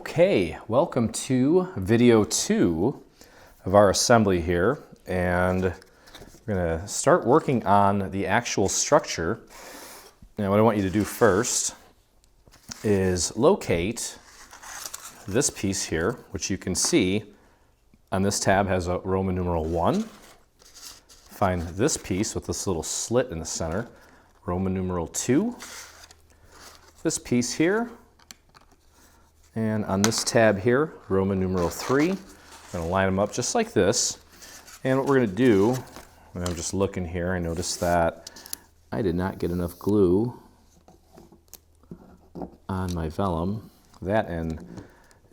Okay, welcome to video 2 of our assembly here, and we're going to start working on the actual structure. Now what I want you to do first is locate this piece here, which you can see on this tab has a Roman numeral 1. Find this piece with this little slit in the center, Roman numeral 2. This piece here, and on this tab here, Roman numeral 3. I'm going to line them up just like this. And what we're going to do, and I'm just looking here, I noticed that I did not get enough glue on my vellum. That, and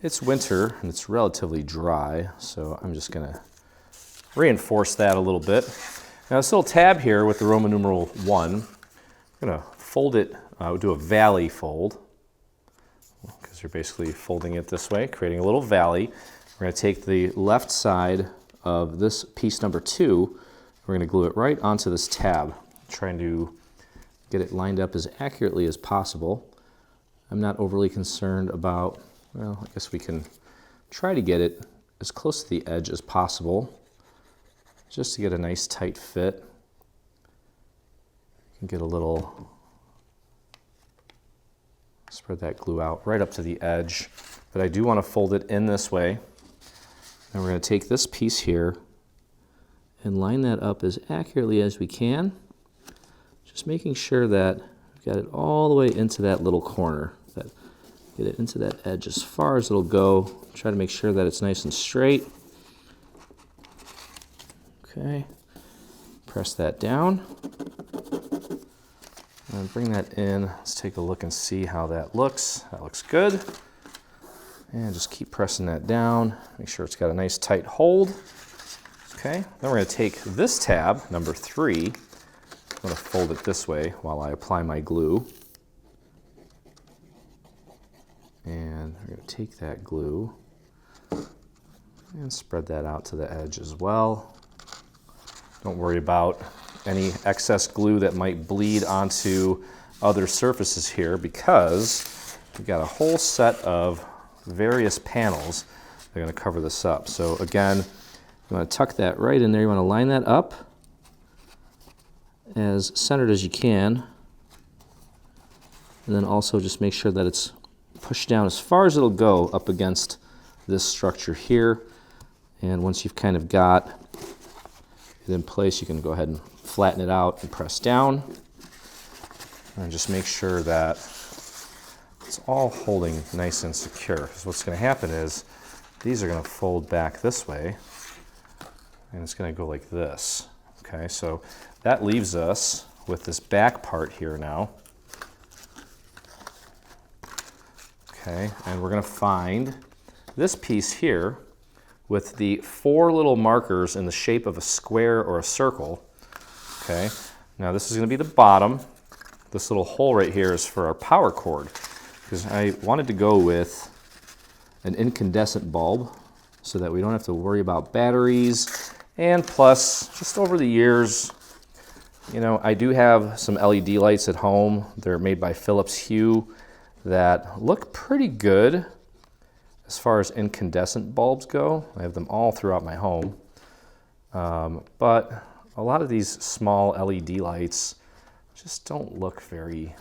it's winter and it's relatively dry, so I'm just going to reinforce that a little bit. Now this little tab here with the Roman numeral 1, I'm going to fold it, do a valley fold. Because you're basically folding it this way, creating a little valley. We're going to take the left side of this piece number 2, we're going to glue it right onto this tab, trying to get it lined up as accurately as possible. I'm not overly concerned about, well, I guess we can try to get it as close to the edge as possible, just to get a nice tight fit. You can get a little, spread that glue out right up to the edge, but I do want to fold it in this way. And we're going to take this piece here and line that up as accurately as we can, just making sure that we've got it all the way into that little corner. Get it into that edge as far as it'll go. Try to make sure that it's nice and straight. Okay, press that down. And bring that in. Let's take a look and see how that looks. That looks good. And just keep pressing that down. Make sure it's got a nice tight hold. Okay, then we're going to take this tab, number 3. I'm going to fold it this way while I apply my glue. And we're going to take that glue and spread that out to the edge as well. Don't worry about any excess glue that might bleed onto other surfaces here, because we've got a whole set of various panels that are going to cover this up. So again, you want to tuck that right in there. You want to line that up as centered as you can, and then also just make sure that it's pushed down as far as it'll go up against this structure here. And once you've kind of got it in place, you can go ahead and flatten it out and press down, and just make sure that it's all holding nice and secure. Because what's going to happen is these are going to fold back this way, and it's going to go like this. Okay, so that leaves us with this back part here now. Okay, and we're going to find this piece here with the 4 little markers in the shape of a square or a circle. Okay, now this is going to be the bottom. This little hole right here is for our power cord, because I wanted to go with an incandescent bulb so that we don't have to worry about batteries. And plus, just over the years, you know, I do have some LED lights at home. They're made by Philips Hue that look pretty good as far as incandescent bulbs go. I have them all throughout my home. But a lot of these small LED lights just don't look very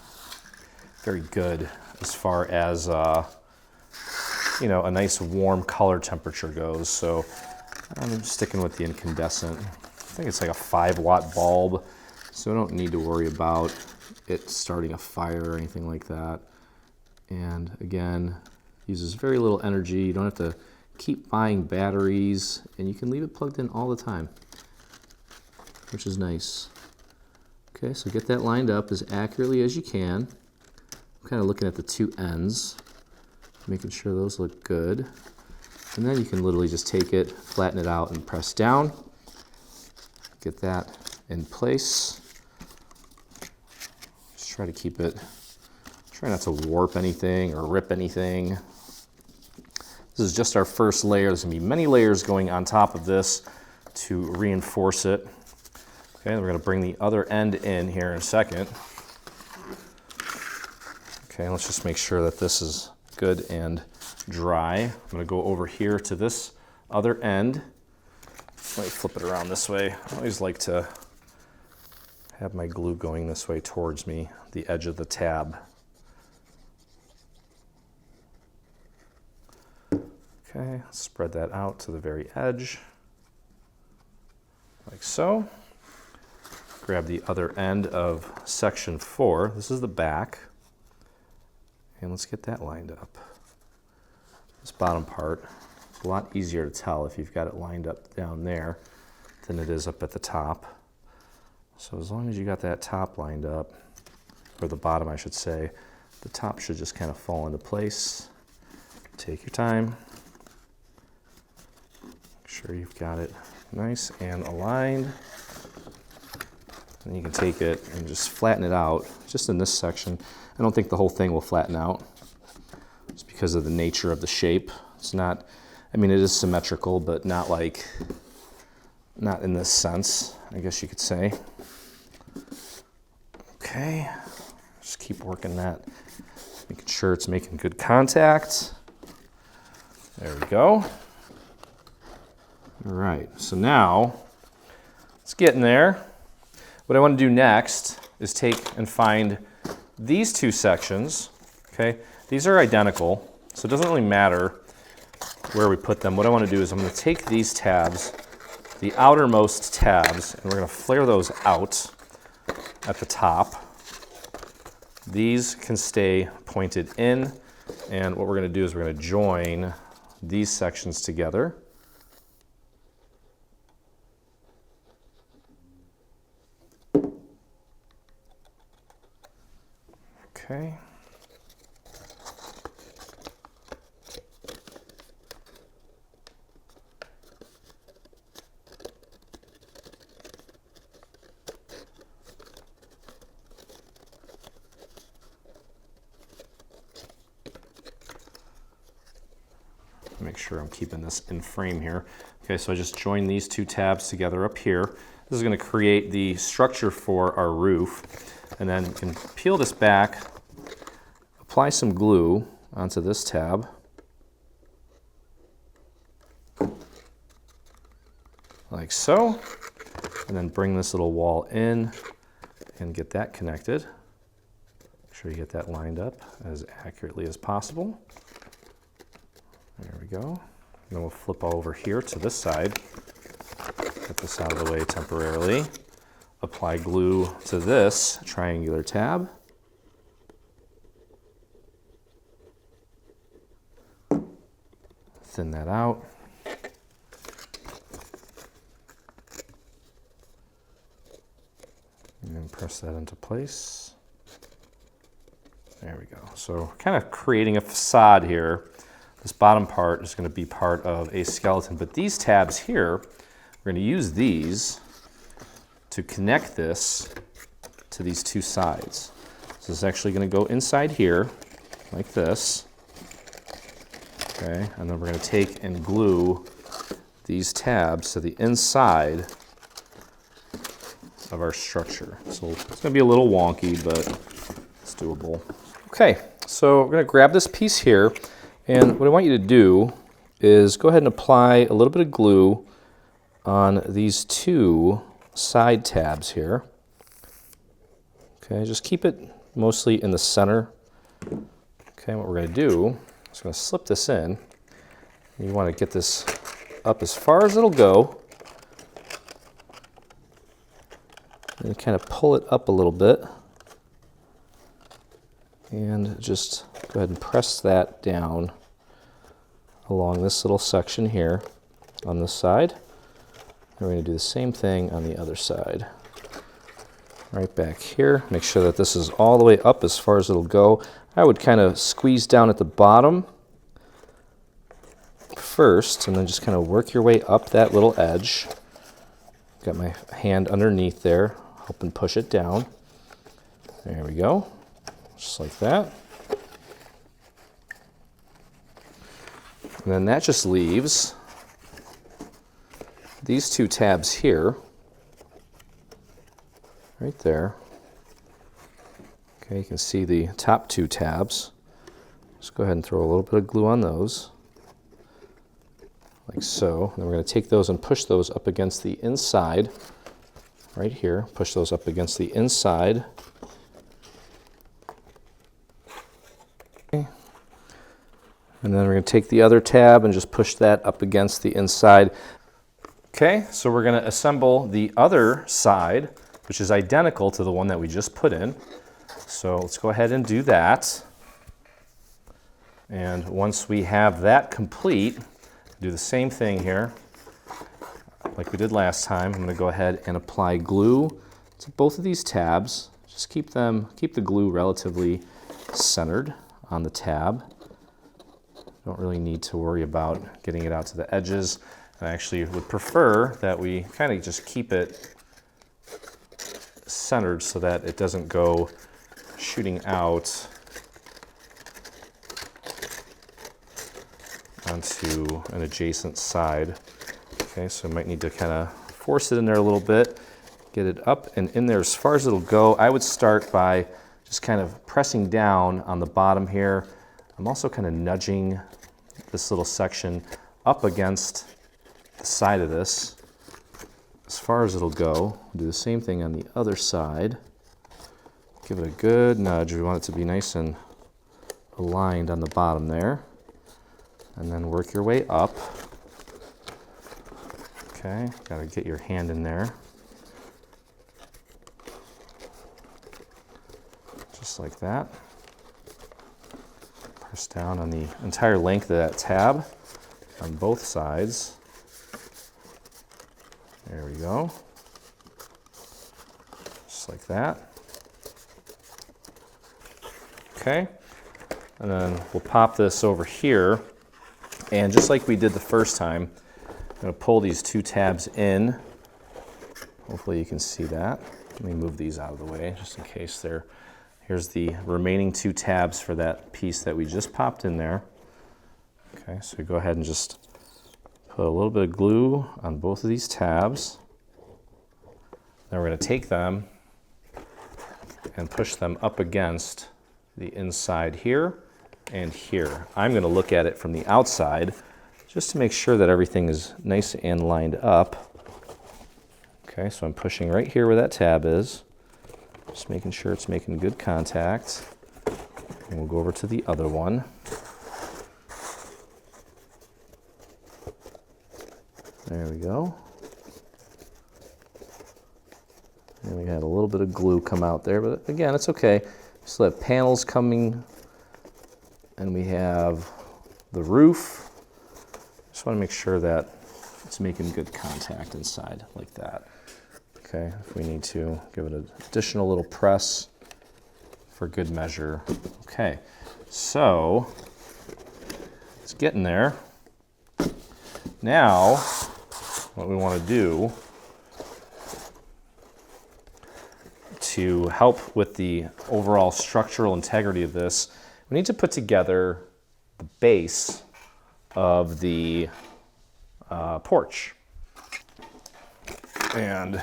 good as far as you know, a nice warm color temperature goes. So I'm sticking with the incandescent. I think it's like a 5-watt bulb, so I don't need to worry about it starting a fire or anything like that. And again, uses very little energy. You don't have to keep buying batteries, and you can leave it plugged in all the time, which is nice. Okay, so get that lined up as accurately as you can. I'm kind of looking at the 2 ends, making sure those look good. And then you can literally just take it, flatten it out, and press down. Get that in place. Just try to keep it, try not to warp anything or rip anything. This is just our first layer. There's going to be many layers going on top of this to reinforce it. Okay, we're going to bring the other end in here in a second. Okay, let's just make sure that this is good and dry. I'm going to go over here to this other end. Let me flip it around this way. I always like to have my glue going this way towards me, the edge of the tab. Okay, spread that out to the very edge, like so. Grab the other end of section 4. This is the back. And let's get that lined up. This bottom part, it's a lot easier to tell if you've got it lined up down there than it is up at the top. So as long as you got that top lined up, or the bottom I should say, the top should just kind of fall into place. Take your time. Make sure you've got it nice and aligned. And you can take it and just flatten it out, just in this section. I don't think the whole thing will flatten out, just because of the nature of the shape. It's not, I mean, it is symmetrical, but not in this sense, I guess you could say. Okay, just keep working that, making sure it's making good contact. There we go. All right, so now it's getting there. What I want to do next is take and find these two sections, okay? These are identical, so it doesn't really matter where we put them. What I want to do is I'm going to take these tabs, the outermost tabs, and we're going to flare those out at the top. These can stay pointed in, and what we're going to do is we're going to join these sections together. Okay. Make sure I'm keeping this in frame here. Okay, so I just joined these two tabs together up here. This is going to create the structure for our roof. And then you can peel this back, apply some glue onto this tab. Like so. And then bring this little wall in and get that connected. Make sure you get that lined up as accurately as possible. There we go. And then we'll flip over here to this side. Get this out of the way temporarily. Apply glue to this triangular tab. Thin that out. And then press that into place. There we go. So kind of creating a facade here. This bottom part is going to be part of a skeleton, but these tabs here, we're going to use these to connect this to these two sides. So this is actually going to go inside here, like this. Okay, and then we're going to take and glue these tabs to the inside of our structure. So it's going to be a little wonky, but it's doable. Okay, so we're going to grab this piece here, and what I want you to do is go ahead and apply a little bit of glue on these two side tabs here. Okay, just keep it mostly in the center. Okay, what we're going to do is going to slip this in. You want to get this up as far as it'll go. And kind of pull it up a little bit. And just go ahead and press that down along this little section here on this side. And we're going to do the same thing on the other side. Right back here. Make sure that this is all the way up as far as it'll go. I would kind of squeeze down at the bottom first, and then just kind of work your way up that little edge. Got my hand underneath there, helping push it down. There we go. Just like that. And then that just leaves these two tabs here, right there. Okay, you can see the top two tabs. Just go ahead and throw a little bit of glue on those, like so. And then we're going to take those and push those up against the inside, right here. Push those up against the inside. Okay. And then we're going to take the other tab and just push that up against the inside. Okay, so we're going to assemble the other side, which is identical to the one that we just put in. So let's go ahead and do that. And once we have that complete, do the same thing here, like we did last time. I'm going to go ahead and apply glue to both of these tabs. Just keep the glue relatively centered on the tab. Don't really need to worry about getting it out to the edges. I actually would prefer that we kind of just keep it centered so that it doesn't go shooting out onto an adjacent side. Okay, so I might need to kind of force it in there a little bit, get it up and in there as far as it'll go. I would start by just kind of pressing down on the bottom here. I'm also kind of nudging this little section up against the side of this as far as it'll go. We'll do the same thing on the other side. Give it a good nudge. We want it to be nice and aligned on the bottom there. And then work your way up. Okay, gotta get your hand in there. Just like that. Press down on the entire length of that tab on both sides. There we go. Just like that. Okay, and then we'll pop this over here. And just like we did the first time, I'm going to pull these two tabs in. Hopefully you can see that. Let me move these out of the way just in case they're... Here's the remaining two tabs for that piece that we just popped in there. Okay, so go ahead and just put a little bit of glue on both of these tabs. Then we're going to take them and push them up against the inside here and here. I'm going to look at it from the outside just to make sure that everything is nice and lined up. Okay, so I'm pushing right here where that tab is. Just making sure it's making good contact. And we'll go over to the other one. There we go. And we had a little bit of glue come out there, but again, it's okay. Still have panels coming, and we have the roof. Just want to make sure that it's making good contact inside like that. Okay, if we need to give it an additional little press for good measure. Okay, so it's getting there. Now, what we want to do to help with the overall structural integrity of this, we need to put together the base of the porch. And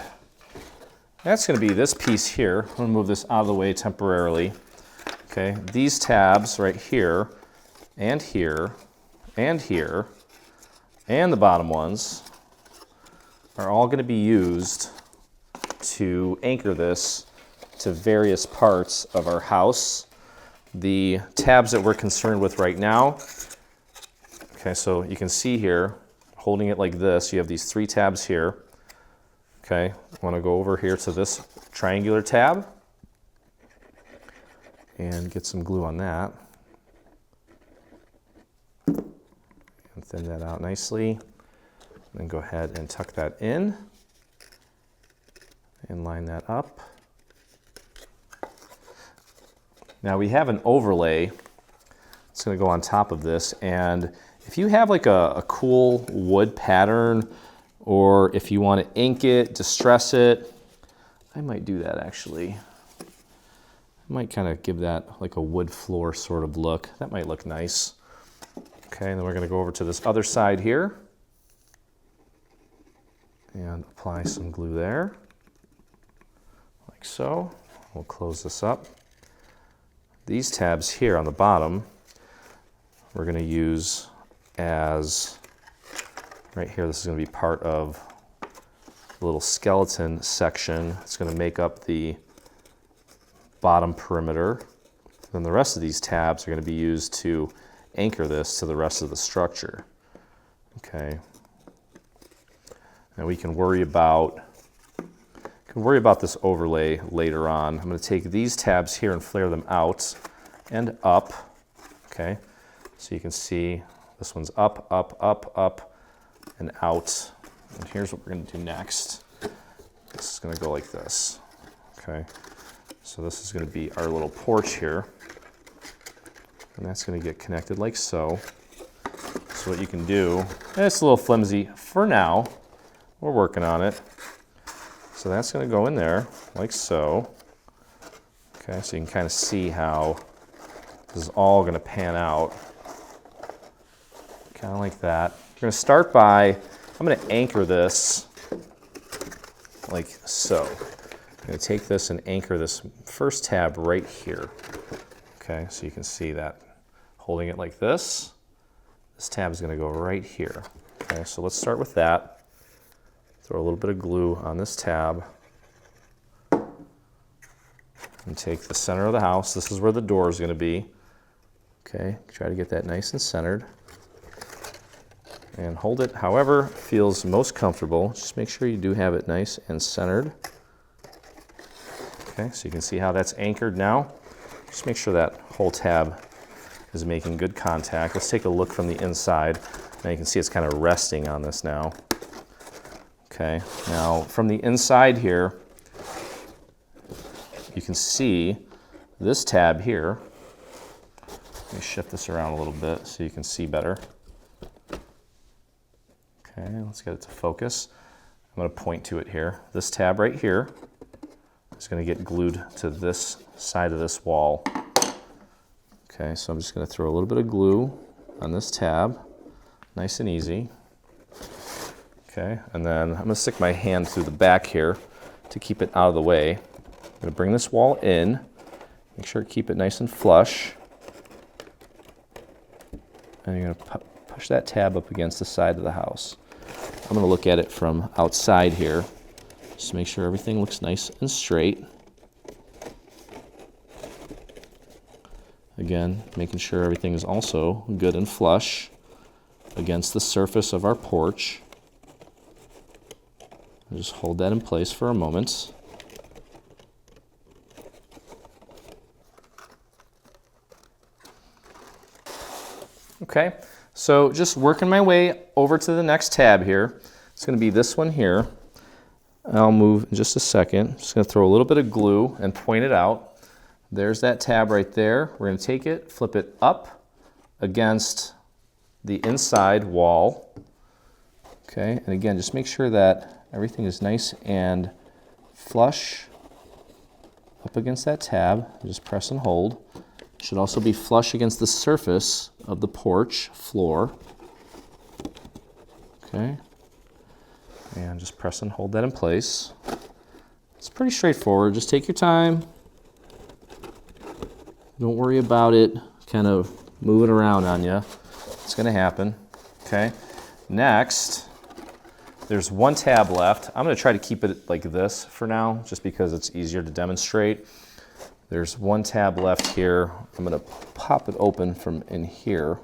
that's going to be this piece here. I'm going to move this out of the way temporarily. Okay, these tabs right here, and here, and here, and the bottom ones are all going to be used to anchor this to various parts of our house. The tabs that we're concerned with right now, okay, so you can see here, holding it like this, you have these three tabs here. Okay, I want to go over here to this triangular tab and get some glue on that. And thin that out nicely. Then go ahead and tuck that in and line that up. Now we have an overlay. It's going to go on top of this, and if you have like a cool wood pattern, or if you want to ink it, distress it, I might do that actually. I might kind of give that like a wood floor sort of look. That might look nice. Okay, and then we're going to go over to this other side here and apply some glue there, like so. We'll close this up. These tabs here on the bottom, we're going to use as, right here, this is going to be part of the little skeleton section. It's going to make up the bottom perimeter. Then the rest of these tabs are going to be used to anchor this to the rest of the structure. Okay. Now we can worry about this overlay later on. I'm going to take these tabs here and flare them out and up. Okay. So you can see this one's up, up, up, up, and out. And here's what we're going to do next. This is going to go like this. Okay. So this is going to be our little porch here. And that's going to get connected like so. So what you can do, and it's a little flimsy for now. We're working on it. So that's going to go in there like so. Okay, so you can kind of see how this is all going to pan out. Kind of like that. We're going to start by, I'm going to anchor this like so. I'm going to take this and anchor this first tab right here. Okay, so you can see that. Holding it like this, this tab is going to go right here. Okay, so let's start with that. Throw a little bit of glue on this tab. And take the center of the house. This is where the door is going to be. Okay, try to get that nice and centered. And hold it however feels most comfortable. Just make sure you do have it nice and centered. Okay, so you can see how that's anchored now. Just make sure that whole tab is making good contact. Let's take a look from the inside. Now you can see it's kind of resting on this now. Okay, now from the inside here, you can see this tab here. Let me shift this around a little bit so you can see better. Okay, let's get it to focus. I'm going to point to it here. This tab right here is going to get glued to this side of this wall. Okay, so I'm just going to throw a little bit of glue on this tab, nice and easy. Okay, and then I'm going to stick my hand through the back here to keep it out of the way. I'm going to bring this wall in, make sure to keep it nice and flush. And you're going to push that tab up against the side of the house. I'm going to look at it from outside here, just to make sure everything looks nice and straight. Again, making sure everything is also good and flush against the surface of our porch. I'll just hold that in place for a moment. Okay, so just working my way over to the next tab here. It's going to be this one here. I'll move in just a second. Just going to throw a little bit of glue and point it out. There's that tab right there. We're going to take it, flip it up against the inside wall. Okay, and again, just make sure that everything is nice and flush up against that tab. Just press and hold. It should also be flush against the surface of the porch floor. Okay, and just press and hold that in place. It's pretty straightforward. Just take your time. Don't worry about it kind of moving around on you. It's going to happen. Okay. Next, there's one tab left. I'm going to try to keep it like this for now, just because it's easier to demonstrate. There's one tab left here. I'm going to pop it open from in here.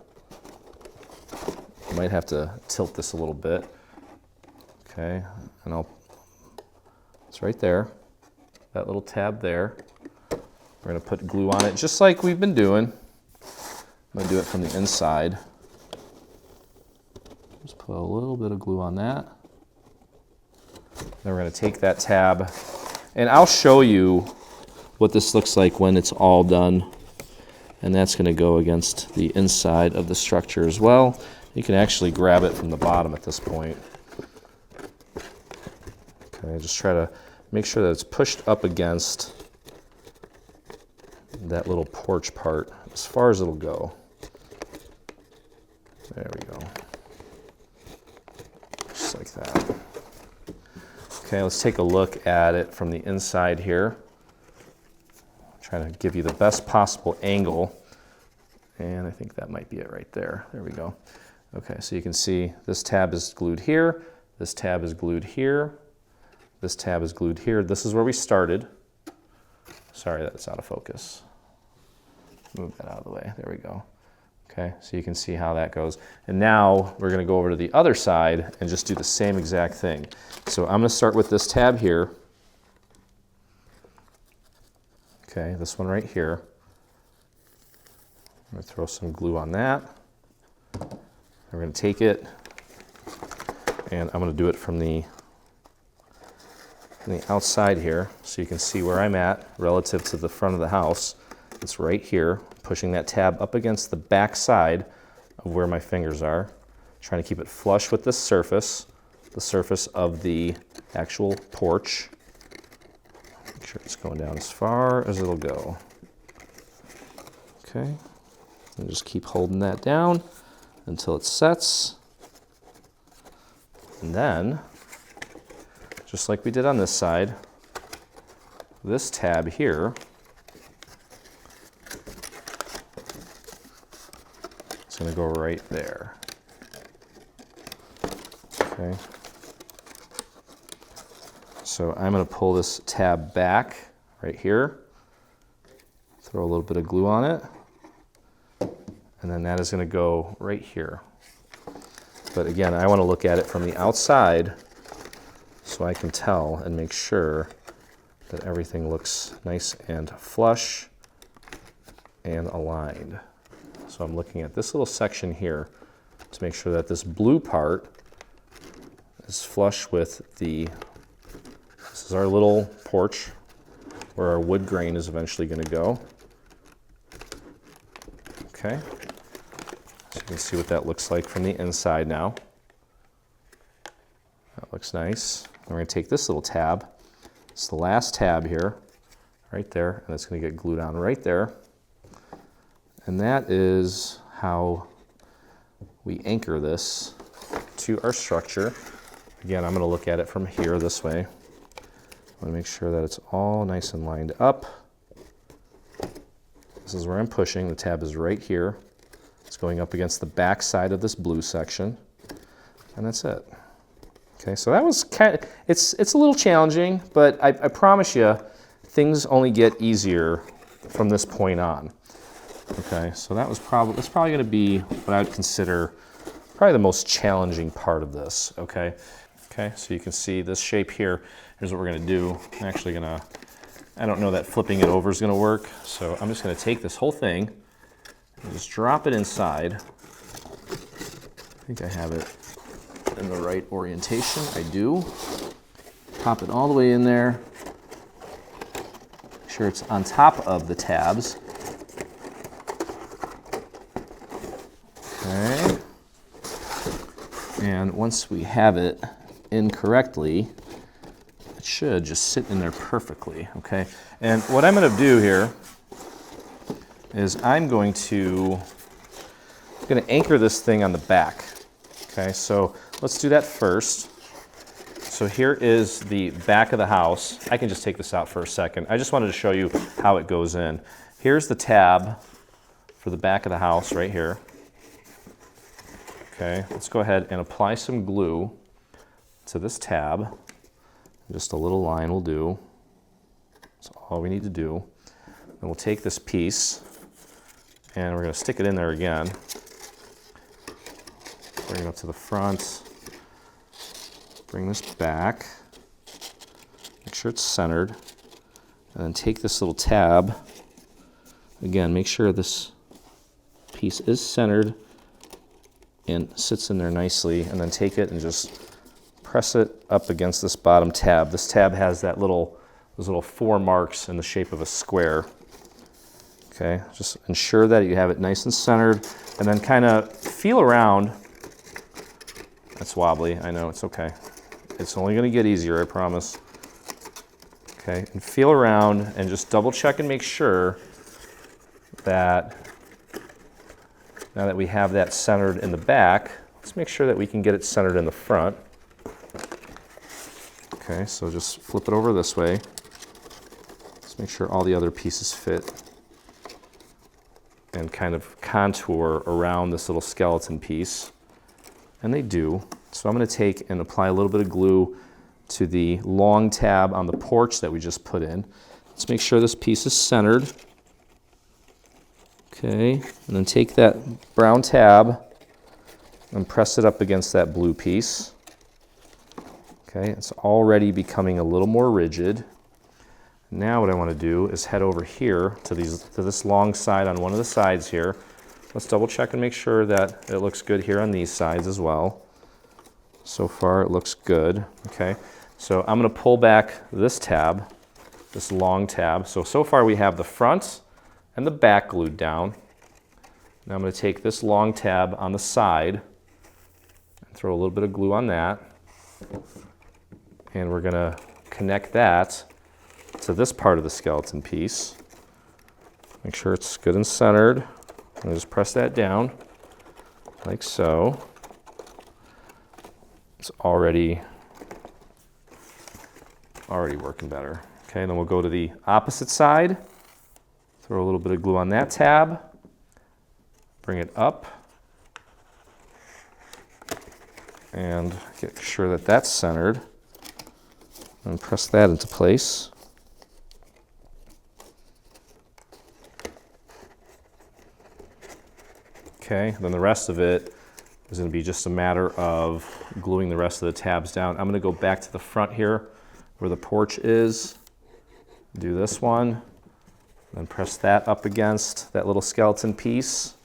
I might have to tilt this a little bit. Okay. And it's right there. That little tab there. We're going to put glue on it just like we've been doing. I'm going to do it from the inside. Just put a little bit of glue on that. Then we're going to take that tab, and I'll show you what this looks like when it's all done. And that's going to go against the inside of the structure as well. You can actually grab it from the bottom at this point. Okay, just try to make sure that it's pushed up against that little porch part as far as it'll go. There we go. Just like that. Okay, let's take a look at it from the inside here. I'm trying to give you the best possible angle. And I think that might be it right there. There we go. Okay, so you can see this tab is glued here, this tab is glued here, this tab is glued here. This is where we started. Sorry, that's out of focus. Move that out of the way. There we go. Okay, so you can see how that goes. And now we're going to go over to the other side and just do the same exact thing. So I'm going to start with this tab here. Okay, this one right here. I'm going to throw some glue on that. We're going to take it, and I'm going to do it from the outside here, so you can see where I'm at relative to the front of the house. It's right here, pushing that tab up against the back side of where my fingers are, trying to keep it flush with this surface, the surface of the actual porch. Make sure it's going down as far as it'll go. Okay, and just keep holding that down until it sets. And then, just like we did on this side, this tab here is going to go right there. Okay. So I'm going to pull this tab back right here, throw a little bit of glue on it, and then that is going to go right here. But again, I want to look at it from the outside so I can tell and make sure that everything looks nice and flush and aligned. So I'm looking at this little section here to make sure that this blue part is flush with this is our little porch where our wood grain is eventually going to go. Okay. So you can see what that looks like from the inside now. That looks nice. And we're going to take this little tab. It's the last tab here, right there, and it's going to get glued on right there. And that is how we anchor this to our structure. Again, I'm going to look at it from here this way. I want to make sure that it's all nice and lined up. This is where I'm pushing. The tab is right here. It's going up against the back side of this blue section, and that's it. Okay, so that was kind of, it's a little challenging, but I promise you, things only get easier from this point on. Okay, so that's probably going to be what I would consider probably the most challenging part of this. Okay, so you can see this shape here. Here's what we're going to do. I'm actually going to, I don't know that flipping it over is going to work, so I'm just going to take this whole thing and just drop it inside. I think I have it in the right orientation. I do. Pop it all the way in there. Make sure it's on top of the tabs. Okay. And once we have it in correctly, it should just sit in there perfectly. Okay. And what I'm going to do here is I'm going to anchor this thing on the back. Okay, so let's do that first. So here is the back of the house. I can just take this out for a second. I just wanted to show you how it goes in. Here's the tab for the back of the house right here. Okay, let's go ahead and apply some glue to this tab. Just a little line will do. That's all we need to do. Then we'll take this piece and we're going to stick it in there again. Bring it up to the front. Bring this back. Make sure it's centered. And then take this little tab. Again, make sure this piece is centered and sits in there nicely. And then take it and just press it up against this bottom tab. This tab has those little 4 marks in the shape of a square. Okay, just ensure that you have it nice and centered, and then kind of feel around. That's wobbly, I know, it's okay. It's only going to get easier, I promise. Okay, and feel around and just double check and make sure that now that we have that centered in the back, let's make sure that we can get it centered in the front. Okay, so just flip it over this way. Let's make sure all the other pieces fit. and kind of contour around this little skeleton piece. And they do. So I'm going to take and apply a little bit of glue to the long tab on the porch that we just put in. Let's make sure this piece is centered. Okay, and then take that brown tab and press it up against that blue piece. Okay, it's already becoming a little more rigid. Now what I want to do is head over here to this long side on one of the sides here. Let's double check and make sure that it looks good here on these sides as well. So far it looks good. Okay, so I'm going to pull back this tab, this long tab. So far we have the front and the back glued down. Now I'm going to take this long tab on the side and throw a little bit of glue on that. And we're going to connect that to this part of the skeleton piece. Make sure it's good and centered. And just press that down like so. It's already working better. Okay, then we'll go to the opposite side. Throw a little bit of glue on that tab. Bring it up. And get sure that that's centered. And press that into place. Okay, then the rest of it is going to be just a matter of gluing the rest of the tabs down. I'm going to go back to the front here where the porch is. Do this one. Then press that up against that little skeleton piece.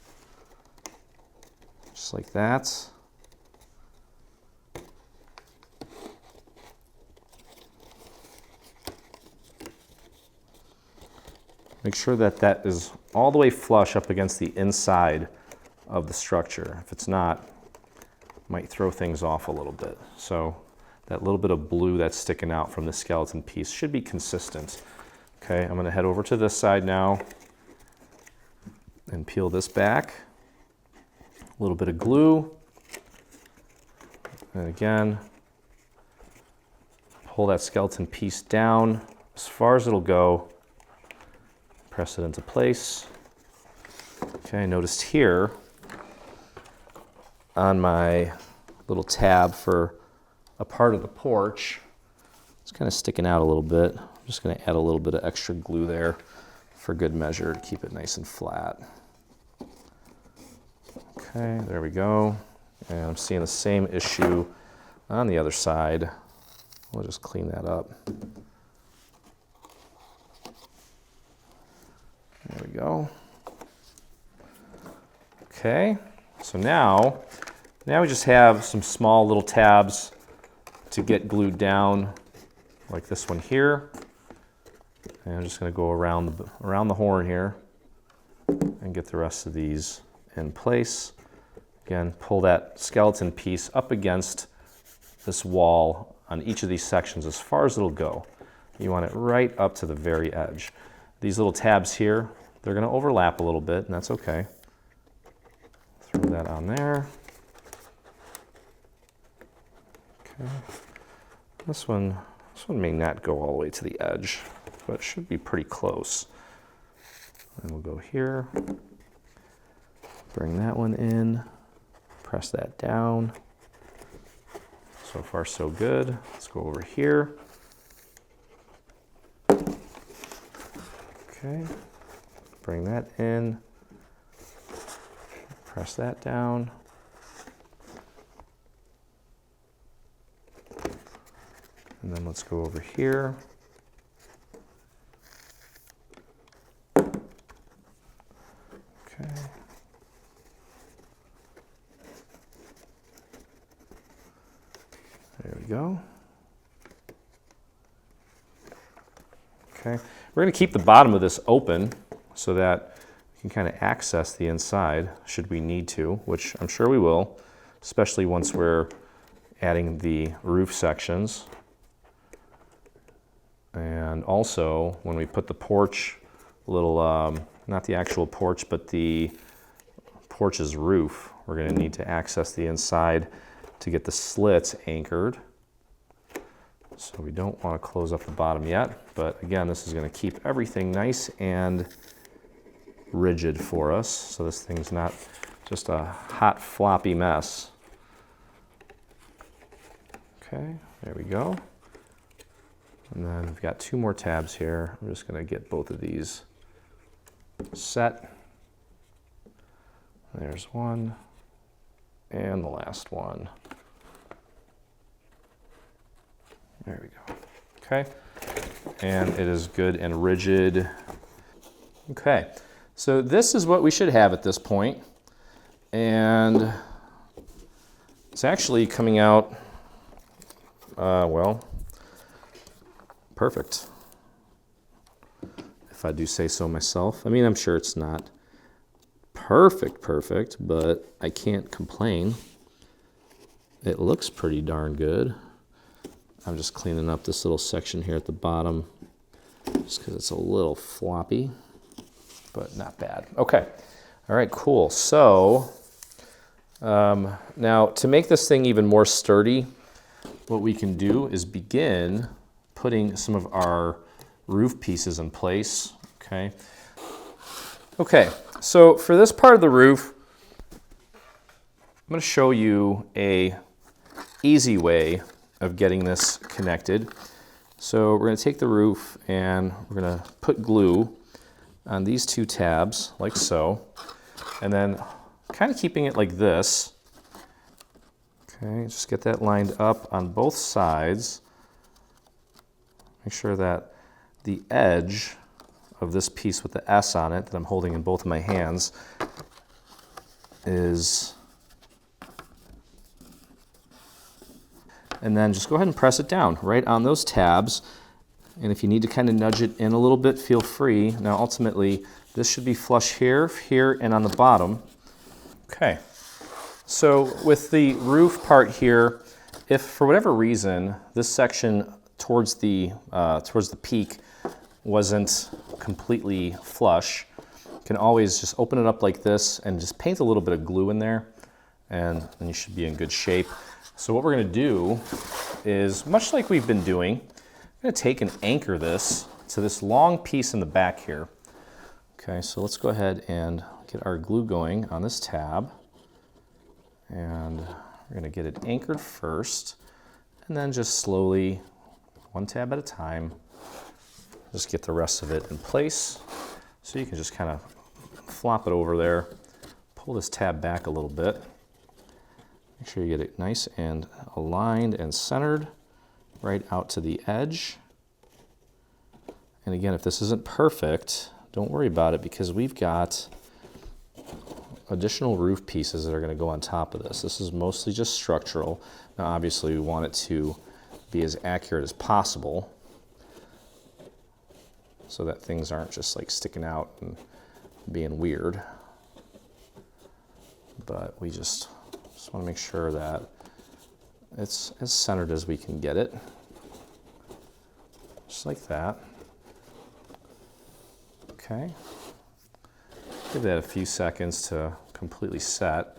Just like that. Make sure that that is all the way flush up against the inside of the structure. If it's not, it might throw things off a little bit. So that little bit of blue that's sticking out from the skeleton piece should be consistent. Okay, I'm going to head over to this side now and peel this back. A little bit of glue. And again, pull that skeleton piece down as far as it'll go. Press it into place. Okay, noticed here on my little tab for a part of the porch, it's kind of sticking out a little bit. I'm just going to add a little bit of extra glue there for good measure to keep it nice and flat. Okay, there we go. And I'm seeing the same issue on the other side. We'll just clean that up. There we go. Okay, so now we just have some small little tabs to get glued down, like this one here. And I'm just going to go around the horn here and get the rest of these in place. Again, pull that skeleton piece up against this wall on each of these sections as far as it'll go. You want it right up to the very edge. These little tabs here, they're going to overlap a little bit, and that's okay. Throw that on there. Okay. This one may not go all the way to the edge, but it should be pretty close. And we'll go here, bring that one in, press that down. So far, so good. Let's go over here. Okay, bring that in, press that down. And then let's go over here. Okay. There we go. Okay. We're going to keep the bottom of this open so that we can kind of access the inside should we need to, which I'm sure we will, especially once we're adding the roof sections. And also, when we put the porch, not the actual porch, but the porch's roof, we're going to need to access the inside to get the slits anchored. So we don't want to close up the bottom yet, but again, this is going to keep everything nice and rigid for us, so this thing's not just a hot, floppy mess. Okay, there we go. And then we've got 2 more tabs here. I'm just going to get both of these set. There's one, and the last one. There we go. Okay, and it is good and rigid. Okay, so this is what we should have at this point, and it's actually coming out, well, perfect, if I do say so myself. I mean, I'm sure it's not perfect, but I can't complain. It looks pretty darn good. I'm just cleaning up this little section here at the bottom just because it's a little floppy, but not bad. Okay, all right, cool. So now to make this thing even more sturdy, what we can do is begin putting some of our roof pieces in place, okay? Okay, so for this part of the roof, I'm going to show you a easy way of getting this connected. So we're going to take the roof and we're going to put glue on these 2 tabs, like so, and then kind of keeping it like this. Okay, just get that lined up on both sides. Make sure that the edge of this piece with the S on it that I'm holding in both of my hands is, and then just go ahead and press it down right on those tabs. And if you need to kind of nudge it in a little bit, feel free. Now ultimately, this should be flush here, here, and on the bottom. Okay, so with the roof part here, if for whatever reason this section towards the peak wasn't completely flush, you can always just open it up like this and just paint a little bit of glue in there, and then you should be in good shape. So what we're going to do is, much like we've been doing, I'm going to take and anchor this to this long piece in the back here. Okay, so let's go ahead and get our glue going on this tab. And we're going to get it anchored first, and then just slowly, 1 tab at a time, just get the rest of it in place. So you can just kind of flop it over there, pull this tab back a little bit. Make sure you get it nice and aligned and centered right out to the edge. And again, if this isn't perfect, don't worry about it, because we've got additional roof pieces that are going to go on top of this. This is mostly just structural. Now obviously we want it to be as accurate as possible so that things aren't just like sticking out and being weird. But we just want to make sure that it's as centered as we can get it. Just like that. Okay. Give that a few seconds to completely set.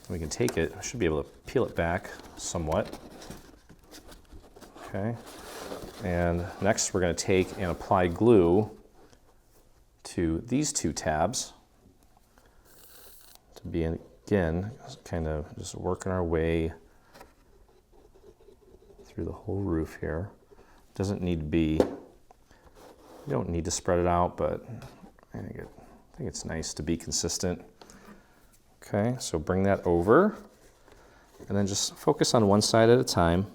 We can take it, I should be able to peel it back somewhat. Okay. And next we're going to take and apply glue to these 2 tabs to be, again, kind of just working our way through the whole roof here. Doesn't need to be, you don't need to spread it out, but I think it's nice to be consistent. Okay, so bring that over, and then just focus on one side at a time.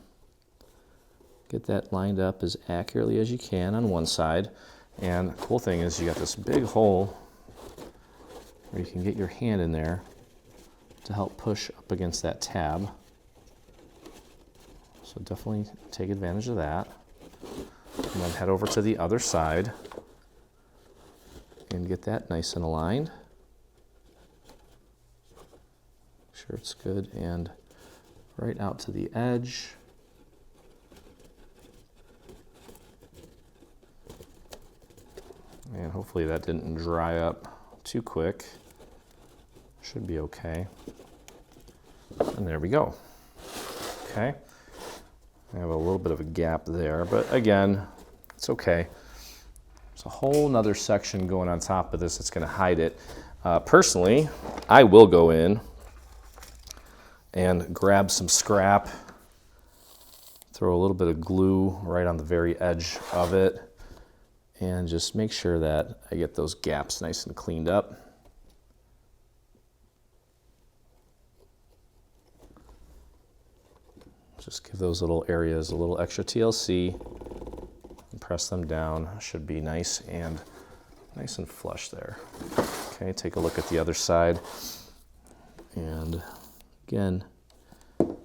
Get that lined up as accurately as you can on one side. And the cool thing is you got this big hole where you can get your hand in there to help push up against that tab. So definitely take advantage of that. And then head over to the other side and get that nice and aligned. Make sure it's good and right out to the edge. And hopefully that didn't dry up too quick. Should be okay. And there we go. Okay. I have a little bit of a gap there, but again, it's okay. It's a whole nother section going on top of this that's going to hide it. Personally, I will go in and grab some scrap, throw a little bit of glue right on the very edge of it, and just make sure that I get those gaps nice and cleaned up. Just give those little areas a little extra TLC and press them down. Should be nice and flush there. Okay, take a look at the other side. And again, we're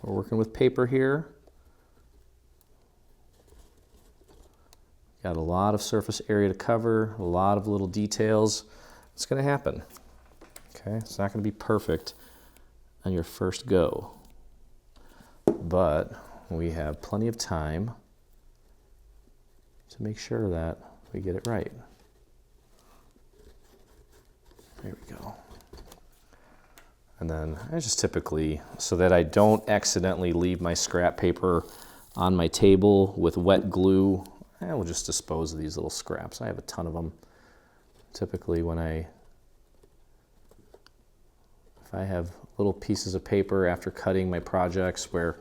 working with paper here. Got a lot of surface area to cover, a lot of little details. It's going to happen. Okay, it's not going to be perfect on your first go, but we have plenty of time to make sure that we get it right. There we go. And then I just typically, so that I don't accidentally leave my scrap paper on my table with wet glue, I will just dispose of these little scraps. I have a ton of them. Typically if I have little pieces of paper after cutting my projects where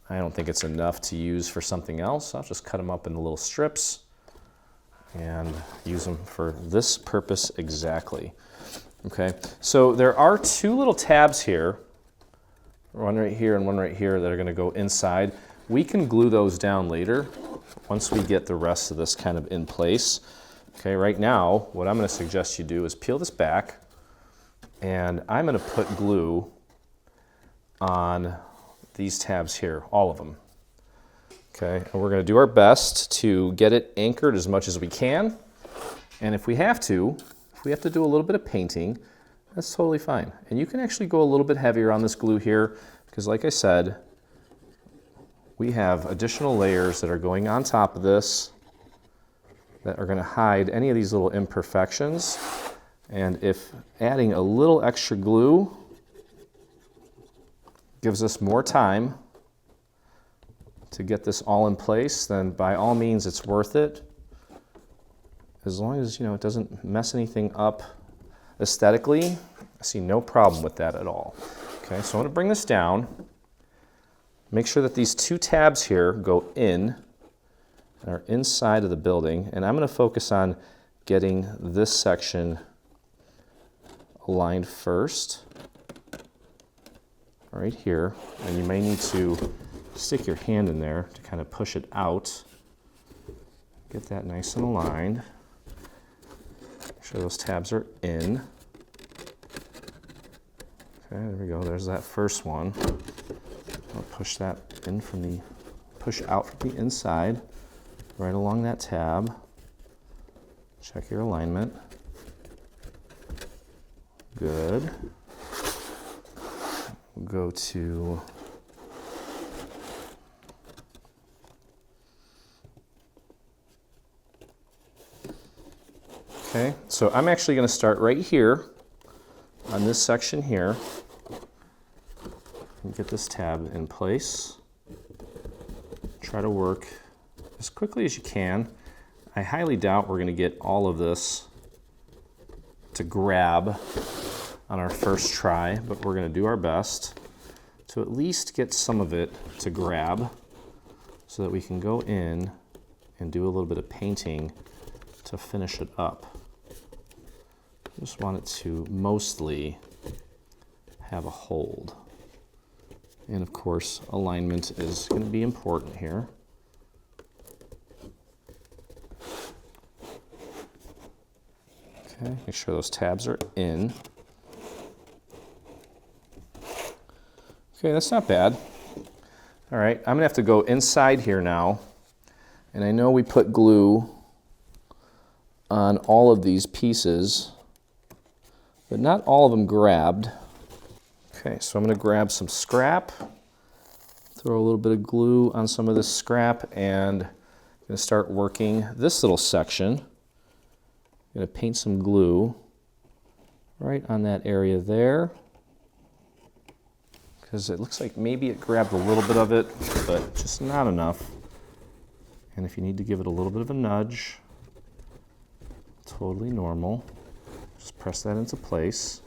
I don't think it's enough to use for something else, I'll just cut them up into little strips and use them for this purpose exactly. Okay, so there are two little tabs here, one right here and one right here, that are going to go inside. We can glue those down later once we get the rest of this kind of in place. Okay, right now, what I'm going to suggest you do is peel this back, and I'm going to put glue on these tabs here, all of them. Okay, and we're going to do our best to get it anchored as much as we can. And if we have to do a little bit of painting, that's totally fine. And you can actually go a little bit heavier on this glue here, because like I said, we have additional layers that are going on top of this that are going to hide any of these little imperfections. And if adding a little extra glue gives us more time to get this all in place, then by all means it's worth it. As long as, it doesn't mess anything up aesthetically, I see no problem with that at all. Okay, so I'm going to bring this down. Make sure that these two tabs here go in and are inside of the building, and I'm going to focus on getting this section aligned first, right here, and you may need to stick your hand in there to kind of push it out. Get that nice and aligned. Make sure those tabs are in. Okay, there we go. There's that first one. I'll push that in push out from the inside, right along that tab. Check your alignment. Good. We'll go to okay, so I'm actually going to start right here on this section here and get this tab in place. Try to work as quickly as you can. I highly doubt we're going to get all of this to grab on our first try, but we're going to do our best to at least get some of it to grab so that we can go in and do a little bit of painting to finish it up. Just want it to mostly have a hold. And of course, alignment is going to be important here. Okay, make sure those tabs are in. Okay, that's not bad. All right, I'm gonna have to go inside here now. And I know we put glue on all of these pieces, but not all of them grabbed. Okay, so I'm going to grab some scrap, throw a little bit of glue on some of this scrap, and I'm going to start working this little section. I'm going to paint some glue right on that area there, because it looks like maybe it grabbed a little bit of it, but just not enough. And if you need to give it a little bit of a nudge, totally normal. Just press that into place.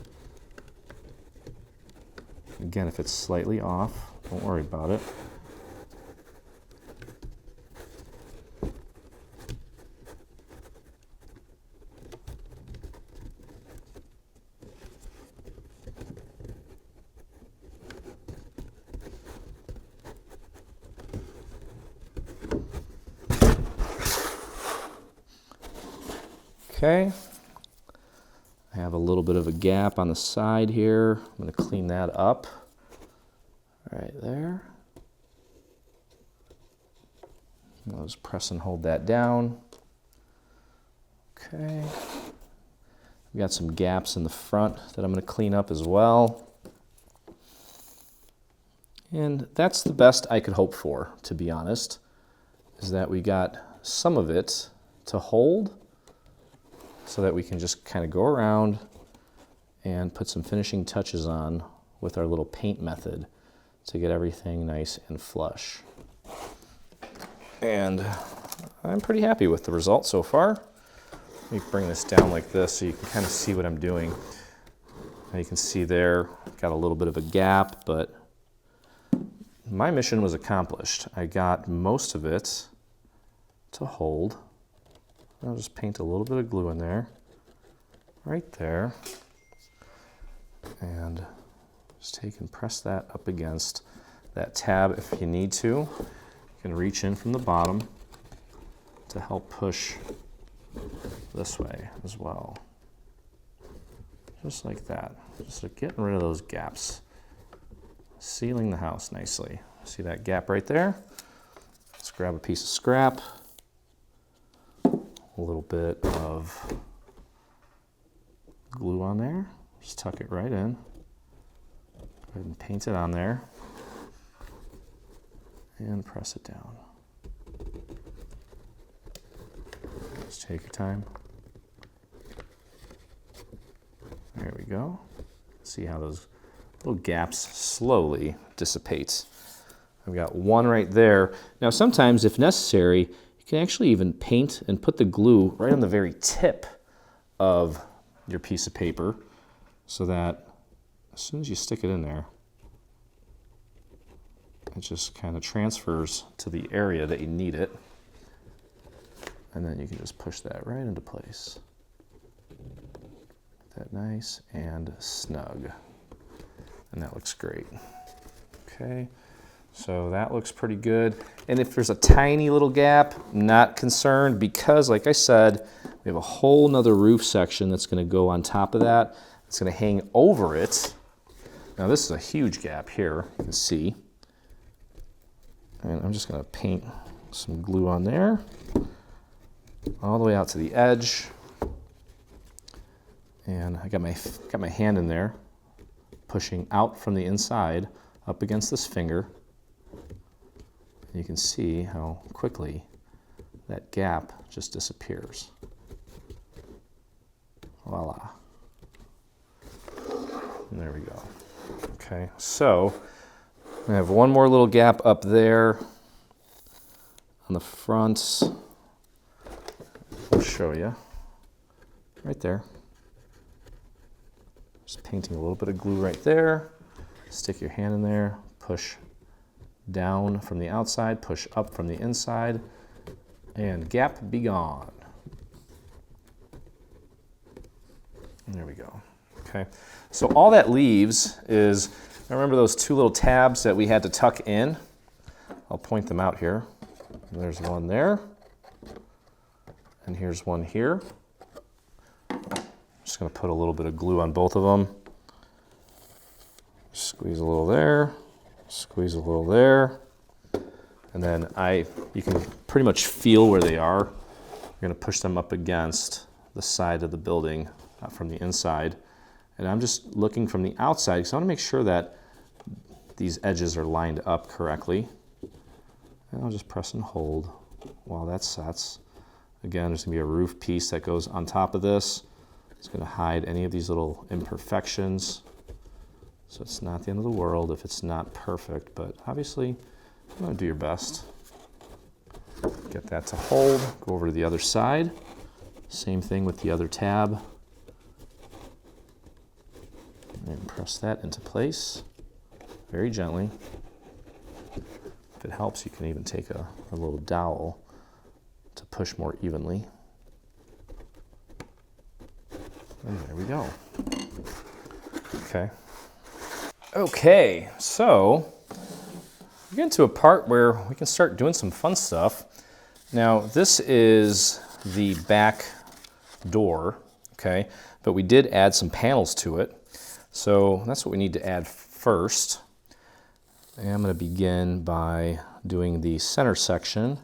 Again, if it's slightly off, don't worry about it. Okay, I have a little bit of a gap on the side here. I'm going to clean that up right there. I'll just press and hold that down. Okay, we got some gaps in the front that I'm going to clean up as well. And that's the best I could hope for, to be honest, is that we got some of it to hold, so that we can just kind of go around and put some finishing touches on with our little paint method to get everything nice and flush. And I'm pretty happy with the result so far. Let me bring this down like this so you can kind of see what I'm doing. Now you can see there, got a little bit of a gap, but my mission was accomplished. I got most of it to hold. I'll just paint a little bit of glue in there, right there, and just take and press that up against that tab if you need to. You can reach in from the bottom to help push this way as well. Just like that, just like getting rid of those gaps, sealing the house nicely. See that gap right there? Let's grab a piece of scrap. A little bit of glue on there, just tuck it right in. Go ahead and paint it on there and press it down. Just take your time. There we go. See how those little gaps slowly dissipate. I've got one right there. Now sometimes, if necessary, you can actually even paint and put the glue right on the very tip of your piece of paper so that as soon as you stick it in there, it just kind of transfers to the area that you need it. And then you can just push that right into place. That nice and snug. And that looks great. Okay. So that looks pretty good. And if there's a tiny little gap, not concerned, because like I said, we have a whole nother roof section that's going to go on top of that. It's going to hang over it. Now this is a huge gap here, you can see. And I'm just going to paint some glue on there, all the way out to the edge. And I got my hand in there, pushing out from the inside up against this finger. You can see how quickly that gap just disappears. Voila. And there we go. Okay, so I have one more little gap up there on the front. I'll show you. Right there. Just painting a little bit of glue right there. Stick your hand in there, push down from the outside, push up from the inside, and gap be gone. And there we go. Okay, so all that leaves is, remember those two little tabs that we had to tuck in? I'll point them out here. There's one there, and here's one here. Just going to put a little bit of glue on both of them. Squeeze a little there, squeeze a little there, and then you can pretty much feel where they are. You're going to push them up against the side of the building from the inside. And I'm just looking from the outside because I want to make sure that these edges are lined up correctly. And I'll just press and hold while that sets. Again, there's going to be a roof piece that goes on top of this. It's going to hide any of these little imperfections. So it's not the end of the world if it's not perfect, but obviously you want to do your best. Get that to hold. Go over to the other side. Same thing with the other tab. And press that into place very gently. If it helps, you can even take a little dowel to push more evenly. And there we go. Okay. Okay, so we're getting to a part where we can start doing some fun stuff. Now, this is the back door, okay? But we did add some panels to it. So that's what we need to add first. And I'm going to begin by doing the center section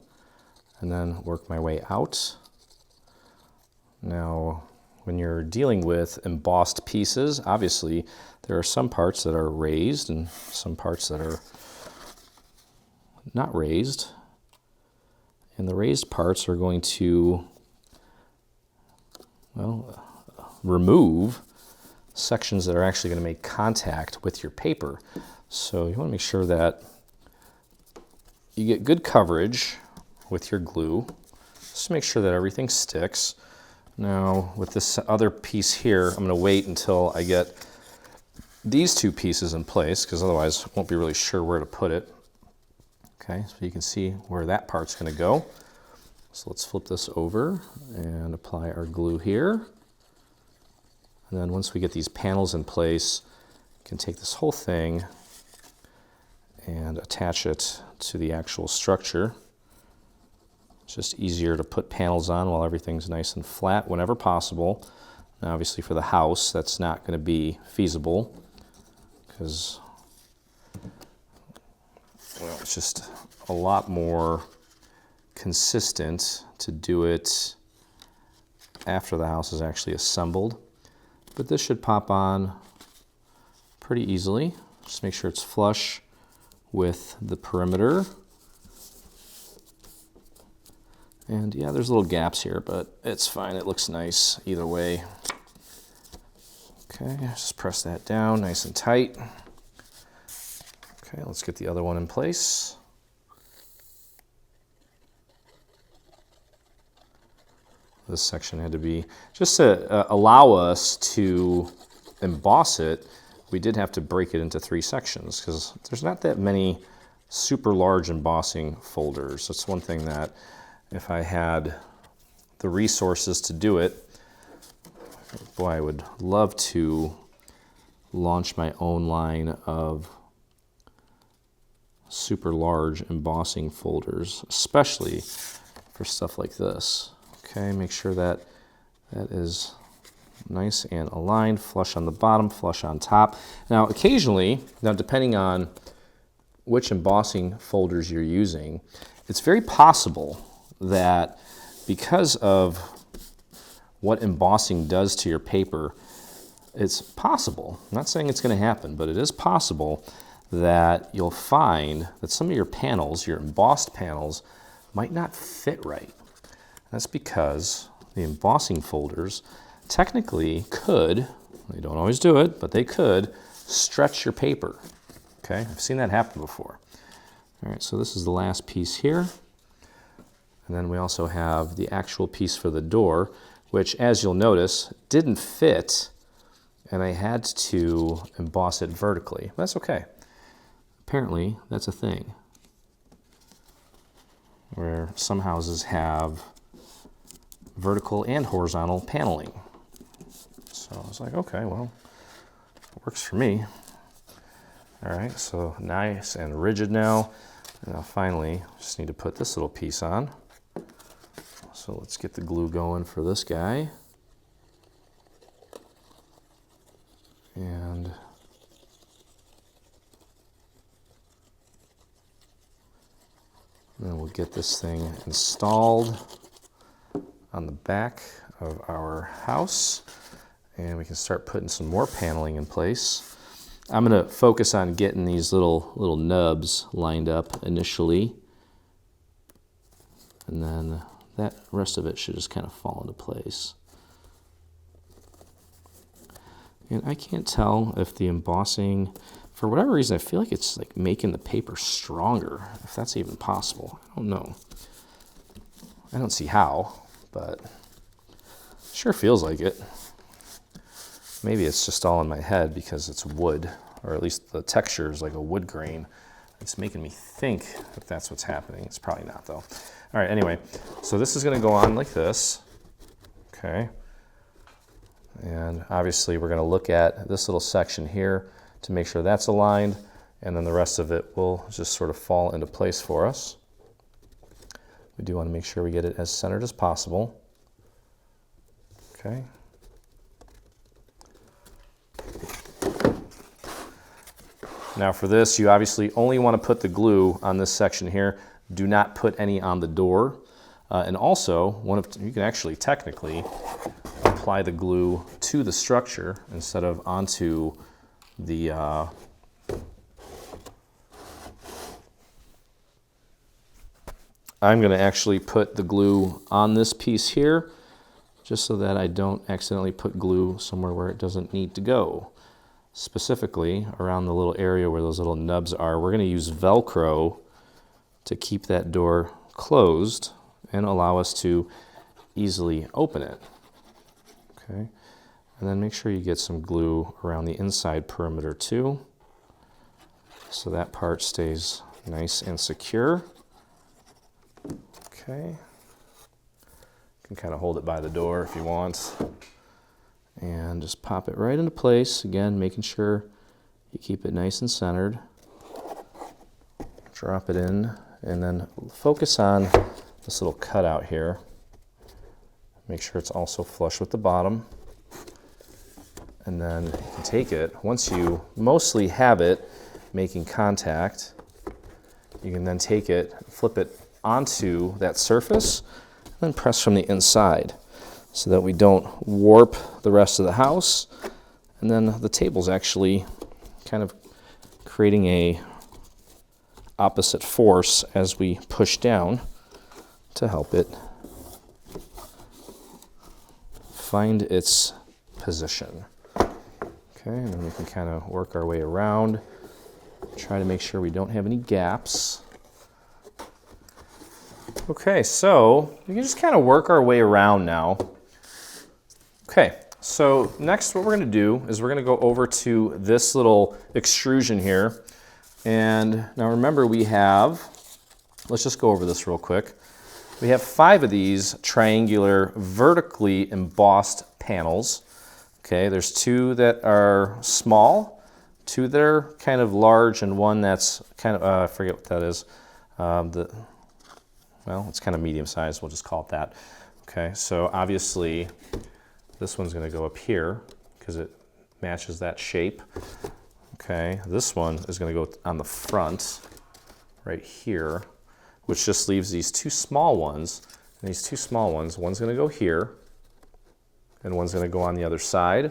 and then work my way out. Now, when you're dealing with embossed pieces, obviously there are some parts that are raised and some parts that are not raised. And the raised parts are going to, well, remove sections that are actually going to make contact with your paper. So you want to make sure that you get good coverage with your glue, just to make sure that everything sticks. Now with this other piece here, I'm going to wait until I get these two pieces in place, because otherwise I won't be really sure where to put it. Okay, so you can see where that part's going to go. So let's flip this over and apply our glue here. And then once we get these panels in place, you can take this whole thing and attach it to the actual structure. It's just easier to put panels on while everything's nice and flat whenever possible. Now, obviously for the house, that's not going to be feasible because, well, it's just a lot more consistent to do it after the house is actually assembled. But this should pop on pretty easily. Just make sure it's flush with the perimeter. And yeah, there's little gaps here, but it's fine. It looks nice either way. Okay, just press that down nice and tight. Okay, let's get the other one in place. This section had to be, just to allow us to emboss it, we did have to break it into 3 sections because there's not that many super large embossing folders. That's one thing that if I had the resources to do it, boy, I would love to launch my own line of super large embossing folders, especially for stuff like this. Okay, make sure that that is nice and aligned, flush on the bottom, flush on top. Now, occasionally, depending on which embossing folders you're using, it's very possible that because of what embossing does to your paper, it's possible, I'm not saying it's going to happen, but it is possible that you'll find that some of your panels, your embossed panels, might not fit right. That's because the embossing folders technically could, they don't always do it, but they could stretch your paper. Okay, I've seen that happen before. All right, so this is the last piece here. And then we also have the actual piece for the door, which, as you'll notice, didn't fit, and I had to emboss it vertically. That's okay. Apparently, that's a thing, where some houses have vertical and horizontal paneling. So I was like, okay, well, it works for me. All right, so nice and rigid now. And now finally, just need to put this little piece on. So let's get the glue going for this guy. And then we'll get this thing installed on the back of our house, and we can start putting some more paneling in place. I'm going to focus on getting these little nubs lined up initially, and then that rest of it should just kind of fall into place. And I can't tell if the embossing, for whatever reason, I feel like it's like making the paper stronger, if that's even possible. I don't know. I don't see how, but sure feels like it. Maybe it's just all in my head because it's wood, or at least the texture is like a wood grain. It's making me think that that's what's happening. It's probably not though. All right, anyway, so this is gonna go on like this, okay? And obviously we're gonna look at this little section here to make sure that's aligned, and then the rest of it will just sort of fall into place for us. We do wanna make sure we get it as centered as possible. Okay. Now for this, you obviously only want to put the glue on this section here. Do not put any on the door. And also, you can actually technically apply the glue to the structure instead of onto the I'm going to actually put the glue on this piece here, just so that I don't accidentally put glue somewhere where it doesn't need to go. Specifically around the little area where those little nubs are, we're going to use Velcro to keep that door closed and allow us to easily open it. Okay, and then make sure you get some glue around the inside perimeter too, so that part stays nice and secure. Okay, you can kind of hold it by the door if you want. And just pop it right into place, again, making sure you keep it nice and centered. Drop it in, and then focus on this little cutout here. Make sure it's also flush with the bottom. And then you can take it, once you mostly have it making contact, you can then take it, flip it onto that surface, and then press from the inside, so that we don't warp the rest of the house. And then the table's actually kind of creating a opposite force as we push down to help it find its position. Okay, and then we can kind of work our way around, try to make sure we don't have any gaps. Okay, so we can just kind of work our way around now. Okay, so next what we're going to do is we're going to go over to this little extrusion here. And now remember we have, let's just go over this real quick. We have 5 of these triangular vertically embossed panels. Okay, there's 2 that are small, 2 that are kind of large, and 1 that's kind of, I forget what that is. Well, it's kind of medium sized, we'll just call it that. Okay, so obviously this one's going to go up here because it matches that shape. Okay, this one is going to go on the front right here, which just leaves these 2 small ones. And these 2 small ones, one's going to go here and one's going to go on the other side.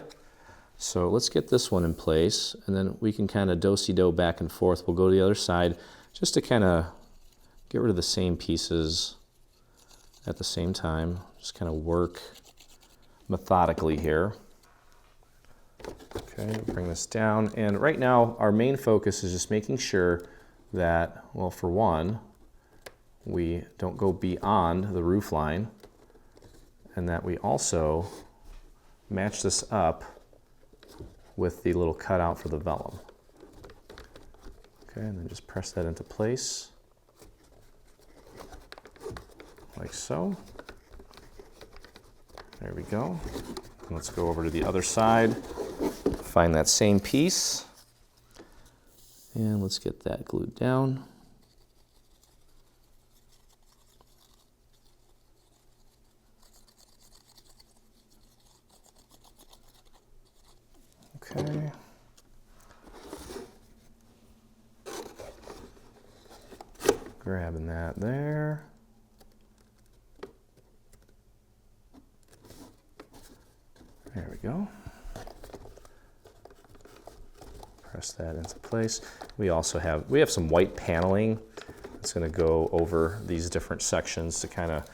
So let's get this one in place, and then we can kind of do-si-do back and forth. We'll go to the other side just to kind of get rid of the same pieces at the same time. Just kind of work methodically here. Okay, bring this down, and right now our main focus is just making sure that, well, for one, we don't go beyond the roof line, and that we also match this up with the little cutout for the vellum. Okay, and then just press that into place like so. There we go. Let's go over to the other side, find that same piece, and let's get that glued down. Okay. Grabbing that there. There we go. Press that into place. We also have some white paneling that's going to go over these different sections to kind of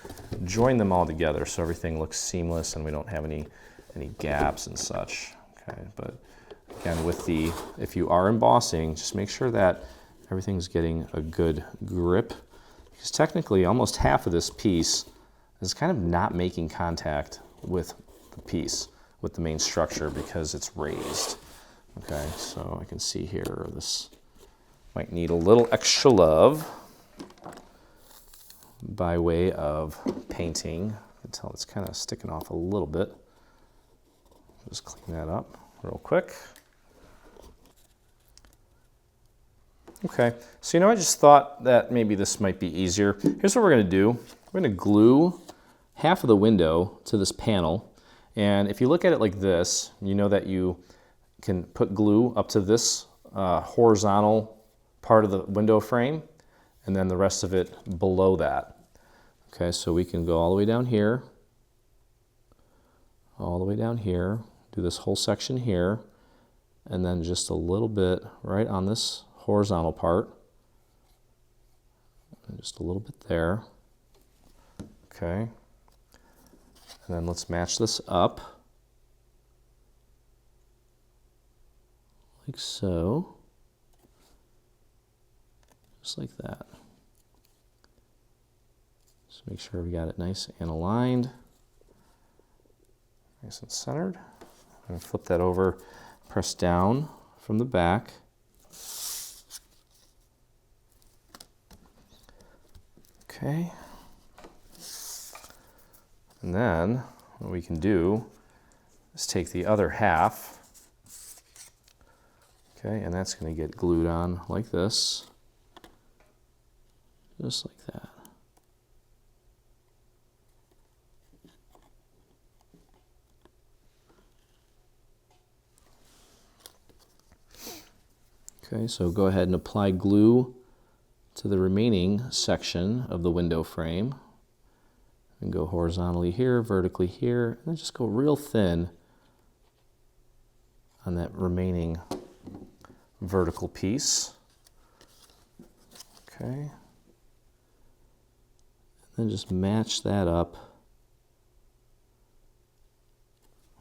join them all together so everything looks seamless and we don't have any gaps and such. Okay, but again, if you are embossing, just make sure that everything's getting a good grip, because technically almost half of this piece is kind of not making contact with the piece, with the main structure, because it's raised. Okay, so I can see here this might need a little extra love by way of painting. I can tell it's kind of sticking off a little bit. Just clean that up real quick. Okay, so I just thought that maybe this might be easier. Here's what we're going to do. We're going to glue half of the window to this panel. And if you look at it like this, you know that you can put glue up to this horizontal part of the window frame, and then the rest of it below that. Okay, so we can go all the way down here, all the way down here, do this whole section here, and then just a little bit right on this horizontal part, and just a little bit there. Okay, and then let's match this up like so, just like that. Just make sure we got it nice and aligned, nice and centered. I'm going to flip that over, press down from the back. Okay, and then what we can do is take the other half, okay, and that's going to get glued on like this, just like that. Okay, so go ahead and apply glue to the remaining section of the window frame. And go horizontally here, vertically here, and then just go real thin on that remaining vertical piece. Okay. And then just match that up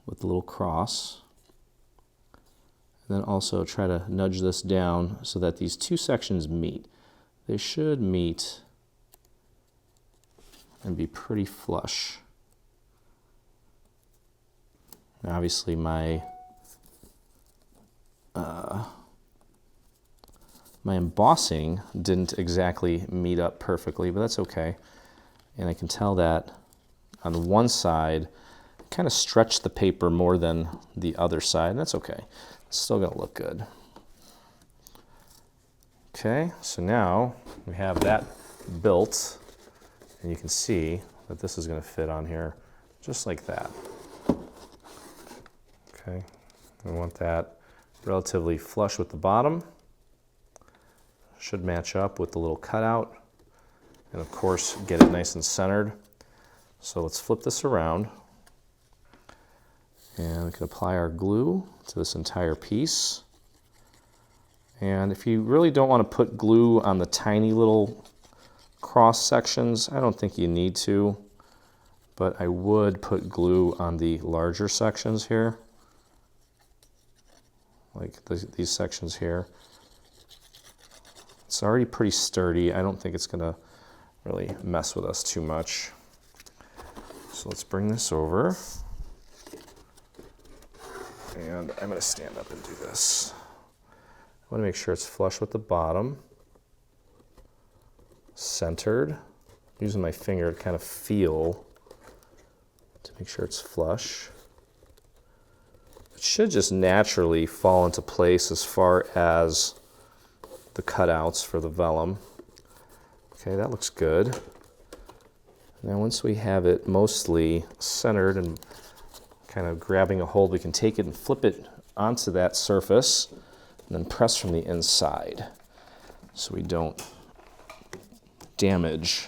with the little cross. And then also try to nudge this down so that these two sections meet. They should meet and be pretty flush. Now obviously my embossing didn't exactly meet up perfectly, but that's okay. And I can tell that on the one side, I kind of stretched the paper more than the other side, and that's okay. It's still gonna look good. Okay, so now we have that built, and you can see that this is going to fit on here just like that. Okay, we want that relatively flush with the bottom. Should match up with the little cutout, and of course get it nice and centered. So let's flip this around, and we can apply our glue to this entire piece. And if you really don't want to put glue on the tiny little cross sections, I don't think you need to, but I would put glue on the larger sections here, like these sections here. It's already pretty sturdy. I don't think it's going to really mess with us too much. So let's bring this over, and I'm going to stand up and do this. I want to make sure it's flush with the bottom, centered, using my finger to kind of feel to make sure it's flush. It should just naturally fall into place as far as the cutouts for the vellum. Okay, that looks good. Now once we have it mostly centered and kind of grabbing a hold, we can take it and flip it onto that surface, and then press from the inside so we don't damage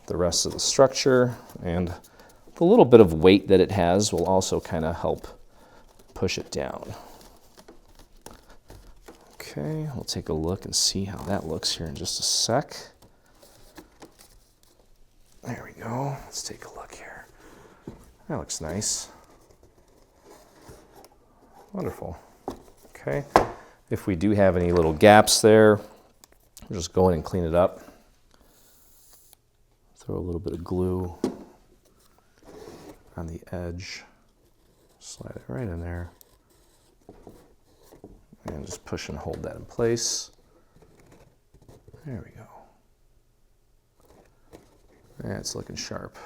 the rest of the structure, and the little bit of weight that it has will also kind of help push it down. Okay, we'll take a look and see how that looks here in just a sec. There we go. Let's take a look here. That looks nice. Wonderful. Okay. If we do have any little gaps there, we'll just go in and clean it up. Throw a little bit of glue on the edge. Slide it right in there. And just push and hold that in place. There we go. That's looking sharp.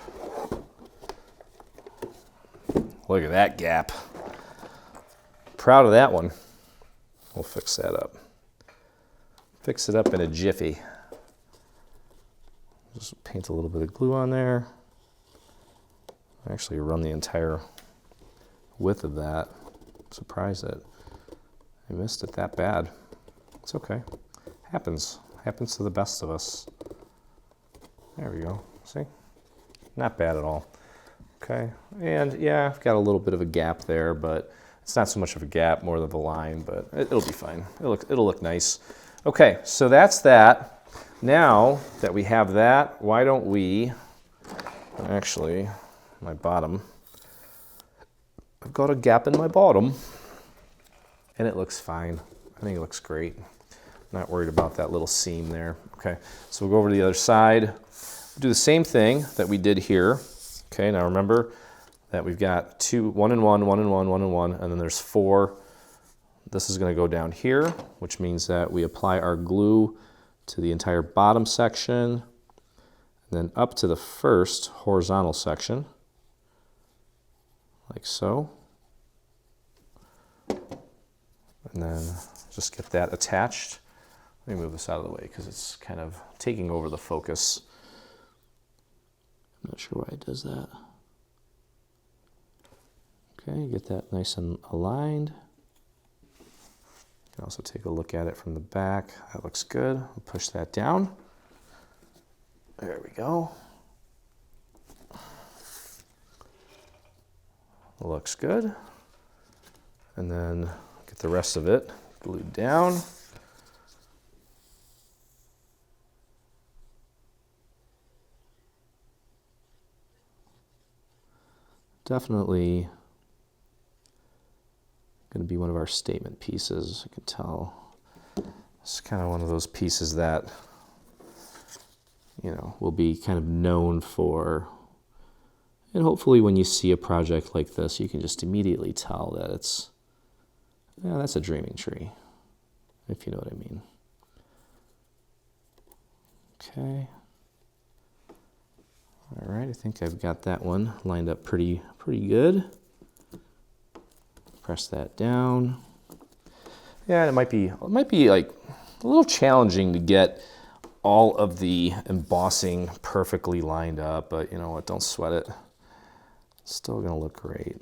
Look at that gap. Proud of that one. We'll fix that up. Fix it up in a jiffy. Just paint a little bit of glue on there. Actually run the entire width of that. Surprised that I missed it that bad. It's okay. Happens. Happens to the best of us. There we go. See? Not bad at all. Okay. And yeah, I've got a little bit of a gap there, but it's not so much of a gap, more of a line, but it'll be fine. It'll look nice. Okay, so that's that. Now that we have that, why don't we, actually, my bottom, I've got a gap in my bottom, and it looks fine. I think it looks great. Not worried about that little seam there. Okay, so we'll go over to the other side. Do the same thing that we did here. Okay, now remember that we've got 2, 1 and 1, 1 and 1, 1 and 1, and then there's 4. This is going to go down here, which means that we apply our glue to the entire bottom section, and then up to the first horizontal section, like so. And then just get that attached. Let me move this out of the way because it's kind of taking over the focus. I'm not sure why it does that. Okay, get that nice and aligned. You can also take a look at it from the back. That looks good. I'll push that down. There we go. Looks good. And then get the rest of it glued down. Definitely going to be one of our statement pieces, I can tell. It's kind of one of those pieces that, you know, will be kind of known for, and hopefully when you see a project like this, you can just immediately tell that it's, yeah, that's a dreaming tree, if you know what I mean. Okay. All right, I think I've got that one lined up pretty good. Press that down. Yeah, it might be like a little challenging to get all of the embossing perfectly lined up, but you know what, don't sweat it. It's still gonna look great.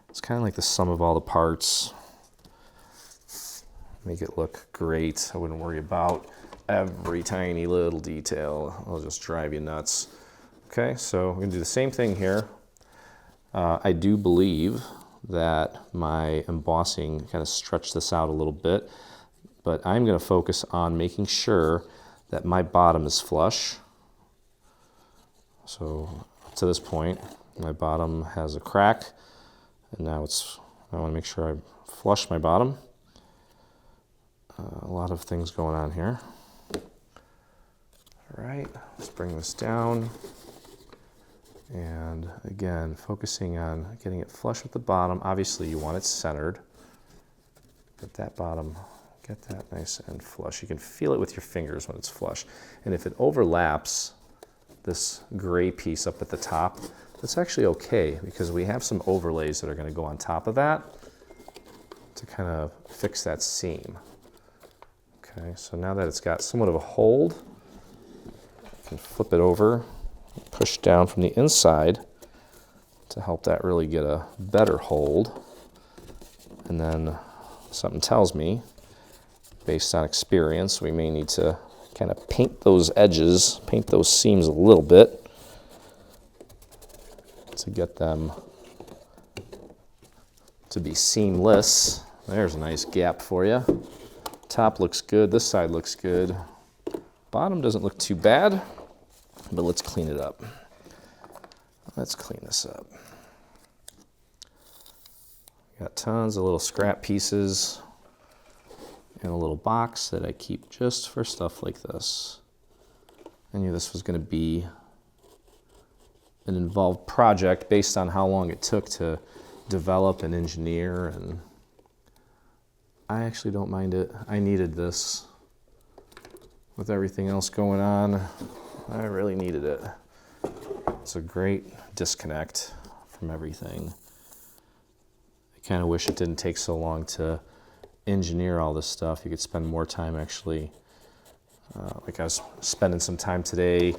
It's kind of like the sum of all the parts. Make it look great. I wouldn't worry about every tiny little detail. It'll just drive you nuts. Okay, so we're gonna do the same thing here. I do believe that my embossing kind of stretched this out a little bit, but I'm gonna focus on making sure that my bottom is flush. So up to this point, my bottom has a crack, and now I wanna make sure I flush my bottom. A lot of things going on here. All right, let's bring this down. And again, focusing on getting it flush with the bottom. Obviously, you want it centered. Get that bottom, get that nice and flush. You can feel it with your fingers when it's flush. And if it overlaps this gray piece up at the top, that's actually okay because we have some overlays that are going to go on top of that to kind of fix that seam. Okay, so now that it's got somewhat of a hold, I can flip it over, push down from the inside to help that really get a better hold. And then something tells me, based on experience, we may need to kind of paint those edges, paint those seams a little bit to get them to be seamless. There's a nice gap for you. Top looks good, this side looks good. Bottom doesn't look too bad, but let's clean it up. Let's clean this up. Got tons of little scrap pieces in a little box that I keep just for stuff like this. I knew this was going to be an involved project based on how long it took to develop and engineer, and I actually don't mind it. I needed this. With everything else going on, I really needed it. It's a great disconnect from everything. I kind of wish it didn't take so long to engineer all this stuff. You could spend more time actually, like I was spending some time today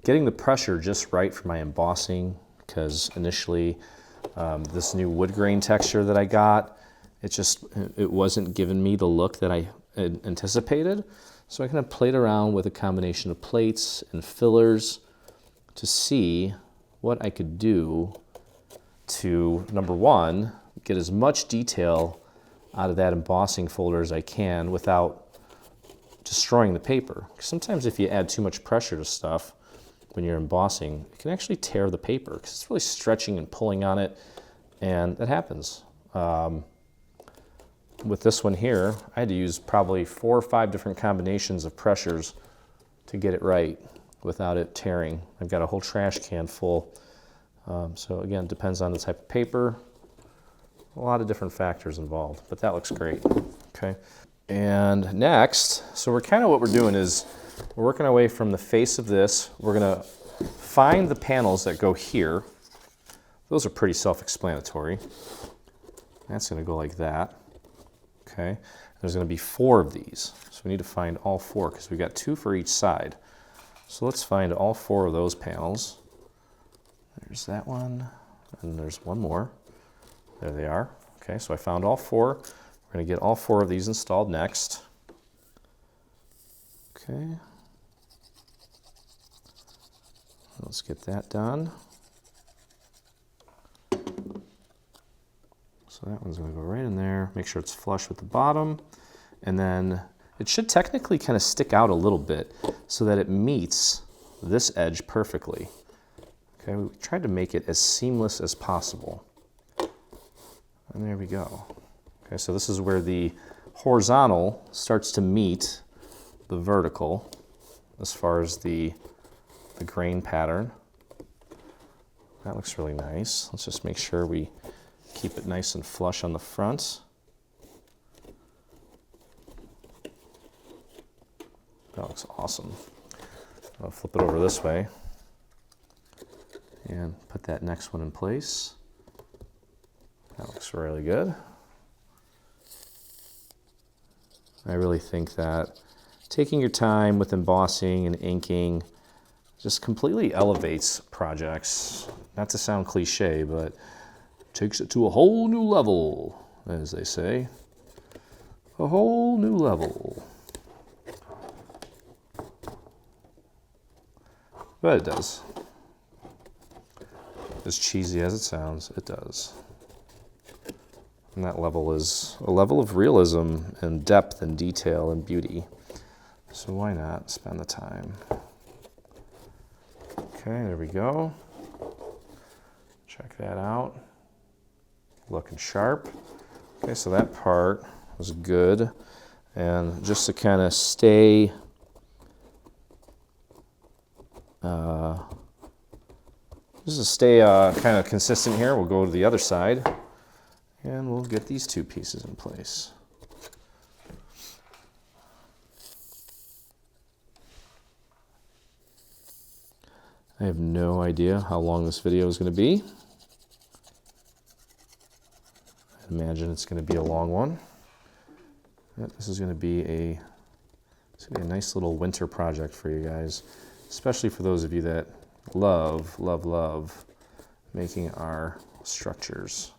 getting the pressure just right for my embossing, because initially this new wood grain texture that I got, it wasn't giving me the look that I had anticipated. So I kind of played around with a combination of plates and fillers to see what I could do to, number one, get as much detail out of that embossing folder as I can without destroying the paper. 'Cause sometimes if you add too much pressure to stuff when you're embossing, it can actually tear the paper because it's really stretching and pulling on it, and that happens. With this one here, I had to use probably 4 or 5 different combinations of pressures to get it right without it tearing. I've got a whole trash can full. So again, it depends on the type of paper. A lot of different factors involved, but that looks great. Okay. And next, so what we're doing is we're working our way from the face of this. We're gonna find the panels that go here. Those are pretty self-explanatory. That's gonna go like that. Okay, there's going to be 4 of these, so we need to find all 4 because we've got 2 for each side. So let's find all 4 of those panels. There's that one, and there's one more. There they are. Okay, so I found all 4. We're going to get all 4 of these installed next. Okay, let's get that done. So that one's going to go right in there. Make sure it's flush with the bottom. And then it should technically kind of stick out a little bit so that it meets this edge perfectly. Okay, we tried to make it as seamless as possible. And there we go. Okay, so this is where the horizontal starts to meet the vertical as far as the grain pattern. That looks really nice. Let's just make sure we keep it nice and flush on the front. That looks awesome. I'll flip it over this way and put that next one in place. That looks really good. I really think that taking your time with embossing and inking just completely elevates projects. Not to sound cliche, but takes it to a whole new level, as they say. A whole new level. But it does. As cheesy as it sounds, it does. And that level is a level of realism and depth and detail and beauty. So why not spend the time? Okay, there we go. Check that out. Looking sharp. Okay, so that part was good. And just to kind of stay kind of consistent here, we'll go to the other side and we'll get these 2 pieces in place. I have no idea how long this video is going to be. I imagine it's going to be a long one. This is going to be a nice little winter project for you guys, especially for those of you that love making our structures.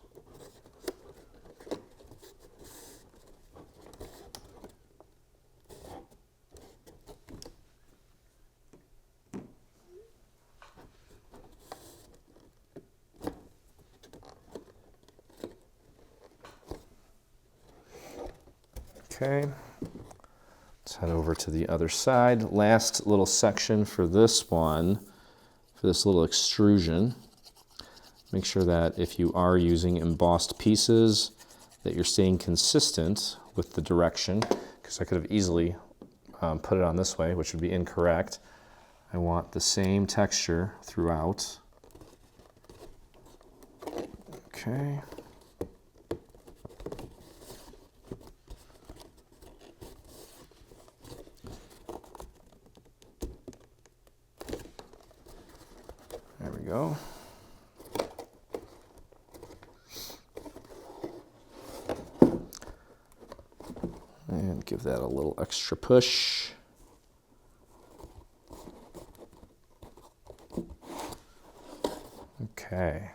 Okay, let's head over to the other side. Last little section for this one, for this little extrusion. Make sure that if you are using embossed pieces, that you're staying consistent with the direction, because I could have easily put it on this way, which would be incorrect. I want the same texture throughout. Okay. There we go. And give that a little extra push. Okay.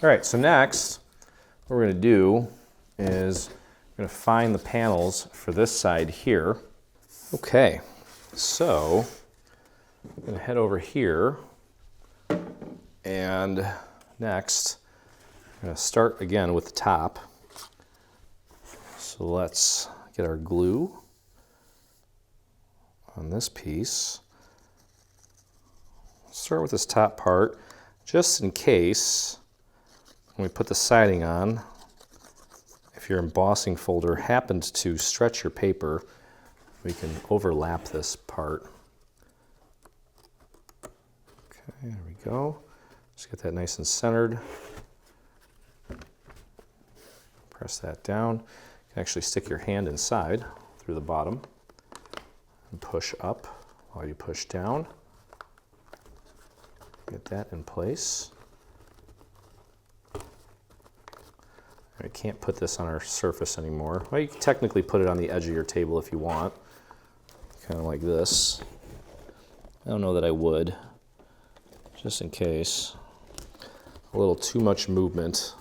All right, so next, what we're going to do is we're going to find the panels for this side here. Okay, so I'm going to head over here, and next, I'm going to start again with the top. So let's get our glue on this piece. Start with this top part, just in case when we put the siding on, if your embossing folder happens to stretch your paper, we can overlap this part. Okay, there we go. Just get that nice and centered. Press that down. You can actually stick your hand inside through the bottom and push up while you push down. Get that in place. I can't put this on our surface anymore. Well, you can technically put it on the edge of your table if you want. Kind of like this. I don't know that I would, just in case. A little too much movement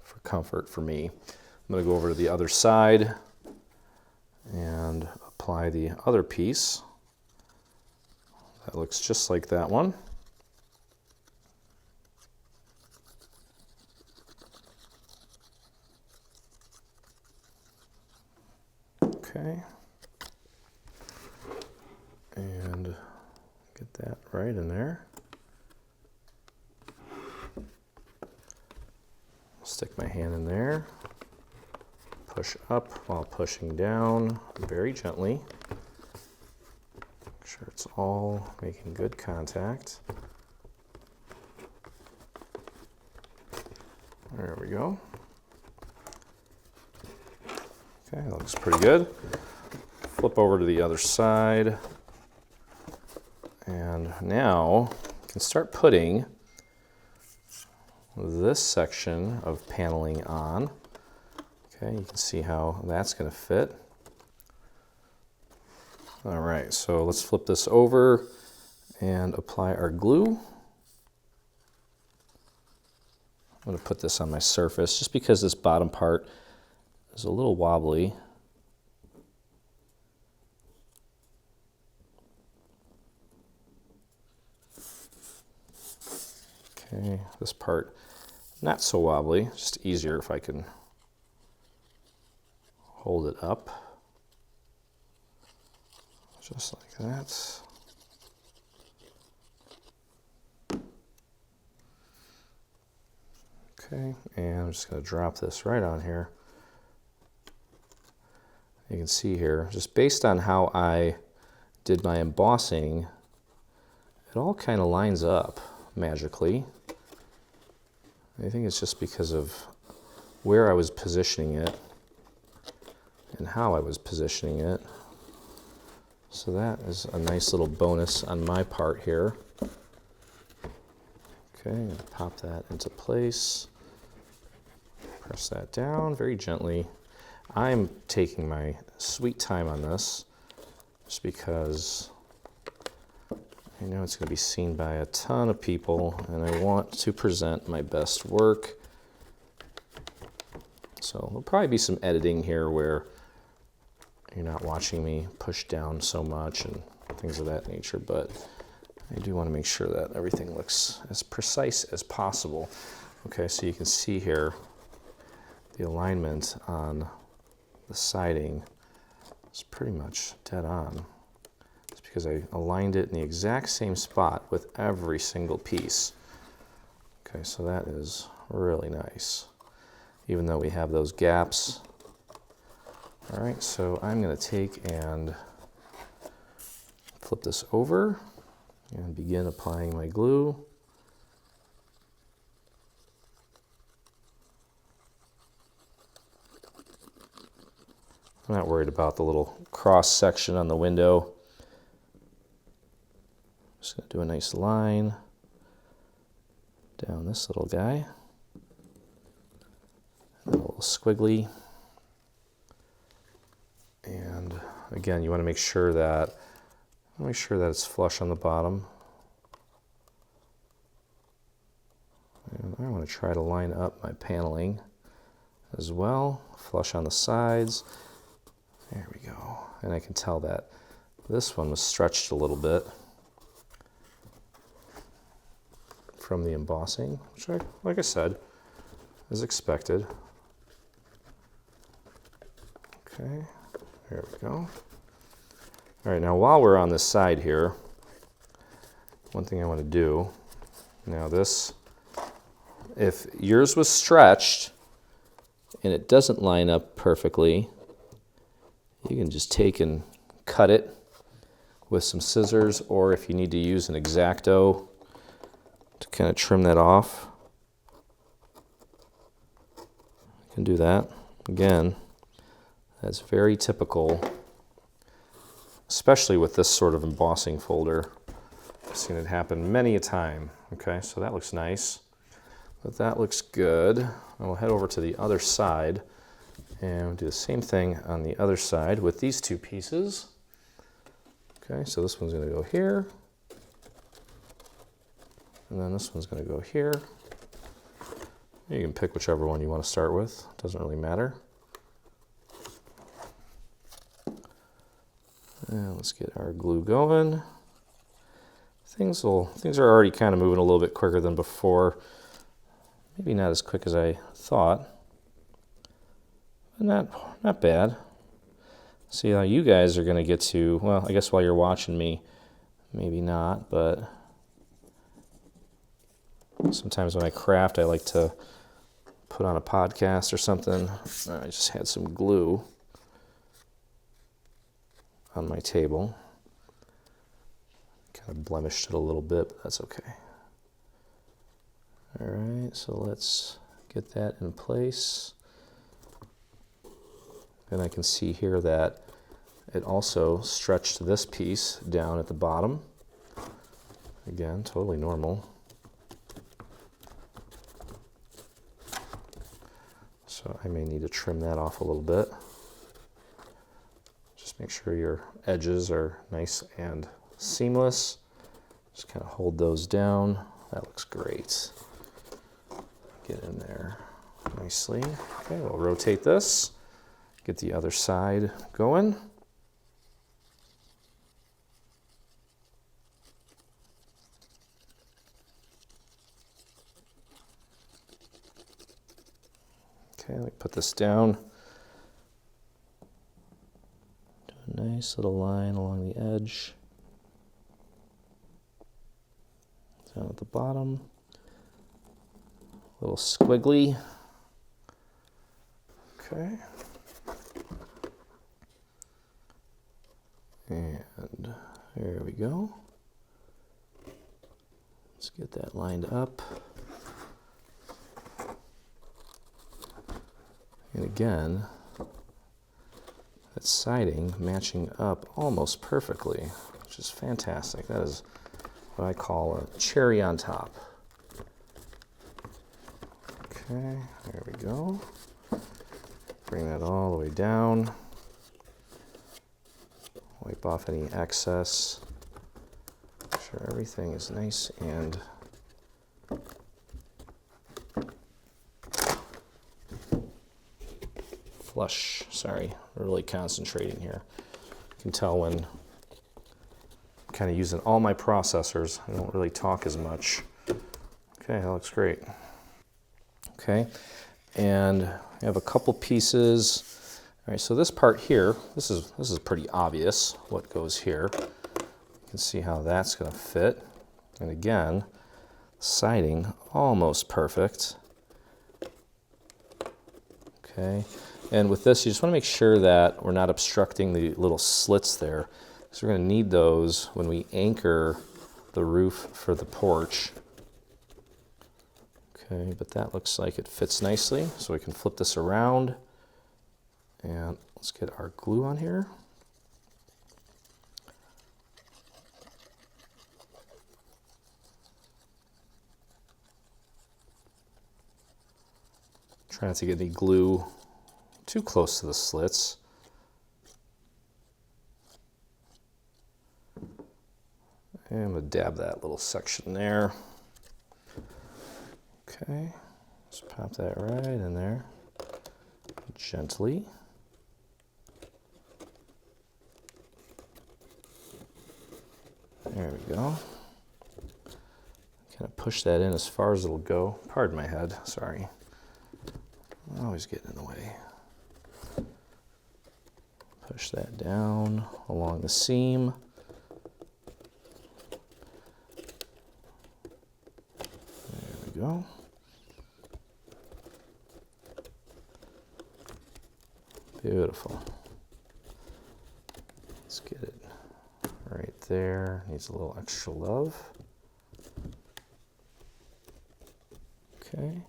for comfort for me. I'm going to go over to the other side and apply the other piece. That looks just like that one. Okay. And get that right in there. Stick my hand in there. Push up while pushing down very gently. Make sure it's all making good contact. There we go. Okay, that looks pretty good. Flip over to the other side. And now you can start putting this section of paneling on. Okay, you can see how that's going to fit. All right, so let's flip this over and apply our glue. I'm going to put this on my surface just because this bottom part is a little wobbly. Okay, this part not so wobbly, just easier if I can hold it up. Just like that. Okay, and I'm just going to drop this right on here. You can see here, just based on how I did my embossing, it all kind of lines up magically. I think it's just because of where I was positioning it and how I was positioning it. So that is a nice little bonus on my part here. Okay, I'm going to pop that into place. Press that down very gently. I'm taking my sweet time on this just because I know it's going to be seen by a ton of people and I want to present my best work. So there'll probably be some editing here where you're not watching me push down so much and things of that nature, but I do want to make sure that everything looks as precise as possible. Okay, so you can see here the alignment on the siding is pretty much dead on. It's because I aligned it in the exact same spot with every single piece. Okay, so that is really nice, even though we have those gaps. All right, so I'm going to take and flip this over and begin applying my glue. I'm not worried about the little cross section on the window. Just going to do a nice line down this little guy. And a little squiggly. And again, you want to make sure that it's flush on the bottom. And I want to try to line up my paneling as well, flush on the sides. There we go. And I can tell that this one was stretched a little bit from the embossing, which, like I said, is expected. Okay, there we go. All right, now while we're on this side here, one thing I want to do, now this, if yours was stretched and it doesn't line up perfectly, you can just take and cut it with some scissors, or if you need to use an X-Acto to kind of trim that off, you can do that. Again, that's very typical, especially with this sort of embossing folder. I've seen it happen many a time. Okay, so that looks nice. But that looks good. I will head over to the other side and we'll do the same thing on the other side with these two pieces. Okay, so this one's going to go here. And then this one's going to go here. You can pick whichever one you want to start with. It doesn't really matter. And let's get our glue going. Things are already kind of moving a little bit quicker than before. Maybe not as quick as I thought. But not bad. See how you guys are going to get to, well, I guess while you're watching me, maybe not, but sometimes when I craft, I like to put on a podcast or something. I just had some glue on my table. Kind of blemished it a little bit, but that's okay. All right, so let's get that in place. And I can see here that it also stretched this piece down at the bottom. Again, totally normal. So I may need to trim that off a little bit. Just make sure your edges are nice and seamless. Just kind of hold those down. That looks great. Get in there nicely. Okay, we'll rotate this. Get the other side going. Okay, let me put this down. Do a nice little line along the edge. Down at the bottom. A little squiggly. Okay. And there we go. Let's get that lined up. And again, that siding matching up almost perfectly, which is fantastic. That is what I call a cherry on top. Okay, there we go. Bring that all the way down. Wipe off any excess. Make sure everything is nice and flush. Sorry, we're really concentrating here. You can tell when I'm kind of using all my processors, I don't really talk as much. Okay, that looks great. Okay, and I have a couple pieces. All right, so this part here, this is pretty obvious what goes here. can see how that's going to fit. And again, siding almost perfect. Okay, and with this, you just want to make sure that we're not obstructing the little slits there, because we're going to need those when we anchor the roof for the porch. Okay, but that looks like it fits nicely, so we can flip this around. And let's get our glue on here. Try not to get any glue too close to the slits. And I'm going to dab that little section there. Okay, just pop that right in there, gently. There we go. Kind of push that in as far as it'll go. Pardon my head, sorry. I always get in the way. Push that down along the seam. There we go. Beautiful. Let's get it right there. Needs a little extra love. Okay.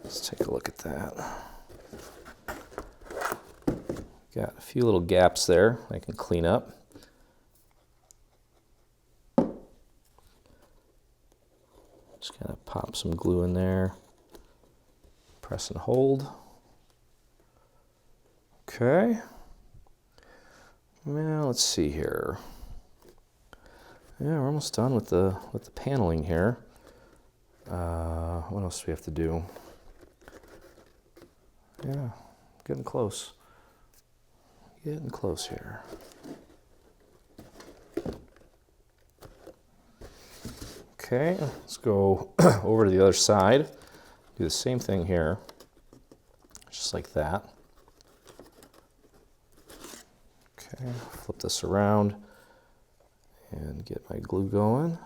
Let's take a look at that. Got a few little gaps there I can clean up. Just kind of pop some glue in there. Press and hold. Okay. Well, let's see here. Yeah, we're almost done with the paneling here. What else do we have to do? Yeah, getting close. Getting close here. Okay, let's go over to the other side. Do the same thing here, just like that. Okay, flip this around and get my glue going.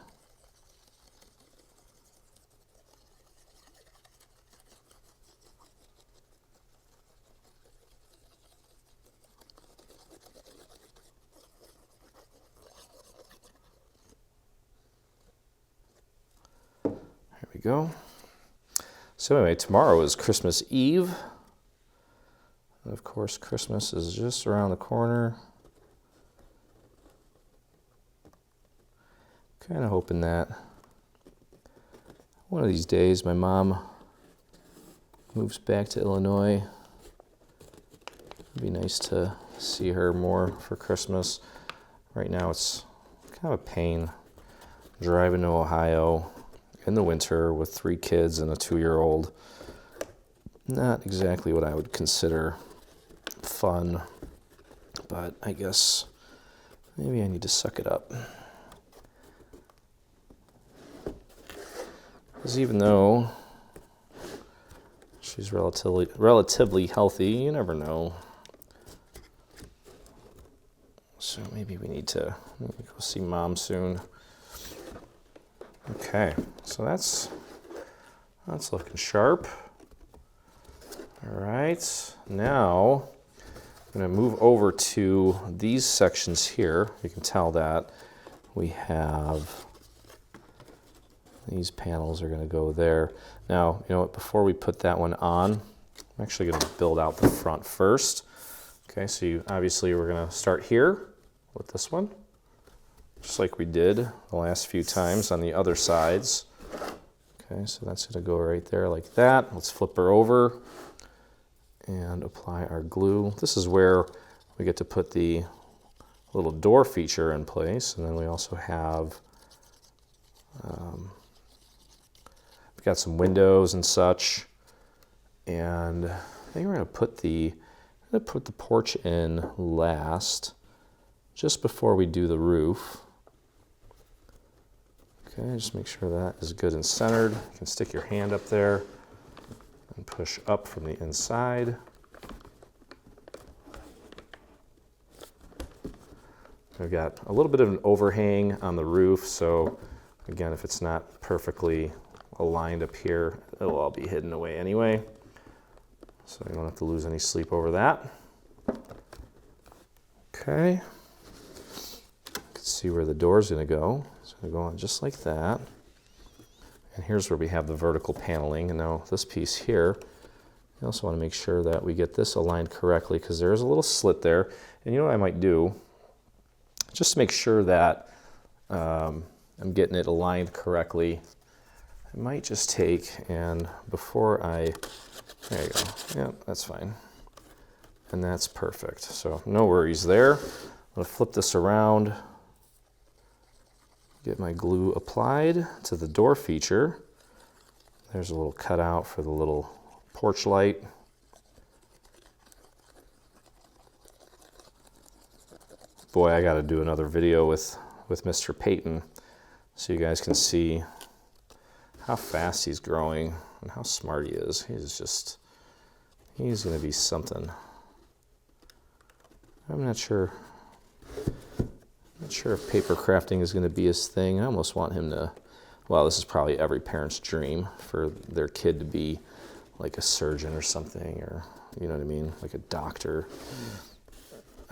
There we go. So anyway, tomorrow is Christmas Eve. And of course, Christmas is just around the corner. Kind of hoping that one of these days my mom moves back to Illinois. It'd be nice to see her more for Christmas. Right now it's kind of a pain driving to Ohio in the winter with 3 kids and a 2-year-old. Not exactly what I would consider fun, but I guess maybe I need to suck it up. Because even though she's relatively healthy, you never know. So maybe we need to go see Mom soon. Okay, so that's looking sharp. All right, now I'm going to move over to these sections here. You can tell that we have these panels are going to go there. Now, you know what, before we put that one on, I'm actually going to build out the front first. Okay, so obviously we're going to start here with this one, just like we did the last few times on the other sides. Okay, so that's going to go right there like that. Let's flip her over and apply our glue. This is where we get to put the little door feature in place, and then we also have we've got some windows and such, and I think we're going to put the porch in last, just before we do the roof. Okay, just make sure that is good and centered. You can stick your hand up there and push up from the inside. We've got a little bit of an overhang on the roof, so again, if it's not perfectly aligned up here, it'll all be hidden away anyway. So you don't have to lose any sleep over that. Okay. You can see where the door's gonna go. It's gonna go on just like that. And here's where we have the vertical paneling. And now this piece here, I also want to make sure that we get this aligned correctly because there's a little slit there. And you know what I might do? Just to make sure that I'm getting it aligned correctly, I might just take and before I, there you go, yeah, that's fine. And that's perfect, so no worries there. I'm gonna flip this around, get my glue applied to the door feature. There's a little cutout for the little porch light. Boy, I gotta do another video with Mr. Peyton so you guys can see how fast he's growing and how smart he is. He's gonna be something. I'm not sure if paper crafting is gonna be his thing. I almost want him to, well, this is probably every parent's dream for their kid to be like a surgeon or something, or you know what I mean, like a doctor.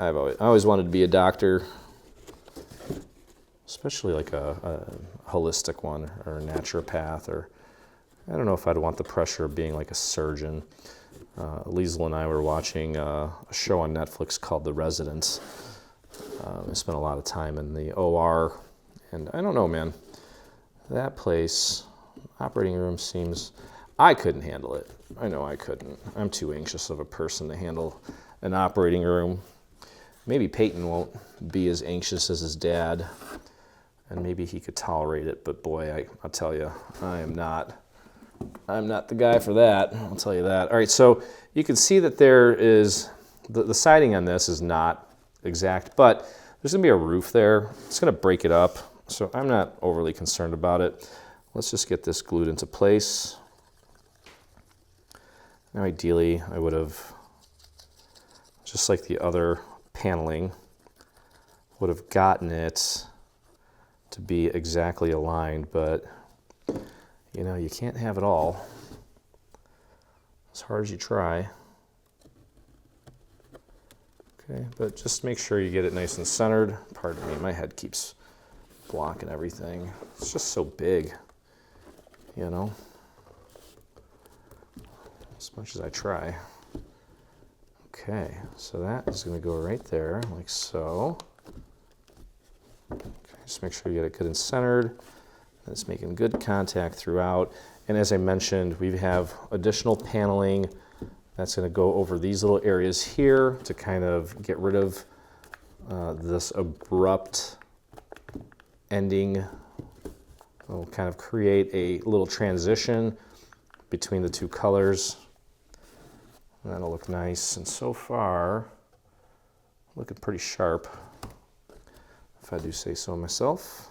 I always wanted to be a doctor, especially like a holistic one or a naturopath, or I don't know if I'd want the pressure of being like a surgeon. Liesl and I were watching a show on Netflix called The Residents. I spent a lot of time in the OR, and I don't know, man, that place, operating room seems, I couldn't handle it. I know I couldn't. I'm too anxious of a person to handle an operating room. Maybe Peyton won't be as anxious as his dad, and maybe he could tolerate it, but boy, I'll tell you, I'm not the guy for that, I'll tell you that. All right, so you can see that there is, the siding on this is not exact, but there's gonna be a roof there. It's gonna break it up, so I'm not overly concerned about it. Let's just get this glued into place. Now ideally, I would have, just like the other paneling, would have gotten it to be exactly aligned, but you know, you can't have it all as hard as you try. Okay, but just make sure you get it nice and centered. Pardon me, my head keeps blocking everything. It's just so big, you know, as much as I try. Okay, so that is going to go right there, like so. Okay, just make sure you get it good and centered. It's making good contact throughout. And as I mentioned, we have additional paneling that's going to go over these little areas here to kind of get rid of this abrupt ending. We'll kind of create a little transition between the two colors. And that'll look nice. And so far, looking pretty sharp, if I do say so myself.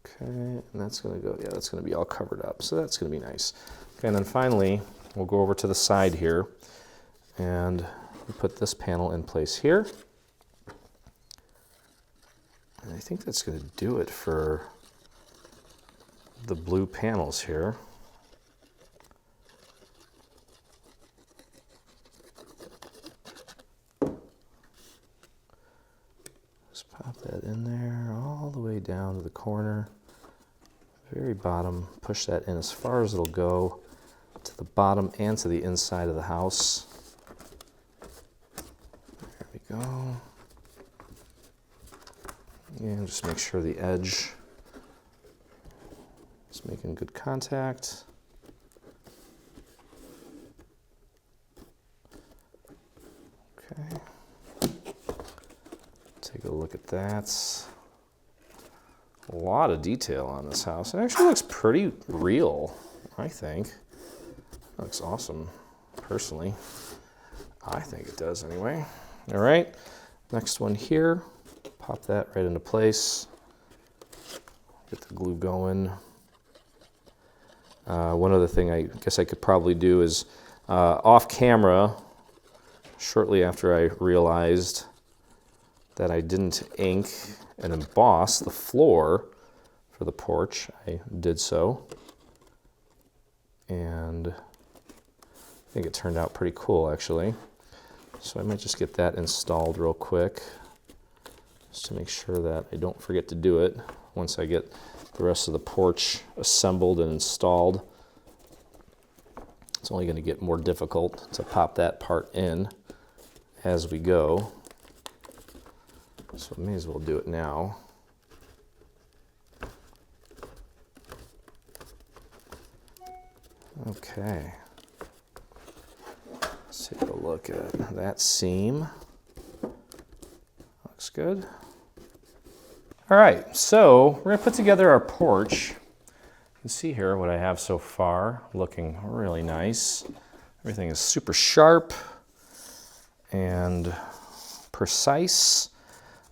Okay, and that's gonna go, yeah, that's gonna be all covered up. So that's gonna be nice. Okay, and then finally, we'll go over to the side here and we put this panel in place here. And I think that's gonna do it for the blue panels here. Just pop that in there all the way down to the corner. Very bottom, push that in as far as it'll go to the bottom and to the inside of the house. There we go. And just make sure the edge is making good contact. Okay. Take a look at that. A lot of detail on this house. It actually looks pretty real, I think. It looks awesome, personally. I think it does anyway. All right, next one here. Pop that right into place. Get the glue going. One other thing I guess I could probably do is off camera, shortly after I realized that I didn't ink and emboss the floor for the porch. I did so. And I think it turned out pretty cool, actually. So I might just get that installed real quick, just to make sure that I don't forget to do it once I get the rest of the porch assembled and installed. It's only going to get more difficult to pop that part in as we go. So I may as well do it now. Okay. Let's take a look at that seam. Looks good. All right, so we're going to put together our porch. You can see here what I have so far, looking really nice. Everything is super sharp and precise.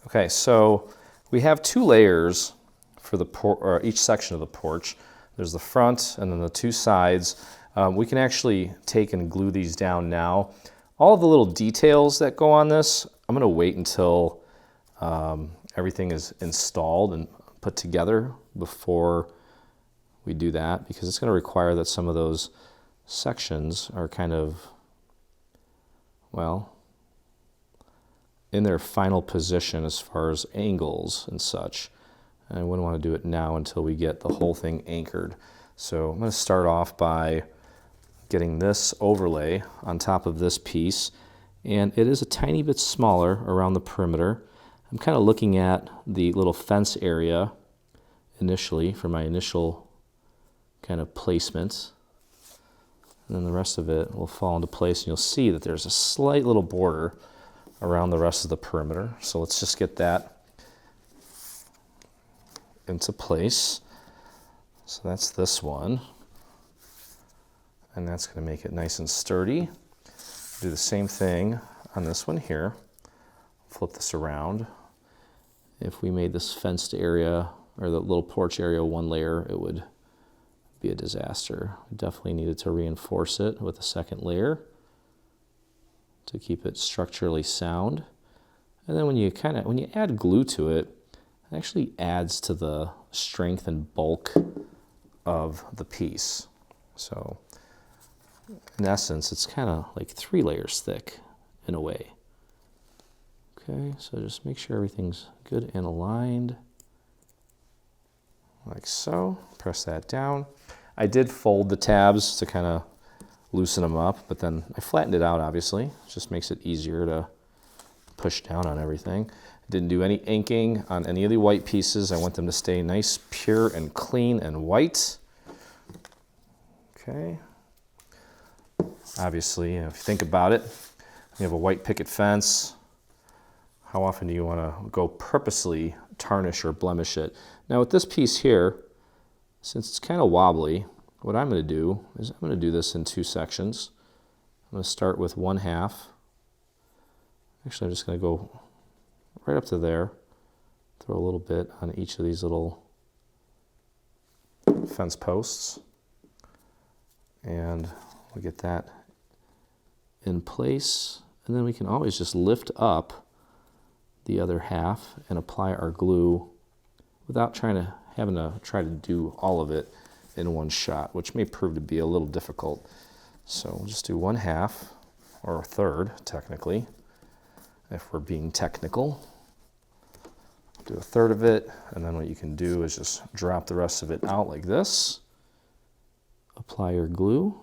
Okay, so we have 2 layers for the each section of the porch. There's the front and then the 2 sides. We can actually take and glue these down now. All of the little details that go on this, I'm going to wait until everything is installed and put together before we do that, because it's going to require that some of those sections are kind of, well, in their final position as far as angles and such. And I wouldn't want to do it now until we get the whole thing anchored. So I'm going to start off by getting this overlay on top of this piece, and it is a tiny bit smaller around the perimeter. I'm kind of looking at the little fence area initially for my initial kind of placement, and then the rest of it will fall into place, and you'll see that there's a slight little border around the rest of the perimeter. So let's just get that into place. So that's this one, and that's going to make it nice and sturdy. Do the same thing on this one here. Flip this around. If we made this fenced area or the little porch area 1 layer, it would be a disaster. We definitely needed to reinforce it with a 2nd layer to keep it structurally sound. And then when you add glue to it, it actually adds to the strength and bulk of the piece. So in essence, it's kind of like 3 layers thick in a way. Okay, so just make sure everything's good and aligned, like so. Press that down. I did fold the tabs to kind of loosen them up, but then I flattened it out, obviously. It just makes it easier to push down on everything. I didn't do any inking on any of the white pieces. I want them to stay nice, pure, and clean and white. Okay. Obviously, if you think about it, you have a white picket fence. How often do you want to go purposely tarnish or blemish it? Now with this piece here, since it's kind of wobbly, what I'm going to do is I'm going to do this in 2 sections. I'm going to start with 1/2. Actually, I'm just going to go right up to there, throw a little bit on each of these little fence posts, and we'll get that in place. And then we can always just lift up the other half and apply our glue without having to try to do all of it in one shot, which may prove to be a little difficult. So we'll just do 1/2, or 1/3 technically, if we're being technical. Do 1/3 of it, and then what you can do is just drop the rest of it out like this. Apply your glue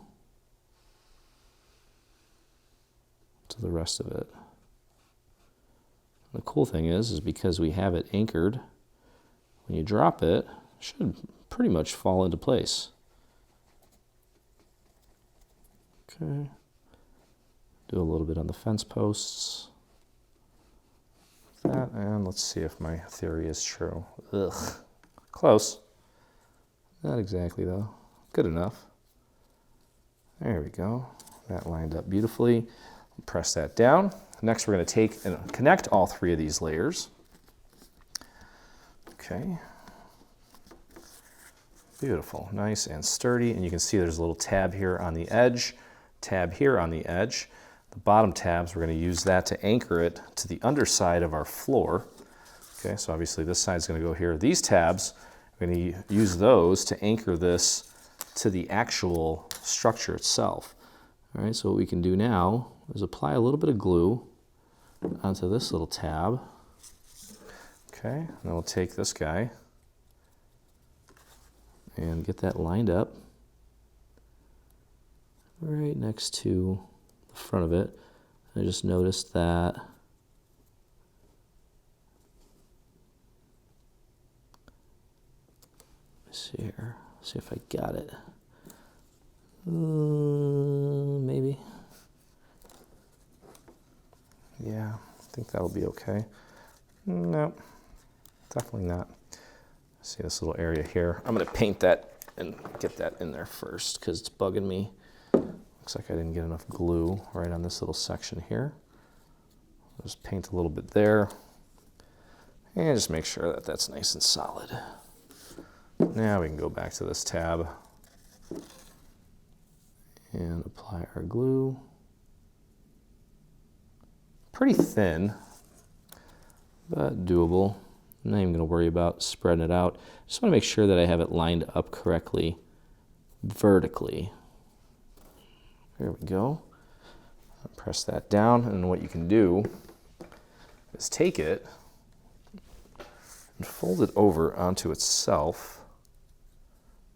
to the rest of it. The cool thing is because we have it anchored, when you drop it, it should pretty much fall into place. Okay. Do a little bit on the fence posts. Like that, and let's see if my theory is true. Ugh. Close. Not exactly though. Good enough. There we go. That lined up beautifully. Press that down. Next, we're going to take and connect all 3 of these layers. Okay. Beautiful, nice and sturdy. And you can see there's a little tab here on the edge, tab here on the edge. The bottom tabs, we're going to use that to anchor it to the underside of our floor. Okay, so obviously this side's going to go here. These tabs, we're going to use those to anchor this to the actual structure itself. All right, so what we can do now is apply a little bit of glue onto this little tab. Okay, and then we'll take this guy and get that lined up right next to the front of it. I just noticed that let's see here, see if I got it. Maybe. Yeah, I think that'll be okay. Nope, definitely not. See this little area here? I'm gonna paint that and get that in there first because it's bugging me. Looks like I didn't get enough glue right on this little section here. I'll just paint a little bit there and just make sure that that's nice and solid. Now we can go back to this tab and apply our glue. Pretty thin, but doable. I'm not even going to worry about spreading it out. Just want to make sure that I have it lined up correctly vertically. There we go. Press that down, and what you can do is take it and fold it over onto itself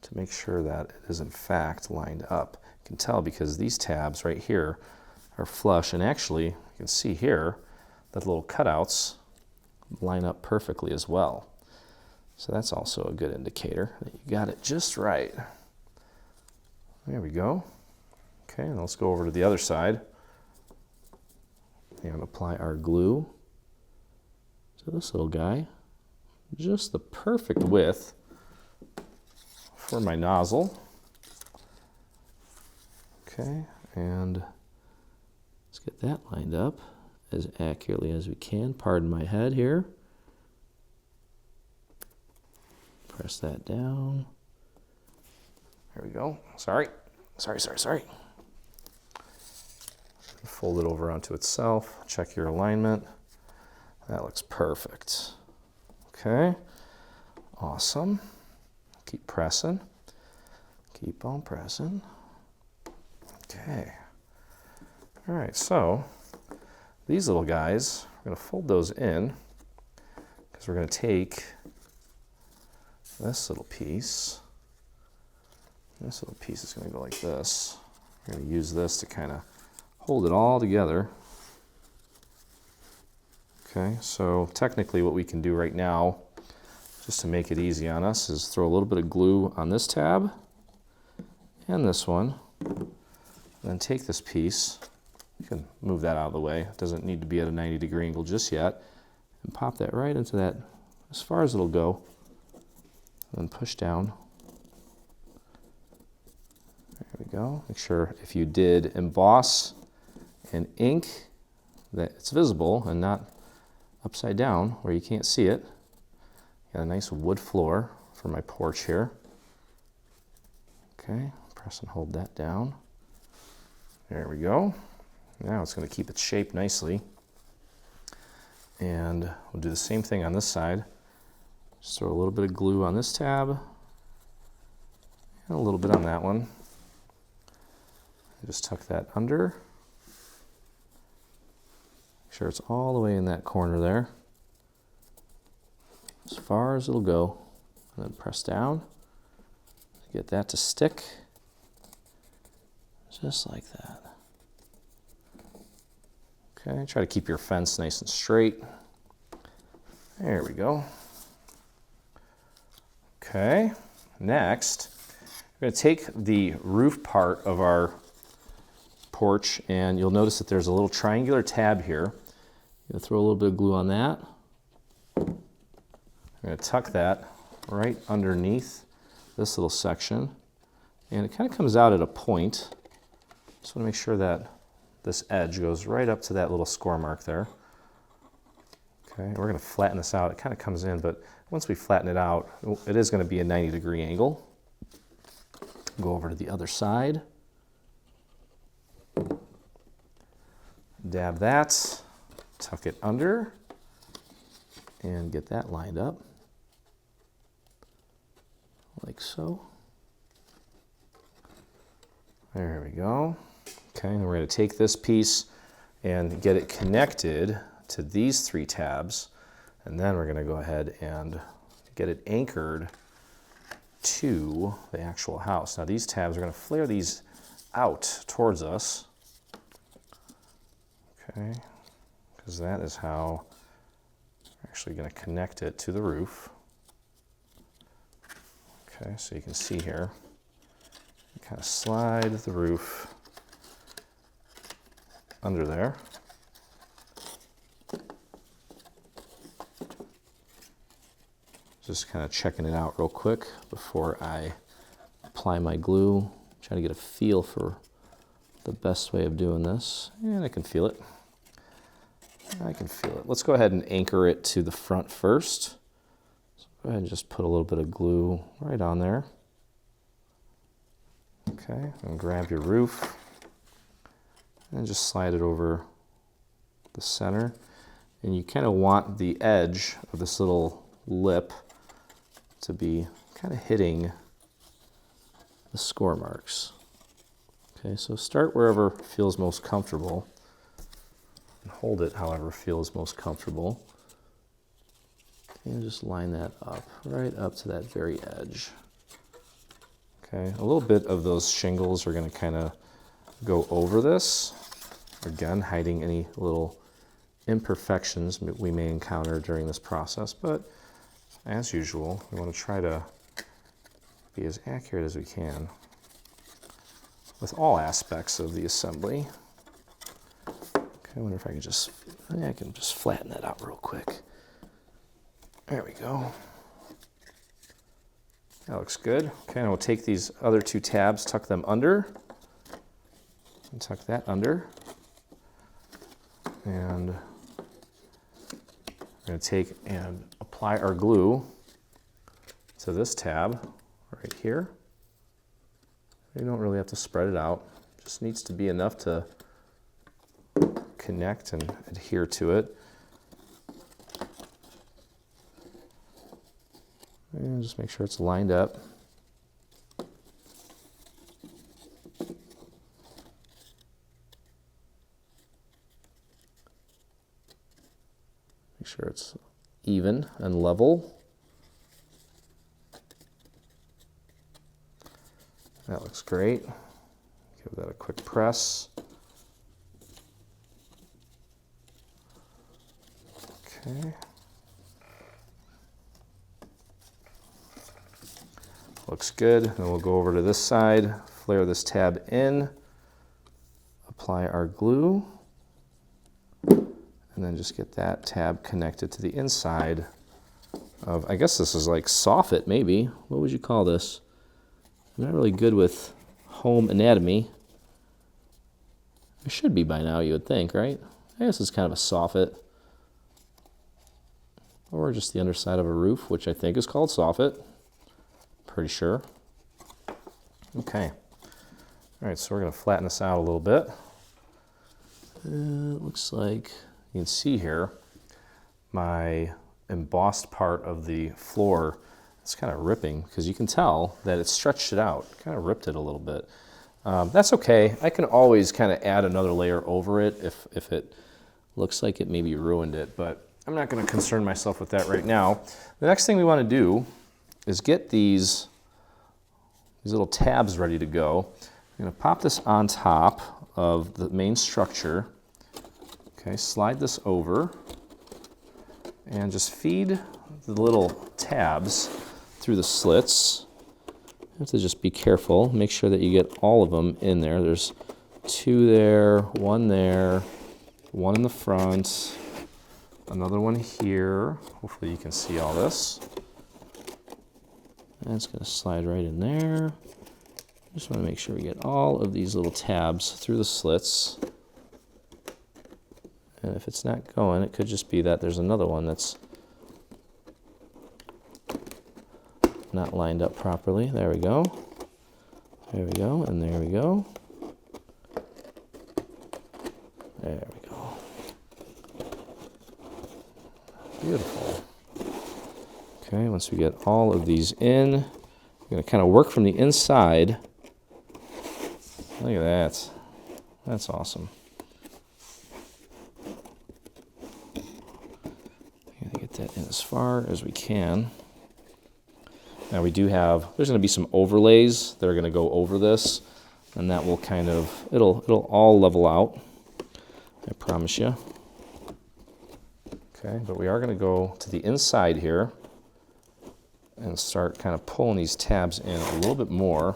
to make sure that it is in fact lined up. You can tell because these tabs right here are flush, and actually you can see here that little cutouts line up perfectly as well. So that's also a good indicator that you got it just right. There we go. Okay, and let's go over to the other side and apply our glue to this little guy. Just the perfect width for my nozzle. Okay, and let's get that lined up as accurately as we can. Pardon my head here. Press that down. There we go. Sorry. Fold it over onto itself. Check your alignment. That looks perfect. Okay. Awesome. Keep pressing. Keep on pressing. Okay. All right, so these little guys, we're going to fold those in because we're going to take this little piece. This little piece is going to go like this. We're going to use this to kind of hold it all together. Okay, so technically what we can do right now, just to make it easy on us, is throw a little bit of glue on this tab and this one. Then take this piece, you can move that out of the way, it doesn't need to be at a 90-degree angle just yet, and pop that right into that as far as it'll go, and then push down. There we go. Make sure if you did emboss and ink that it's visible and not upside down where you can't see it. Got a nice wood floor for my porch here. Okay, press and hold that down. There we go. Now it's going to keep its shape nicely. And we'll do the same thing on this side. Just throw a little bit of glue on this tab and a little bit on that one. Just tuck that under. Make sure it's all the way in that corner there, as far as it'll go, and then press down. Get that to stick, just like that. Okay, try to keep your fence nice and straight. There we go. Okay, next, we're going to take the roof part of our porch, and you'll notice that there's a little triangular tab here. I'm going to throw a little bit of glue on that. I'm going to tuck that right underneath this little section, and it kind of comes out at a point. Just want to make sure that this edge goes right up to that little score mark there. Okay, we're going to flatten this out. It kind of comes in, but once we flatten it out, it is going to be a 90-degree angle. Go over to the other side. dab that, tuck it under, and get that lined up, like so. There we go. Okay, and we're going to take this piece and get it connected to these 3 tabs, and then we're going to go ahead and get it anchored to the actual house. Now these tabs, we're going to flare these out towards us, okay, because that is how we're actually going to connect it to the roof. Okay, so you can see here, you kind of slide the roof under there. Just kind of checking it out real quick before I apply my glue. Trying to get a feel for the best way of doing this. And I can feel it. I can feel it. Let's go ahead and anchor it to the front first. So go ahead and just put a little bit of glue right on there. Okay, and grab your roof and just slide it over the center. And you kind of want the edge of this little lip to be kind of hitting the score marks. Okay, so start wherever feels most comfortable and hold it however feels most comfortable. And just line that up, right up to that very edge. Okay, a little bit of those shingles are going to kind of go over this, again hiding any little imperfections we may encounter during this process, but as usual, we want to try to be as accurate as we can with all aspects of the assembly. Okay, I wonder if I can just flatten that out real quick. There we go. That looks good. Okay, and we'll take these other 2 tabs, tuck them under, and tuck that under. And we're going to take and apply our glue to this tab right here. You don't really have to spread it out. It just needs to be enough to connect and adhere to it. And just make sure it's lined up. Make sure it's even and level. That looks great. Give that a quick press. Okay. Looks good. Then we'll go over to this side, flare this tab in, apply our glue, and then just get that tab connected to the inside of, I guess this is like soffit maybe. What would you call this? I'm not really good with home anatomy. It should be by now, you would think, right? I guess it's kind of a soffit. Or just the underside of a roof, which I think is called soffit. Pretty sure. Okay. All right, so we're going to flatten this out a little bit. It looks like you can see here my embossed part of the floor. It's kind of ripping because you can tell that it stretched it out, kind of ripped it a little bit. That's okay. I can always kind of add another layer over it if it looks like it maybe ruined it, but I'm not going to concern myself with that right now. The next thing we want to do is get these little tabs ready to go. I'm going to pop this on top of the main structure. Okay, slide this over and just feed the little tabs through the slits. You have to just be careful. Make sure that you get all of them in there. There's 2 there, 1 there, 1 in the front, another one here. Hopefully you can see all this. And it's going to slide right in there. Just want to make sure we get all of these little tabs through the slits. And if it's not going, it could just be that there's another one that's not lined up properly. There we go. There we go, and there we go. There we go. Beautiful. Okay, once we get all of these in, we're going to kind of work from the inside. Look at that. That's awesome. Get that in as far as we can. Now we do have, there's going to be some overlays that are going to go over this, and that will kind of, it'll all level out, I promise you. Okay, but we are going to go to the inside here and start kind of pulling these tabs in a little bit more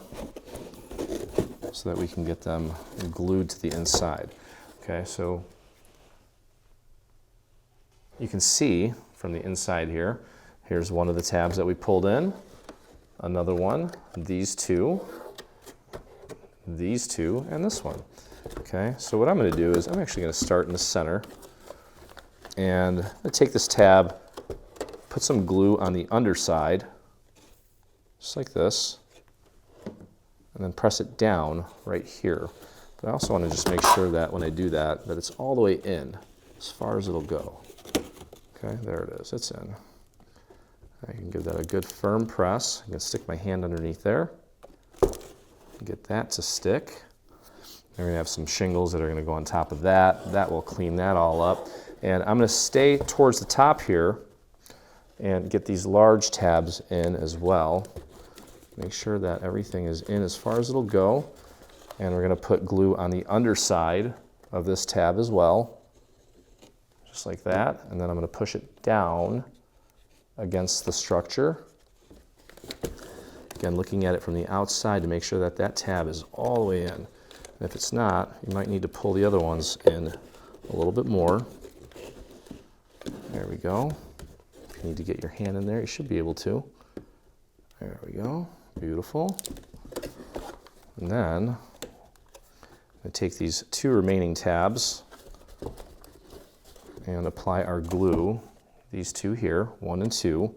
so that we can get them glued to the inside. Okay, so you can see from the inside here, here's one of the tabs that we pulled in, another one, these two, and this one. Okay, so what I'm going to do is I'm actually going to start in the center, and I'm going to take this tab, put some glue on the underside, just like this, and then press it down right here. But I also want to just make sure that when I do that, that it's all the way in, as far as it'll go. Okay, there it is, it's in. I can give that a good firm press. I can stick my hand underneath there, get that to stick. We're gonna have some shingles that are gonna go on top of that. That will clean that all up. And I'm gonna stay towards the top here and get these large tabs in as well. Make sure that everything is in as far as it'll go. And we're gonna put glue on the underside of this tab as well, just like that. And then I'm gonna push it down against the structure. Again, looking at it from the outside to make sure that that tab is all the way in. And if it's not, you might need to pull the other ones in a little bit more. There we go. If you need to get your hand in there, you should be able to. There we go. Beautiful. And then I'm going to take these two remaining tabs and apply our glue. These two here, 1 and 2.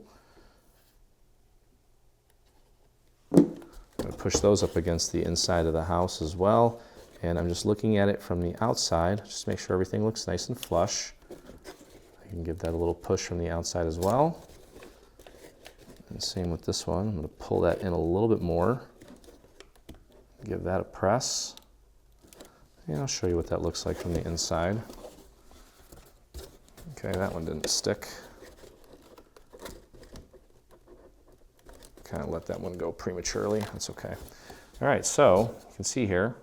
I'm going to push those up against the inside of the house as well. And I'm just looking at it from the outside, just to make sure everything looks nice and flush. I can give that a little push from the outside as well. And same with this one. I'm going to pull that in a little bit more. Give that a press. And I'll show you what that looks like from the inside. Okay, that one didn't stick. Kind of let that one go prematurely. That's okay. All right, so you can see here,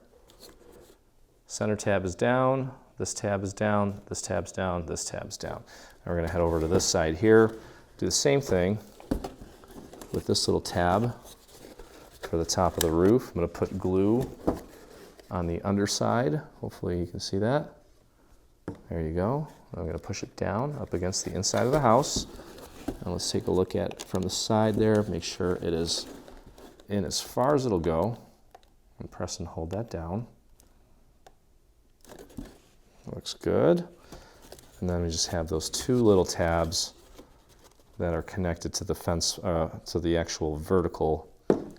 center tab is down, this tab is down, this tab's down, this tab's down. And we're going to head over to this side here, do the same thing with this little tab for the top of the roof. I'm going to put glue on the underside. Hopefully you can see that. There you go. I'm going to push it down up against the inside of the house. And let's take a look at it from the side there, make sure it is in as far as it'll go. And press and hold that down. Looks good. And then we just have those two little tabs that are connected to the fence, to the actual vertical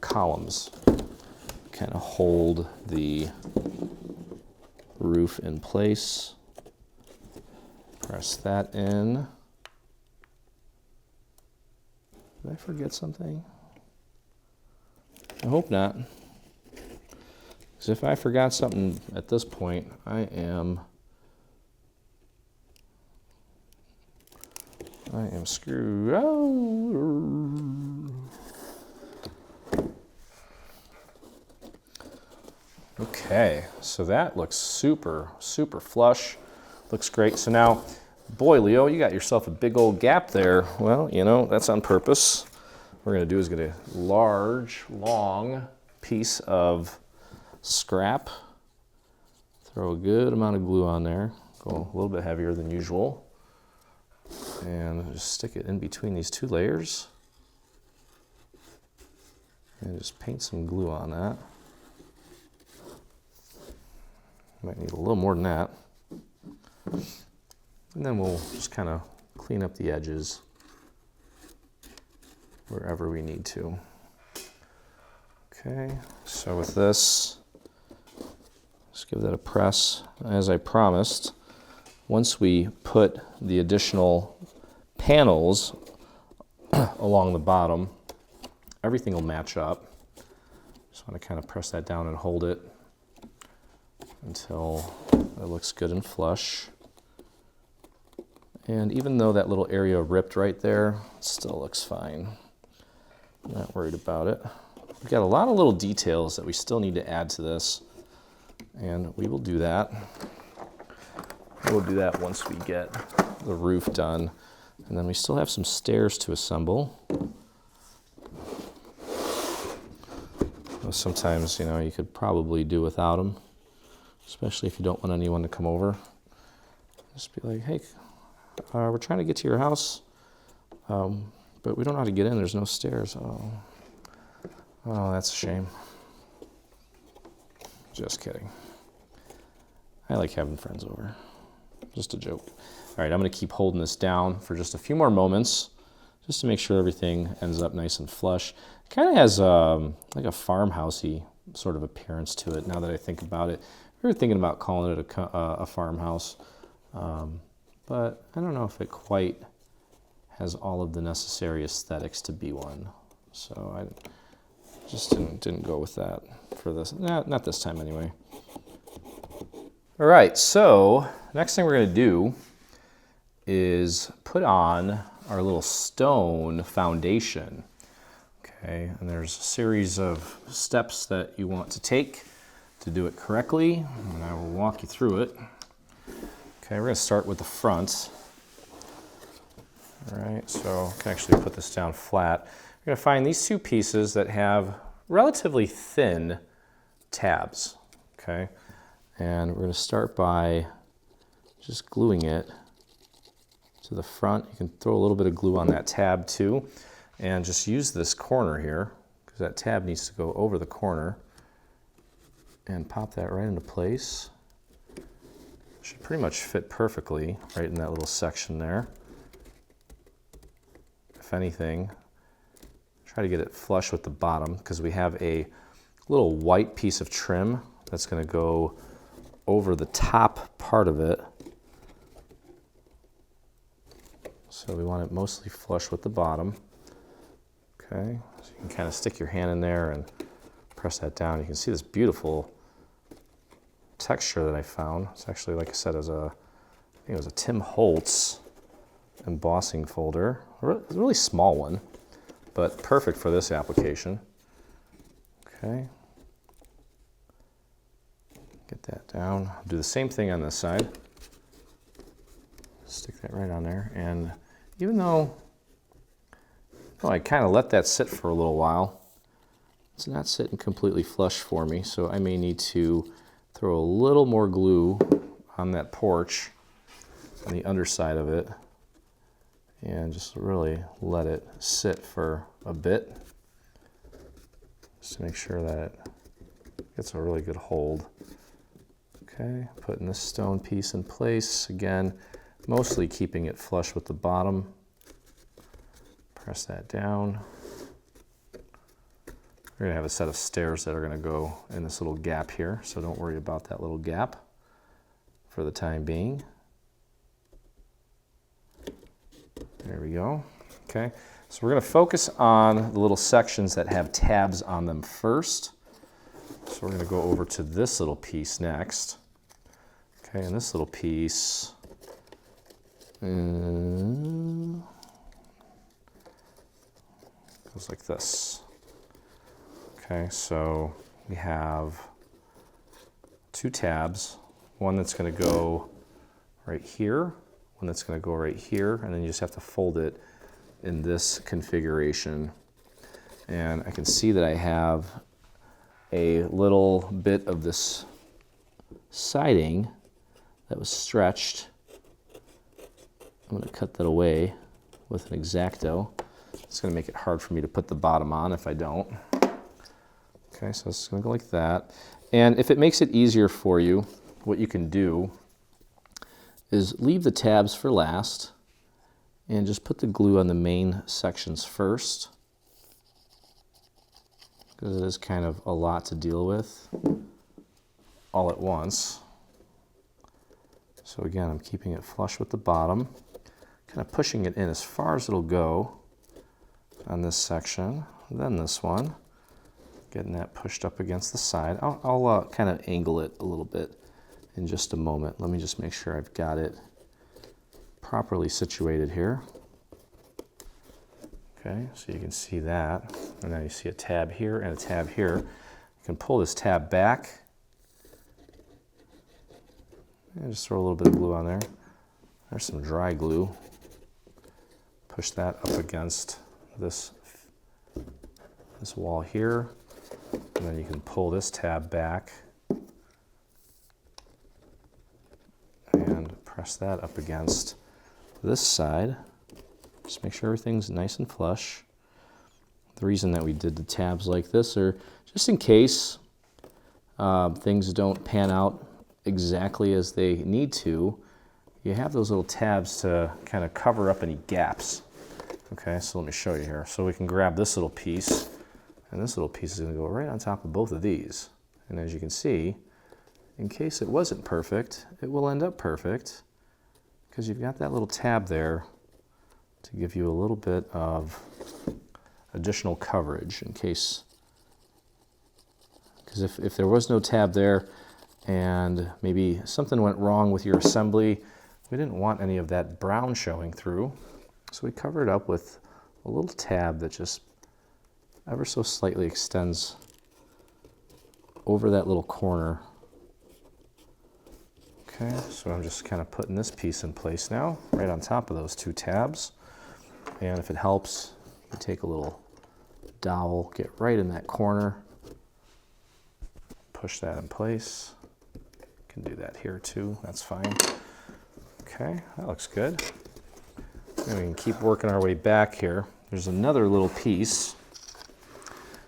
columns. Kind of hold the roof in place. Press that in. Did I forget something? I hope not. Because if I forgot something at this point, I am screwed. Okay, so that looks super, super flush. Looks great. So now, boy, Leo, you got yourself a big old gap there. Well, you know, that's on purpose. What we're going to do is get a large, long piece of scrap. Throw a good amount of glue on there. Go a little bit heavier than usual. And just stick it in between these two layers. And just paint some glue on that. Might need a little more than that. And then we'll just kind of clean up the edges wherever we need to. Okay, so with this, just give that a press. As I promised, once we put the additional panels along the bottom, everything will match up. Just want to kind of press that down and hold it until it looks good and flush. And even though that little area ripped right there, it still looks fine. I'm not worried about it. We've got a lot of little details that we still need to add to this, and we will do that. We'll do that once we get the roof done. And then we still have some stairs to assemble. Sometimes, you know, you could probably do without them, especially if you don't want anyone to come over. Just be like, hey, we're trying to get to your house, but we don't know how to get in. There's no stairs. Oh, that's a shame. Just kidding. I like having friends over. Just a joke. All right, I'm going to keep holding this down for just a few more moments, just to make sure everything ends up nice and flush. It kind of has like a farmhousey sort of appearance to it, now that I think about it. We were thinking about calling it a farmhouse, but I don't know if it quite has all of the necessary aesthetics to be one. So I just didn't go with that for this. Not this time anyway. All right, so next thing we're going to do is put on our little stone foundation. Okay, and there's a series of steps that you want to take to do it correctly, and I will walk you through it. Okay, we're going to start with the front. All right, so I can actually put this down flat. You're going to find these two pieces that have relatively thin tabs. Okay, and we're going to start by just gluing it to the front. You can throw a little bit of glue on that tab too, and just use this corner here, because that tab needs to go over the corner, and pop that right into place. Should pretty much fit perfectly right in that little section there. If anything, try to get it flush with the bottom, because we have a little white piece of trim that's going to go over the top part of it. So we want it mostly flush with the bottom. Okay, so you can kind of stick your hand in there and press that down. You can see this beautiful texture that I found. It's actually, like I said, I think it was a Tim Holtz embossing folder. It's a really small one, but perfect for this application. Okay, get that down. Do the same thing on this side. Stick that right on there, and even though I kind of let that sit for a little while, it's not sitting completely flush for me, so I may need to throw a little more glue on that porch, on the underside of it, and just really let it sit for a bit, just to make sure that it gets a really good hold. Okay, putting this stone piece in place, again, mostly keeping it flush with the bottom. Press that down. We're going to have a set of stairs that are going to go in this little gap here, so don't worry about that little gap for the time being. There we go. Okay, so we're going to focus on the little sections that have tabs on them first. So we're going to go over to this little piece next. Okay, and this little piece goes like this. Okay, so we have two tabs, one that's going to go right here, one that's going to go right here, and then you just have to fold it in this configuration. And I can see that I have a little bit of this siding that was stretched. I'm going to cut that away with an X-Acto. It's going to make it hard for me to put the bottom on if I don't. Okay, so it's going to go like that. And if it makes it easier for you, what you can do is leave the tabs for last and just put the glue on the main sections first, because it is kind of a lot to deal with all at once. So again, I'm keeping it flush with the bottom, kind of pushing it in as far as it'll go on this section, then this one, getting that pushed up against the side. I'll kind of angle it a little bit in just a moment. Let me just make sure I've got it properly situated here. Okay, so you can see that, and now you see a tab here and a tab here. You can pull this tab back and just throw a little bit of glue on there. There's some dry glue. Push that up against this wall here, and then you can pull this tab back and press that up against this side. Just make sure everything's nice and flush. The reason that we did the tabs like this are just in case things don't pan out exactly as they need to. You have those little tabs to kind of cover up any gaps. Okay, so let me show you here. So we can grab this little piece, and this little piece is going to go right on top of both of these. And as you can see, in case it wasn't perfect, it will end up perfect because you've got that little tab there to give you a little bit of additional coverage in case, because if there was no tab there and maybe something went wrong with your assembly, we didn't want any of that brown showing through. So we cover it up with a little tab that just ever so slightly extends over that little corner. Okay, so I'm just kind of putting this piece in place now, right on top of those two tabs. And if it helps, you take a little dowel, get right in that corner, push that in place. You can do that here too, that's fine. Okay, that looks good. And we can keep working our way back here. There's another little piece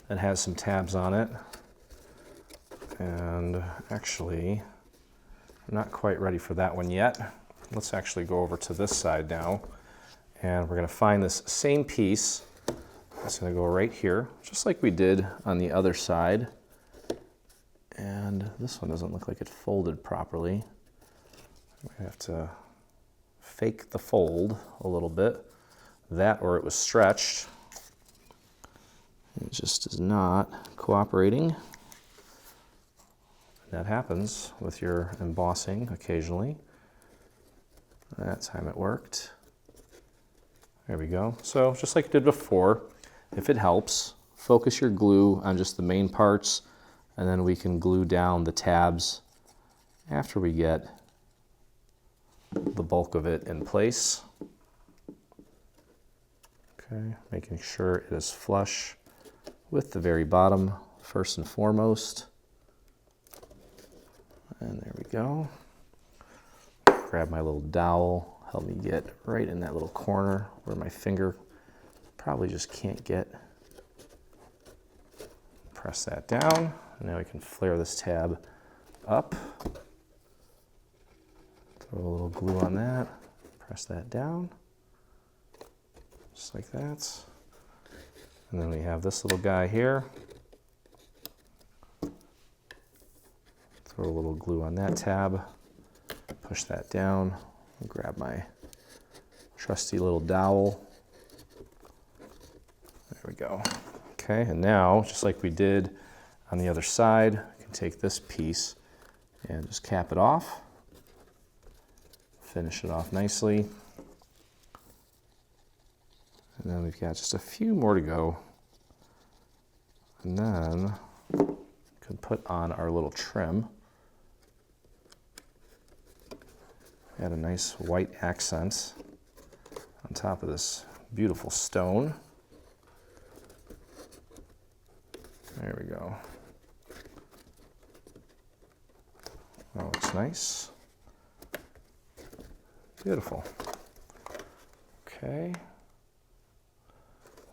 that has some tabs on it. And actually, I'm not quite ready for that one yet. Let's actually go over to this side now. And we're going to find this same piece. It's going to go right here, just like we did on the other side. And this one doesn't look like it folded properly. We have to fake the fold a little bit. That or it was stretched. It just is not cooperating. That happens with your embossing occasionally. That time it worked. There we go. So just like you did before, if it helps, focus your glue on just the main parts, and then we can glue down the tabs after we get the bulk of it in place. Okay, making sure it is flush with the very bottom first and foremost. And there we go. Grab my little dowel, help me get right in that little corner where my finger probably just can't get. Press that down. Now we can flare this tab up. Throw a little glue on that. Press that down. Just like that. And then we have this little guy here. Throw a little glue on that tab. Push that down. Grab my trusty little dowel. There we go. Okay, and now, just like we did on the other side, I can take this piece and just cap it off. Finish it off nicely. And then we've got just a few more to go. And then we can put on our little trim. Add a nice white accent on top of this beautiful stone. There we go. That looks nice. Beautiful. Okay.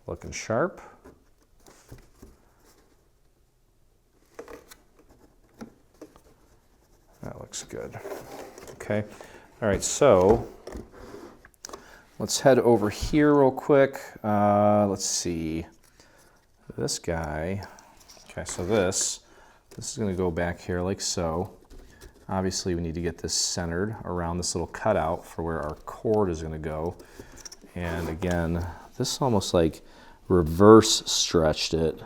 Looking sharp. That looks good. Okay. All right, so let's head over here real quick. Let's see. This guy. Okay, so this is going to go back here like so. Obviously we need to get this centered around this little cutout for where our cord is going to go. And again, this almost like reverse stretched it.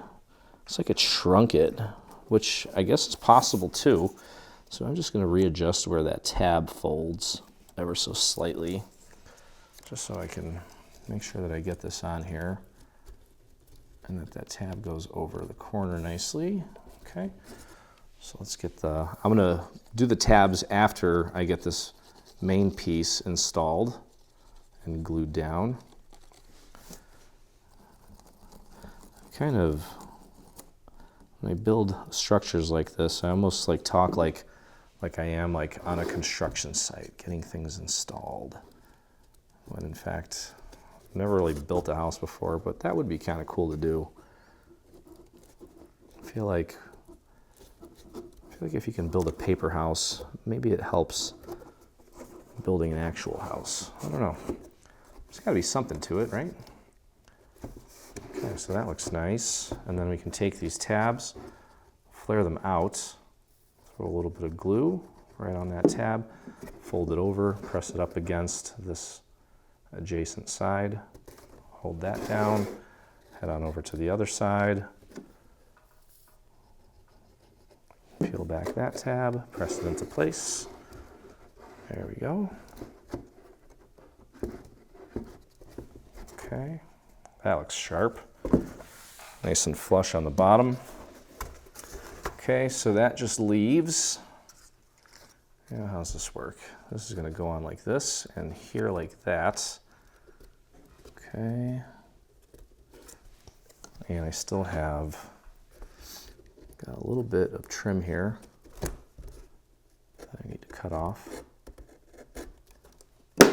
It's like it shrunk it, which I guess is possible too. So I'm just going to readjust where that tab folds ever so slightly, just so I can make sure that I get this on here and that that tab goes over the corner nicely. Okay, so let's get I'm going to do the tabs after I get this main piece installed and glued down. Kind of, when I build structures like this, I almost like talk like I am like on a construction site, getting things installed. When in fact, I've never really built a house before, but that would be kind of cool to do. I feel like if you can build a paper house, maybe it helps building an actual house. I don't know. There's got to be something to it, right? Okay, so that looks nice. And then we can take these tabs, flare them out, throw a little bit of glue right on that tab, fold it over, press it up against this adjacent side, hold that down, head on over to the other side, peel back that tab, press it into place. There we go. Okay, that looks sharp. Nice and flush on the bottom. Okay, so that just leaves, how does this work? This is going to go on like this and here like that. Okay. And I still have got a little bit of trim here that I need to cut off. So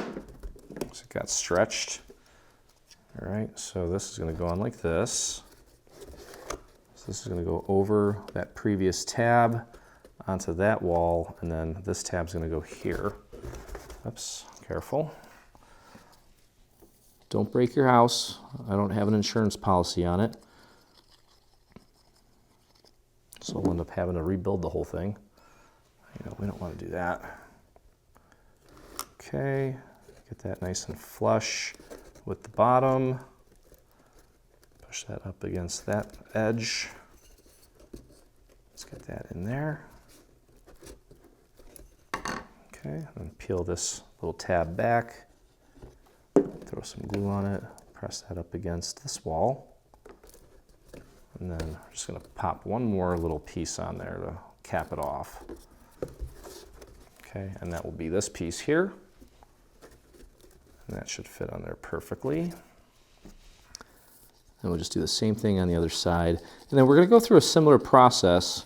it got stretched. All right, so this is going to go on like this. So this is going to go over that previous tab onto that wall, and then this tab's going to go here. Oops, careful. Don't break your house. I don't have an insurance policy on it. So we'll end up having to rebuild the whole thing. We don't want to do that. Okay, get that nice and flush with the bottom. Push that up against that edge. Let's get that in there. Okay, and peel this little tab back. Throw some glue on it. Press that up against this wall. And then I'm just going to pop one more little piece on there to cap it off. Okay, and that will be this piece here. And that should fit on there perfectly. And we'll just do the same thing on the other side. And then we're going to go through a similar process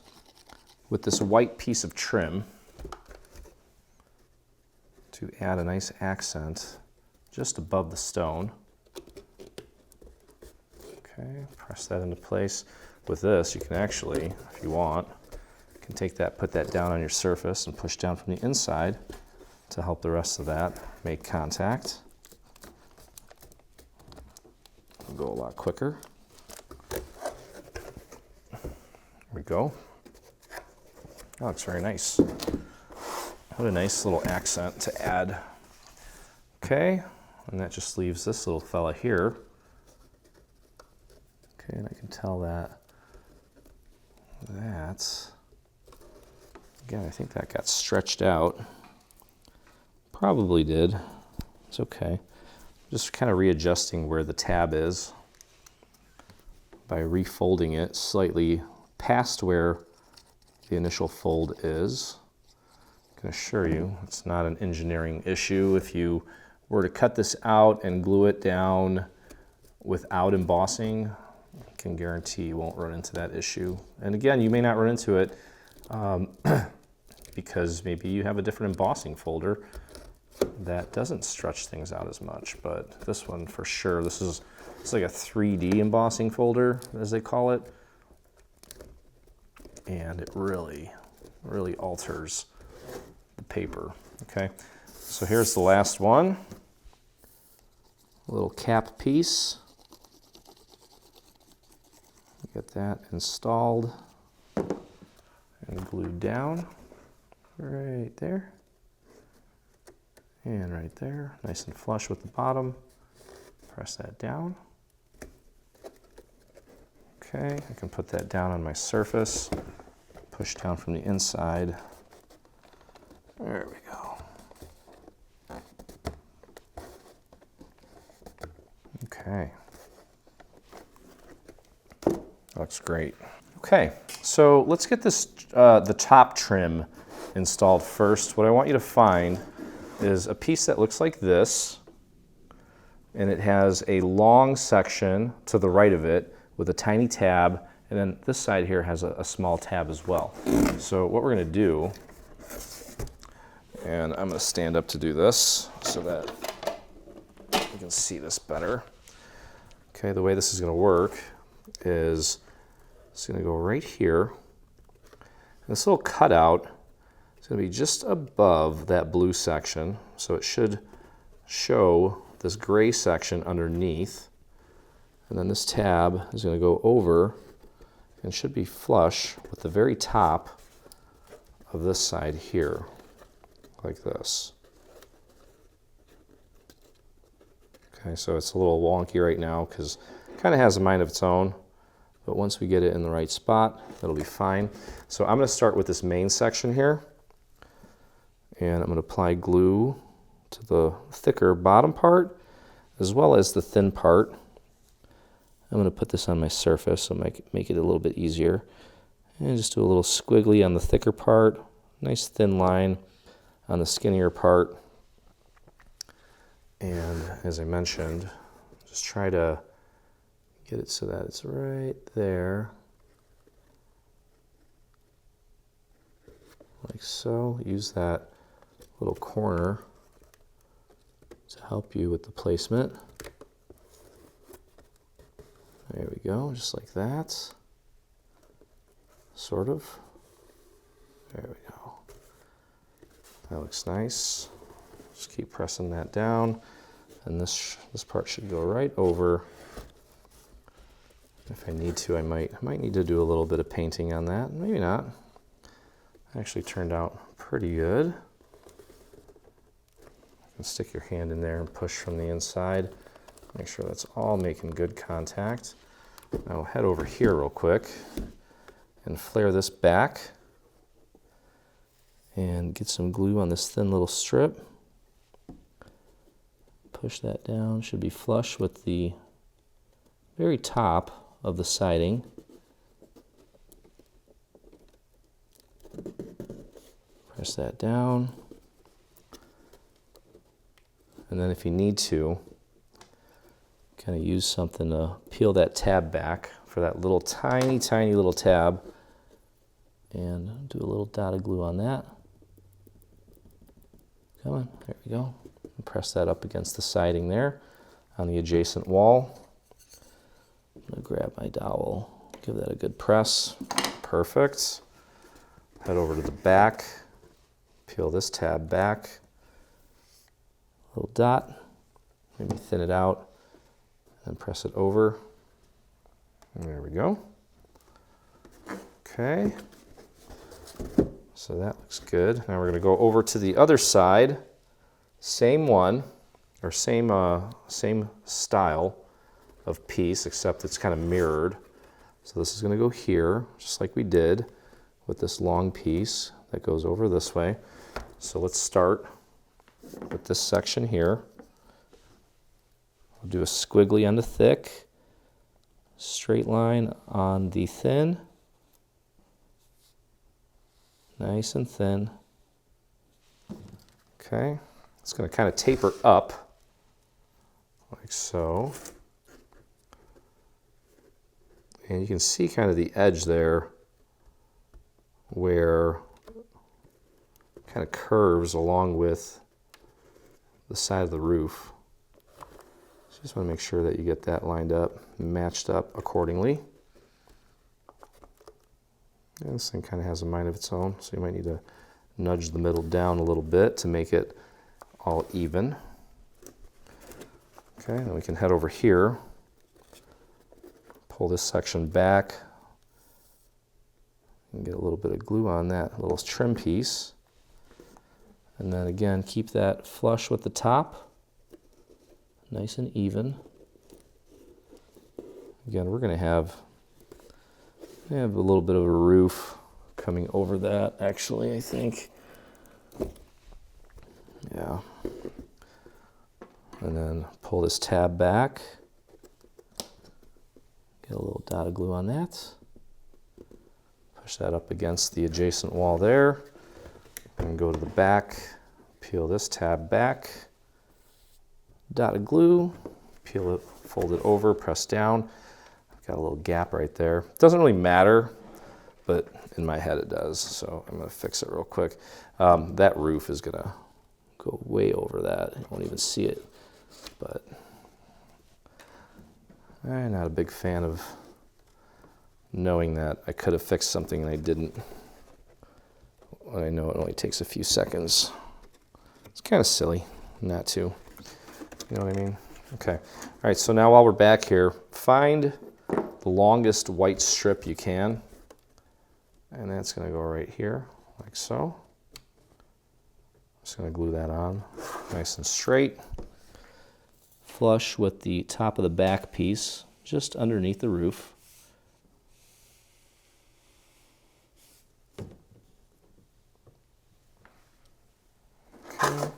with this white piece of trim to add a nice accent just above the stone. Okay, press that into place. With this, you can actually, if you want, you can take that, put that down on your surface and push down from the inside to help the rest of that make contact. It'll go a lot quicker. There we go. That looks very nice. What a nice little accent to add. Okay, and that just leaves this little fella here. Okay, and I can tell that again, I think that got stretched out. Probably did. It's okay. Just kind of readjusting where the tab is by refolding it slightly past where the initial fold is. I can assure you it's not an engineering issue. If you were to cut this out and glue it down without embossing, I can guarantee you won't run into that issue. And again, you may not run into it because maybe you have a different embossing folder that doesn't stretch things out as much, but this one for sure, it's like a 3D embossing folder, as they call it, and it really alters the paper. Okay, so here's the last one, a little cap piece. Get that installed and glued down. right there. And right there, nice and flush with the bottom. Press that down. Okay, I can put that down on my surface. Push down from the inside. There we go. Okay. Looks great. Okay, so let's get this, the top trim installed first. What I want you to find is a piece that looks like this, and it has a long section to the right of it with a tiny tab, and then this side here has a small tab as well. So what we're gonna do, and I'm gonna stand up to do this so that you can see this better. Okay, the way this is gonna work is it's gonna go right here. And this little cutout is gonna be just above that blue section, so it should show this gray section underneath. And then this tab is going to go over and should be flush with the very top of this side here, like this. Okay, so it's a little wonky right now because it kind of has a mind of its own, but once we get it in the right spot, it'll be fine. So I'm going to start with this main section here, and I'm going to apply glue to the thicker bottom part as well as the thin part. I'm going to put this on my surface so make it a little bit easier. And just do a little squiggly on the thicker part, nice thin line on the skinnier part. And as I mentioned, just try to get it so that it's right there. Like so. Use that little corner to help you with the placement. There we go, just like that. Sort of. There we go. That looks nice. Just keep pressing that down. And this part should go right over. If I need to, I might need to do a little bit of painting on that. Maybe not. Actually turned out pretty good. You can stick your hand in there and push from the inside. Make sure that's all making good contact. Now we'll head over here real quick and flare this back and get some glue on this thin little strip. Push that down, should be flush with the very top of the siding. Press that down. And then if you need to, kind of use something to peel that tab back for that little tiny little tab, and do a little dot of glue on that. Come on, there we go. And press that up against the siding there on the adjacent wall. I'm gonna grab my dowel, give that a good press. Perfect. Head over to the back, peel this tab back, little dot, maybe thin it out, and press it over. There we go. Okay. So that looks good. Now we're going to go over to the other side. Same one, or same style of piece, except it's kind of mirrored. So this is going to go here, just like we did with this long piece that goes over this way. So let's start with this section here. We'll do a squiggly on the thick, straight line on the thin, nice and thin. Okay, it's going to kind of taper up like so. And you can see kind of the edge there where it kind of curves along with the side of the roof. So just want to make sure that you get that lined up, matched up accordingly. And this thing kind of has a mind of its own, so you might need to nudge the middle down a little bit to make it all even. Okay, then we can head over here, pull this section back, and get a little bit of glue on that little trim piece. And then again, keep that flush with the top, nice and even. Again, we're going to have a little bit of a roof coming over that, actually, I think. Yeah. And then pull this tab back. Get a little dot of glue on that. Push that up against the adjacent wall there. And go to the back, peel this tab back, dot of glue, peel it, fold it over, press down. I've got a little gap right there. Doesn't really matter, but in my head it does, so I'm gonna fix it real quick. That roof is gonna go way over that. You won't even see it, but I'm not a big fan of knowing that I could have fixed something and I didn't. I know it only takes a few seconds. It's kind of silly not to, you know what I mean? Okay, all right, so now while we're back here, find the longest white strip you can, and that's gonna go right here, like so. Just gonna glue that on, nice and straight. Flush with the top of the back piece, just underneath the roof. Okay.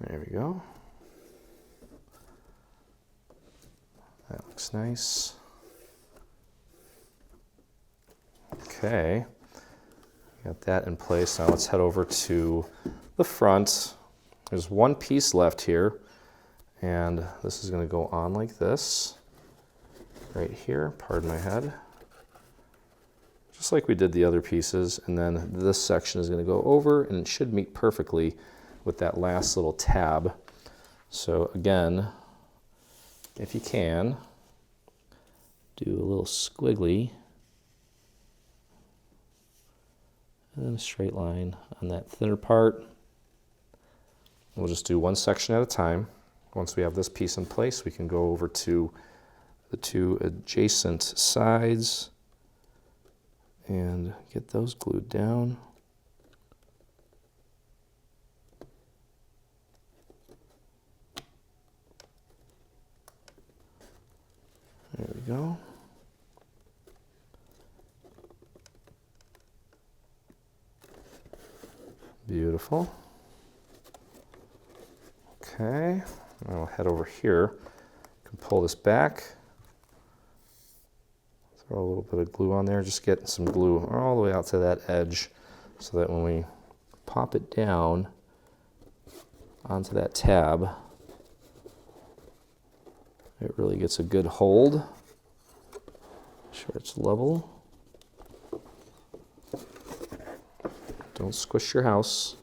There we go. That looks nice. Okay, got that in place. Now let's head over to the front. There's one piece left here, and this is going to go on like this. Right here, pardon my head. Just like we did the other pieces, and then this section is going to go over, and it should meet perfectly with that last little tab. So again, if you can, do a little squiggly and then a straight line on that thinner part. We'll just do one section at a time. Once we have this piece in place, we can go over to the two adjacent sides and get those glued down. There we go. Beautiful. Okay, I'll head over here. You can pull this back. Throw a little bit of glue on there, just get some glue all the way out to that edge so that when we pop it down onto that tab, it really gets a good hold. Make sure it's level. Don't squish your house.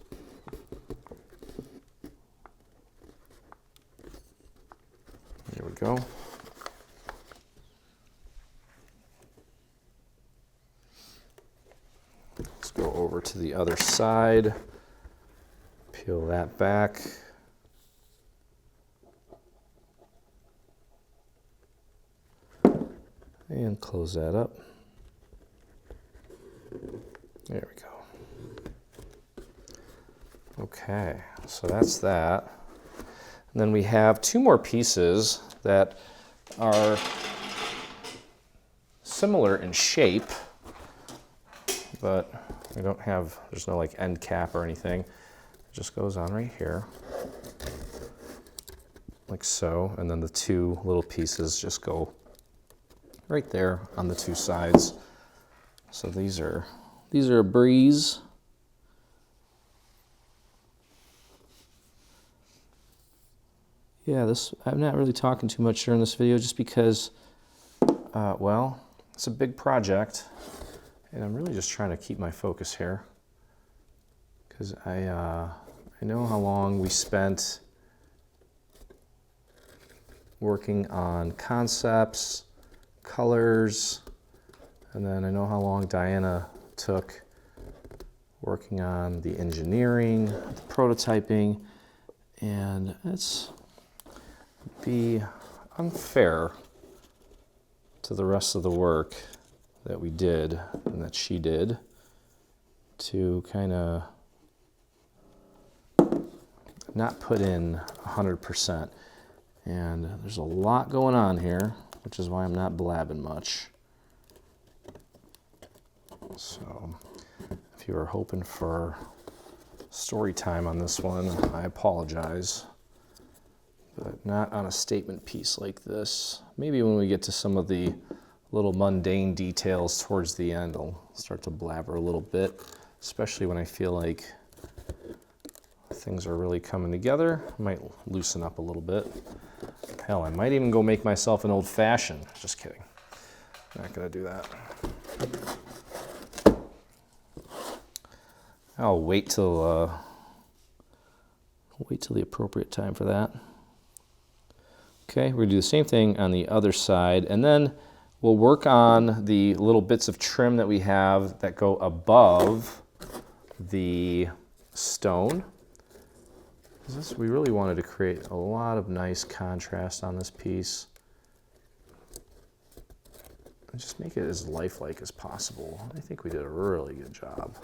There we go. Let's go over to the other side. Peel that back. And close that up. There we go. Okay, so that's that. And then we have two more pieces that are similar in shape, but we don't have, there's no like end cap or anything. It just goes on right here, like so, and then the two little pieces just go right there on the two sides. So these are a breeze. Yeah, I'm not really talking too much during this video just because, well, it's a big project, and I'm really just trying to keep my focus here because I know how long we spent working on concepts, colors, and then I know how long Diana took working on the engineering, the prototyping, and it's be unfair to the rest of the work that we did and that she did to kind of not put in 100%. And there's a lot going on here, which is why I'm not blabbing much. So if you were hoping for story time on this one, I apologize. But not on a statement piece like this. Maybe when we get to some of the little mundane details towards the end, I'll start to blabber a little bit, especially when I feel like things are really coming together. I might loosen up a little bit. Hell, I might even go make myself an old-fashioned. Just kidding. Not gonna do that. I'll wait till the appropriate time for that. Okay, we're gonna do the same thing on the other side, and then we'll work on the little bits of trim that we have that go above the stone. We really wanted to create a lot of nice contrast on this piece. And just make it as lifelike as possible. I think we did a really good job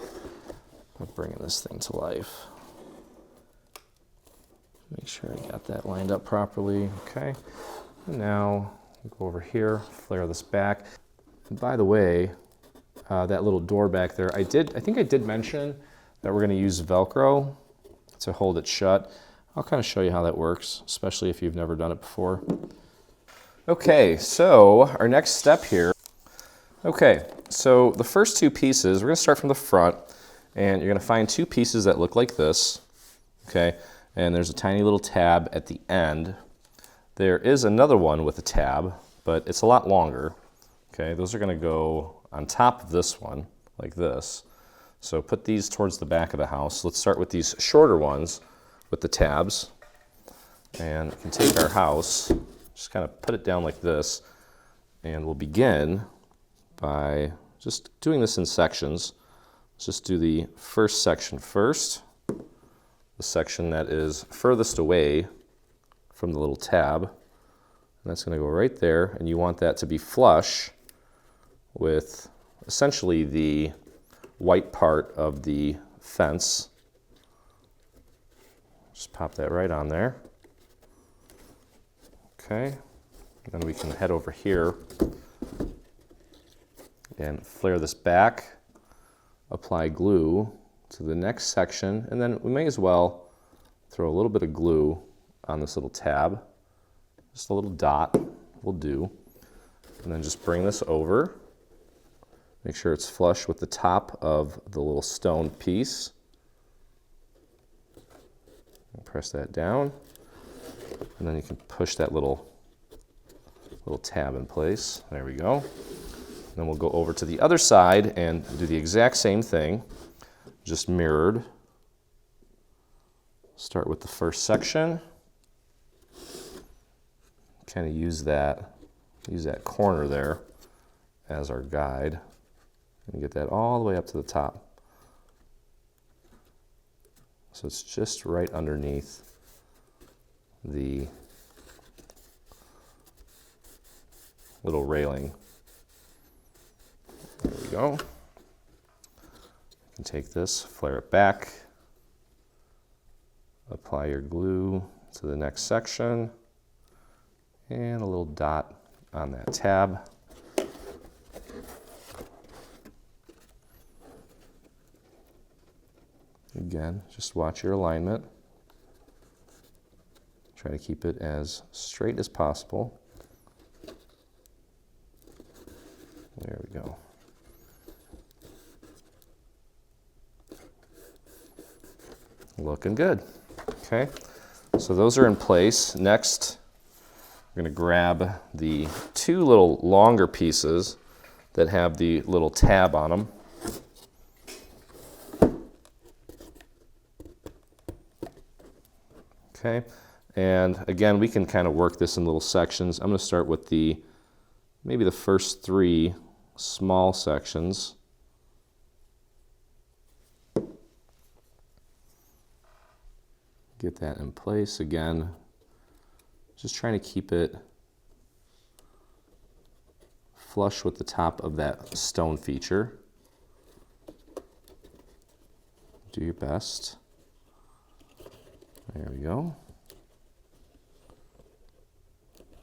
of bringing this thing to life. Make sure I got that lined up properly. Okay, and now we'll go over here, flare this back. And by the way, that little door back there, I think I did mention that we're gonna use Velcro to hold it shut. I'll kind of show you how that works, especially if you've never done it before. Okay, so our next step here. Okay, so the first two pieces, we're gonna start from the front, and you're gonna find two pieces that look like this, okay? And there's a tiny little tab at the end. There is another one with a tab, but it's a lot longer, okay? Those are gonna go on top of this one, like this. So put these towards the back of the house. Let's start with these shorter ones with the tabs. And we can take our house, just kind of put it down like this, and we'll begin by just doing this in sections. Let's just do the first section first. The section that is furthest away from the little tab. And that's going to go right there, and you want that to be flush with essentially the white part of the fence. Just pop that right on there. Okay, then we can head over here and flare this back, apply glue to the next section, and then we may as well throw a little bit of glue on this little tab. Just a little dot will do. And then just bring this over. Make sure it's flush with the top of the little stone piece. And press that down. And then you can push that little tab in place. There we go. And then we'll go over to the other side and do the exact same thing, just mirrored. Start with the first section. Kind of use that corner there as our guide. And get that all the way up to the top. So it's just right underneath the little railing. There we go. You can take this, flare it back, apply your glue to the next section, and a little dot on that tab. Again, just watch your alignment. Try to keep it as straight as possible. There we go. Looking good. Okay, so those are in place. Next, we're going to grab the two little longer pieces that have the little tab on them. Okay, and again, we can kind of work this in little sections. I'm going to start with maybe the first three small sections. Get that in place again. Just trying to keep it flush with the top of that stone feature. Do your best. There we go.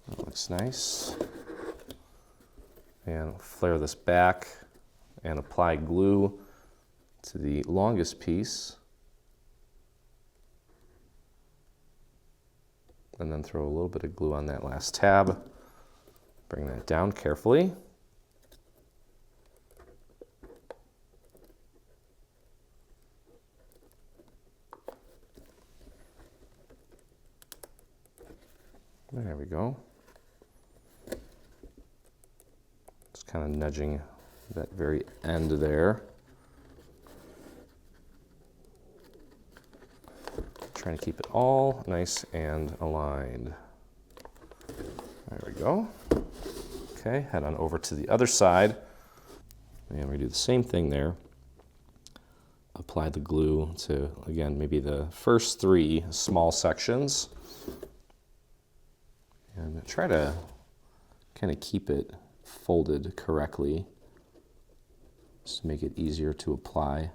That looks nice. And flare this back and apply glue to the longest piece. And then throw a little bit of glue on that last tab. Bring that down carefully. There we go. Just kind of nudging that very end there. Trying to keep it all nice and aligned. There we go. Okay, head on over to the other side. And we do the same thing there. Apply the glue to, again, maybe the first 3 small sections. And try to kind of keep it folded correctly, just to make it easier to apply.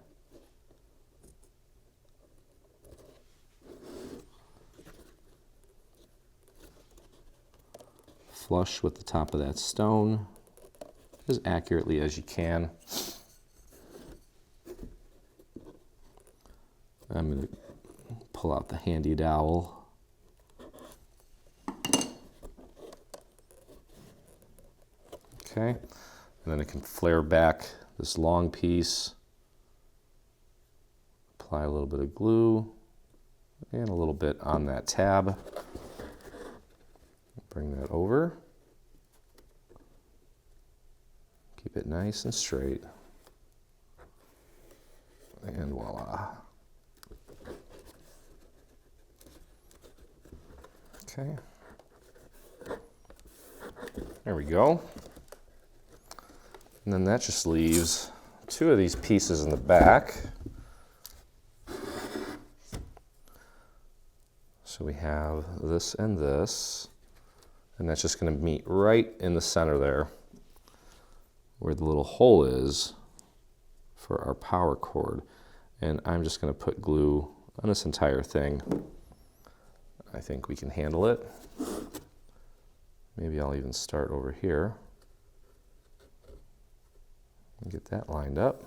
Flush with the top of that stone as accurately as you can. I'm going to pull out the handy dowel. Okay, and then it can flare back this long piece, apply a little bit of glue and a little bit on that tab. Bring that over. Keep it nice and straight. And voila. Okay. There we go. And then that just leaves 2 of these pieces in the back. So we have this and this, and that's just going to meet right in the center there, where the little hole is for our power cord. And I'm just going to put glue on this entire thing. I think we can handle it. Maybe I'll even start over here. Get that lined up.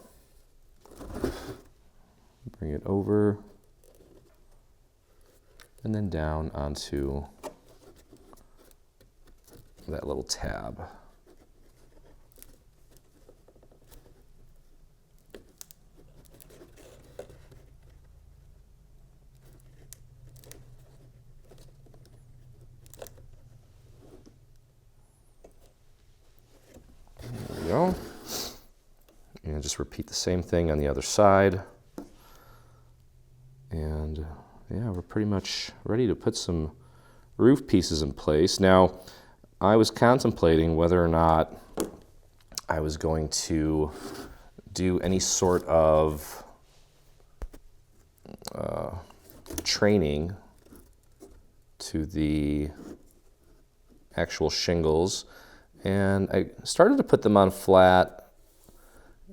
Bring it over and then down onto that little tab. There we go. And just repeat the same thing on the other side. And yeah, we're pretty much ready to put some roof pieces in place. Now, I was contemplating whether or not I was going to do any sort of training to the actual shingles. And I started to put them on flat,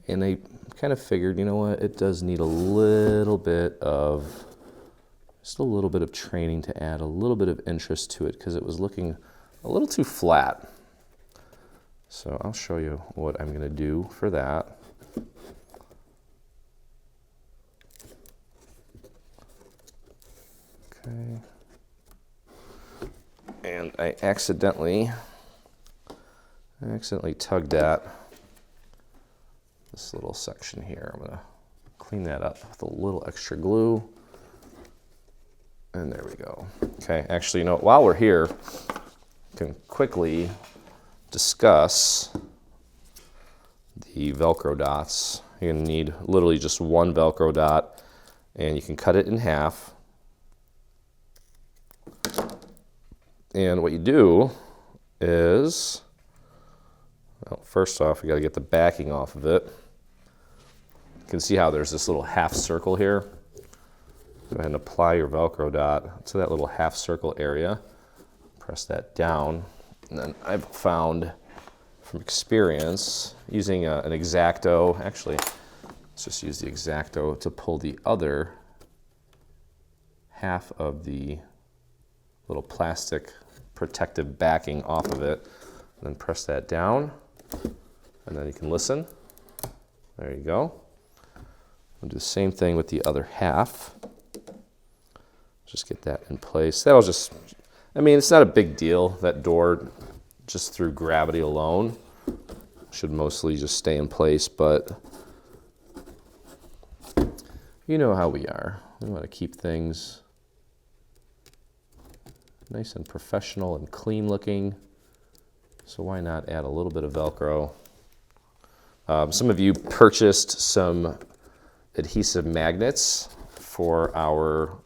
and I kind of figured, you know what, it does need a little bit of, just a little bit of training to add a little bit of interest to it, because it was looking a little too flat. So I'll show you what I'm going to do for that. Okay. And I accidentally tugged at this little section here. I'm going to clean that up with a little extra glue. And there we go. Okay, actually, you know, while we're here, we can quickly discuss the Velcro dots. You're going to need literally just one Velcro dot, and you can cut it in half. And what you do is, well, first off, you got to get the backing off of it. You can see how there's this little half circle here. Go ahead and apply your Velcro dot to that little half circle area. Press that down. And then I've found from experience, using an X-Acto, actually, let's just use the X-Acto to pull the other half of the little plastic protective backing off of it, and then press that down, and then you can listen. There you go. We'll do the same thing with the other half. Just get that in place. That'll just, I mean, it's not a big deal. That door, just through gravity alone, should mostly just stay in place, but you know how we are. We want to keep things nice and professional and clean looking. So why not add a little bit of Velcro? Some of you purchased some adhesive magnets for our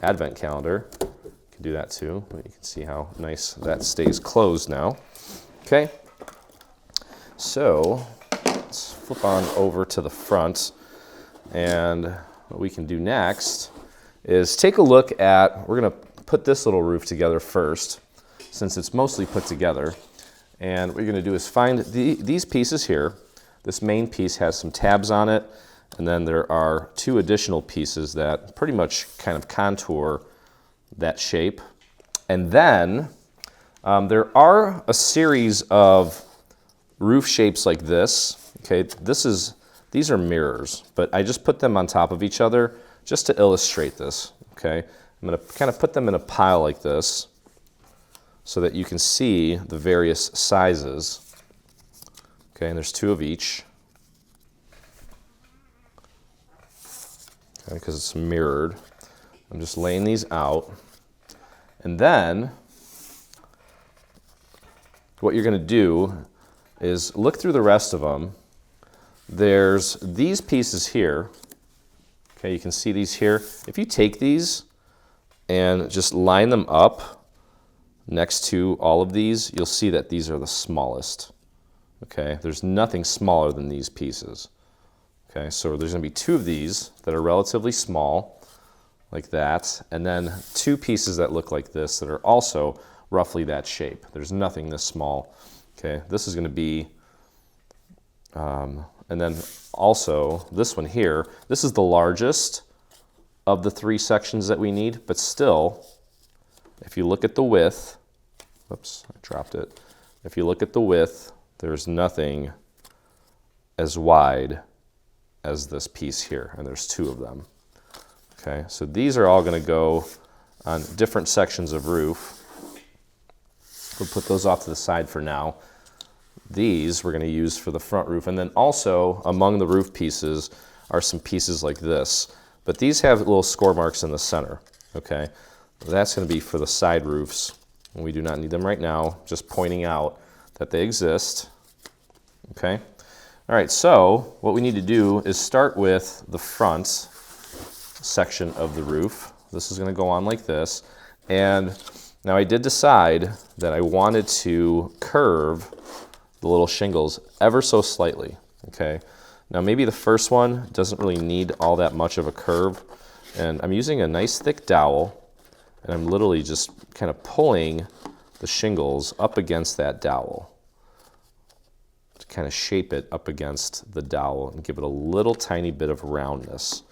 advent calendar. You can do that too. You can see how nice that stays closed now. Okay, so let's flip on over to the front, and what we can do next is take a look at, we're going to put this little roof together first, since it's mostly put together. And what you're going to do is find these pieces here. This main piece has some tabs on it, and then there are two additional pieces that pretty much kind of contour that shape. And then there are a series of roof shapes like this. Okay, these are mirrors, but I just put them on top of each other just to illustrate this. Okay, I'm going to kind of put them in a pile like this so that you can see the various sizes. Okay, and there's two of each. Okay, because it's mirrored. I'm just laying these out. And then what you're going to do is look through the rest of them. There's these pieces here. Okay, you can see these here. If you take these and just line them up next to all of these, you'll see that these are the smallest. Okay, there's nothing smaller than these pieces. Okay, so there's going to be two of these that are relatively small, like that, and then two pieces that look like this that are also roughly that shape. There's nothing this small. Okay, this is going to be, and then also this one here, this is the largest of the three sections that we need, but still, if you look at the width, whoops, I dropped it. If you look at the width, there's nothing as wide as this piece here, and there's two of them. Okay, so these are all going to go on different sections of roof. We'll put those off to the side for now. These we're going to use for the front roof, and then also among the roof pieces are some pieces like this, but these have little score marks in the center. Okay, that's going to be for the side roofs, and we do not need them right now, just pointing out that they exist. Okay, all right, so what we need to do is start with the front section of the roof. This is going to go on like this, and now I did decide that I wanted to curve the little shingles ever so slightly. Okay, now maybe the first one doesn't really need all that much of a curve, and I'm using a nice thick dowel, and I'm literally just kind of pulling the shingles up against that dowel to kind of shape it up against the dowel and give it a little tiny bit of roundness.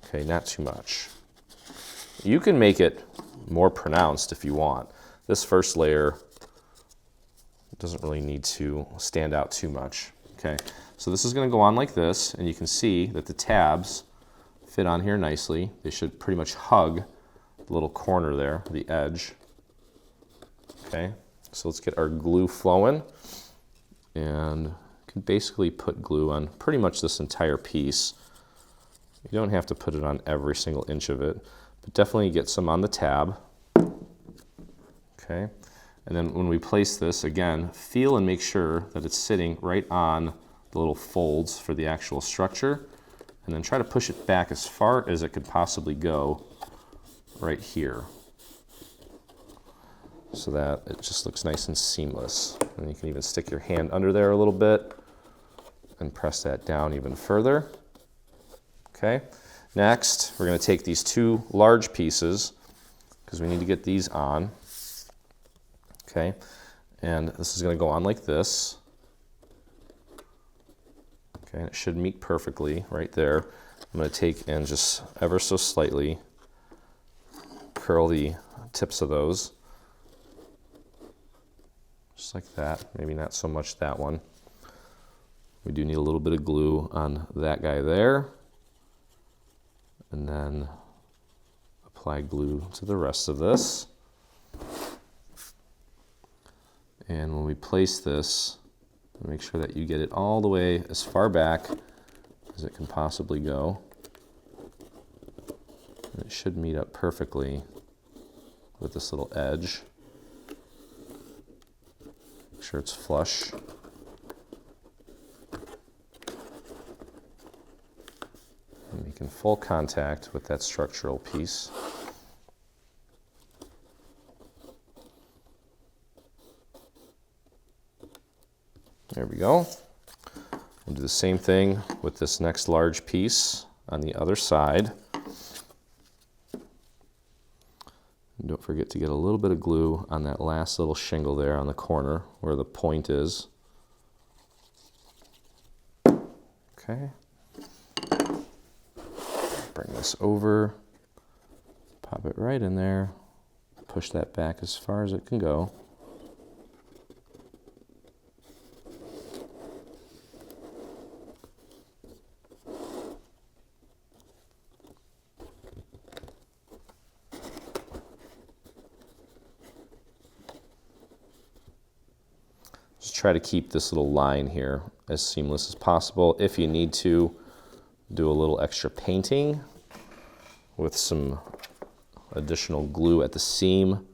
Okay, not too much. You can make it more pronounced if you want. This first layer doesn't really need to stand out too much. Okay, so this is going to go on like this, and you can see that the tabs fit on here nicely. They should pretty much hug the little corner there, the edge. Okay, so let's get our glue flowing, and you can basically put glue on pretty much this entire piece. You don't have to put it on every single inch of it, but definitely get some on the tab. Okay, and then when we place this, again, feel and make sure that it's sitting right on the little folds for the actual structure, and then try to push it back as far as it could possibly go right here, so that it just looks nice and seamless. And you can even stick your hand under there a little bit and press that down even further. Okay, next we're going to take these two large pieces, because we need to get these on. Okay, and this is going to go on like this. Okay, and it should meet perfectly right there. I'm going to take and just ever so slightly curl the tips of those. Just like that. Maybe not so much that one. We do need a little bit of glue on that guy there. And then apply glue to the rest of this. And when we place this, make sure that you get it all the way as far back as it can possibly go. And it should meet up perfectly with this little edge. Make sure it's flush. And making full contact with that structural piece. There we go. We'll do the same thing with this next large piece on the other side. And don't forget to get a little bit of glue on that last little shingle there on the corner where the point is. Okay. Bring this over, pop it right in there, push that back as far as it can go. Just try to keep this little line here as seamless as possible. If you need to, do a little extra painting with some additional glue at the seam.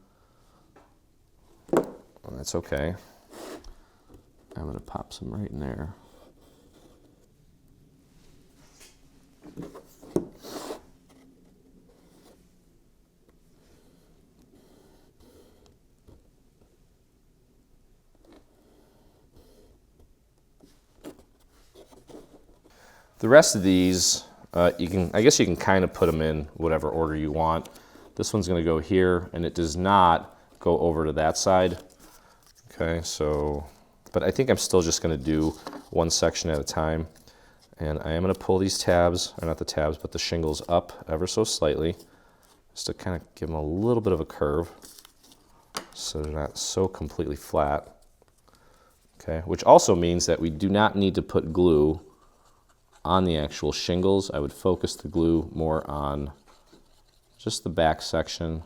That's okay. I'm going to pop some right in there. The rest of these, I guess you can kind of put them in whatever order you want. This one's going to go here, and it does not go over to that side. Okay, so, but I think I'm still just going to do one section at a time. And I am going to pull these tabs, or not the tabs, but the shingles up ever so slightly, just to kind of give them a little bit of a curve, so they're not so completely flat. Okay, which also means that we do not need to put glue on the actual shingles. I would focus the glue more on just the back section,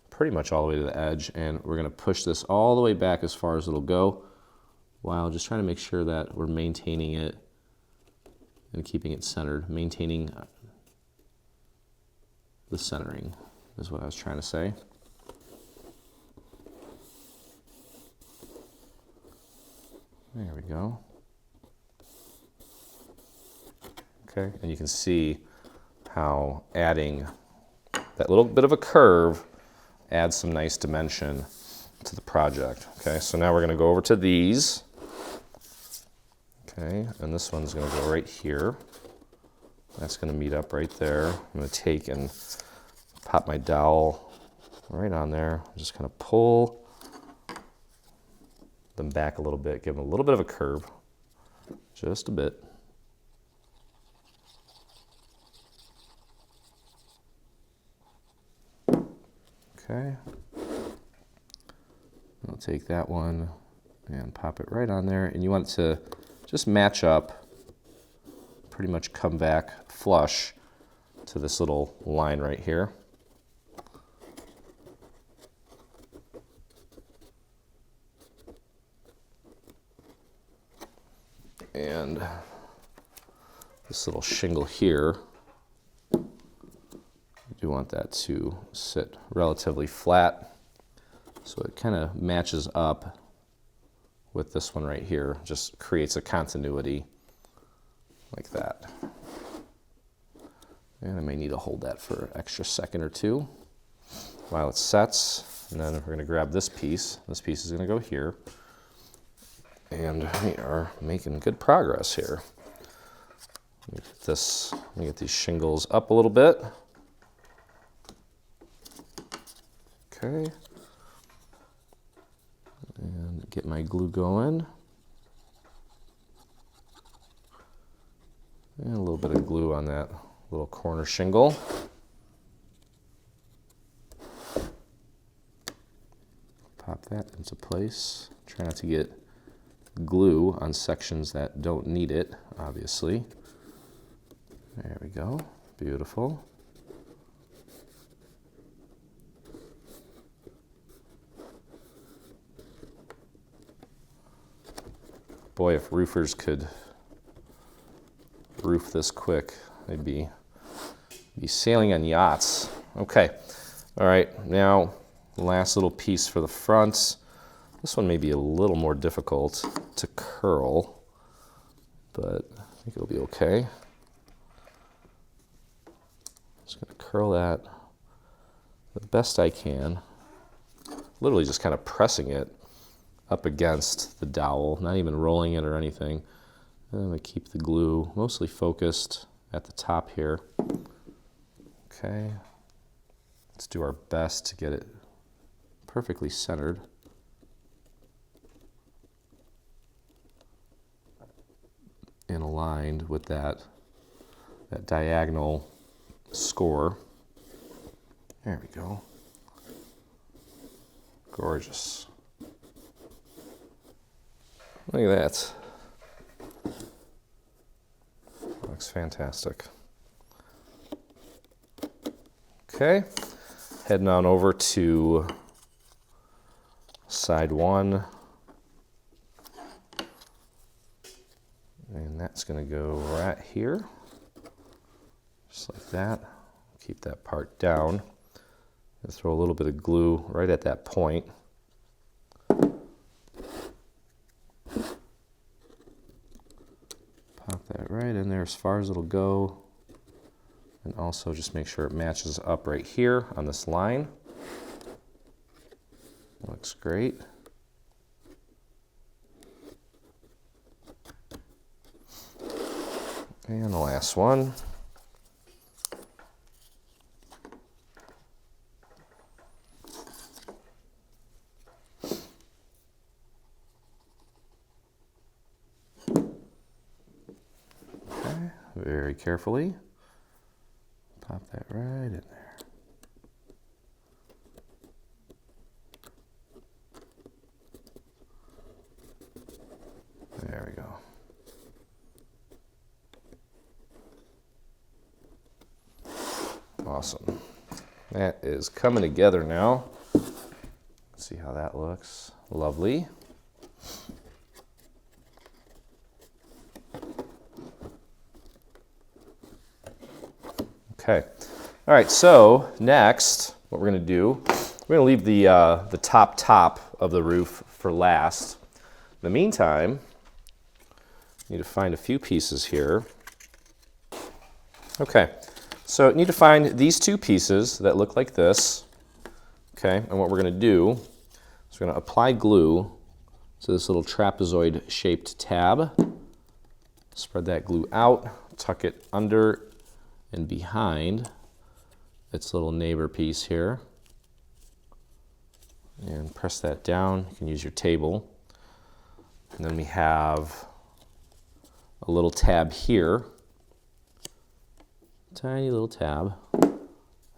pretty much all the way to the edge, and we're going to push this all the way back as far as it'll go, while just trying to make sure that we're maintaining it and keeping it centered. Maintaining the centering is what I was trying to say. There we go. Okay, and you can see how adding that little bit of a curve adds some nice dimension to the project. Okay, so now we're going to go over to these. Okay, and this one's going to go right here. That's going to meet up right there. I'm going to take and pop my dowel right on there. Just kind of pull them back a little bit, give them a little bit of a curve, just a bit. Okay, I'll take that one and pop it right on there, and you want it to just match up, pretty much come back flush to this little line right here. And this little shingle here, you want that to sit relatively flat, so it kind of matches up with this one right here, just creates a continuity like that. And I may need to hold that for an extra second or two while it sets, and then we're going to grab this piece. This piece is going to go here, and we are making good progress here. Let me get these shingles up a little bit. Okay, and get my glue going. And a little bit of glue on that little corner shingle. Pop that into place. Try not to get glue on sections that don't need it, obviously. There we go. Beautiful. Boy, if roofers could roof this quick, they'd be sailing on yachts. Okay, all right, now last little piece for the front. This one may be a little more difficult to curl, but I think it'll be okay. Just gonna curl that the best I can. Literally just kind of pressing it up against the dowel, not even rolling it or anything. And I'm gonna keep the glue mostly focused at the top here. Okay, let's do our best to get it perfectly centered. And aligned with that diagonal score. There we go. Gorgeous. Look at that. Looks fantastic. Okay, heading on over to side one. And that's going to go right here, just like that. Keep that part down. And throw a little bit of glue right at that point. Pop that right in there as far as it'll go. And also just make sure it matches up right here on this line. Looks great. And the last one. Okay, very carefully. Pop that right in there. There we go. Awesome. That is coming together now. Let's see how that looks. Lovely. Okay. All right, so next, what we're going to do, we're going to leave the top of the roof for last. In the meantime, need to find a few pieces here. Okay. So you need to find these two pieces that look like this, okay? And what we're going to do is we're going to apply glue to this little trapezoid-shaped tab. Spread that glue out, tuck it under and behind its little neighbor piece here. And press that down. You can use your table. And then we have a little tab here. Tiny little tab. And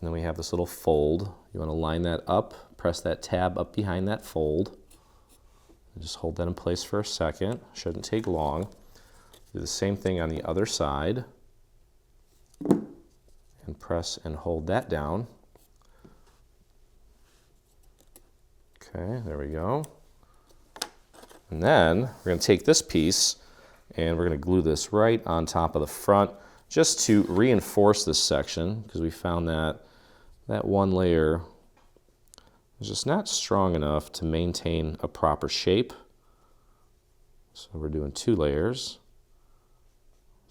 then we have this little fold. You want to line that up, press that tab up behind that fold. And just hold that in place for a second. Shouldn't take long. Do the same thing on the other side. And press and hold that down. Okay, there we go. And then we're going to take this piece and we're going to glue this right on top of the front, just to reinforce this section, because we found that that one layer is just not strong enough to maintain a proper shape. So we're doing 2 layers,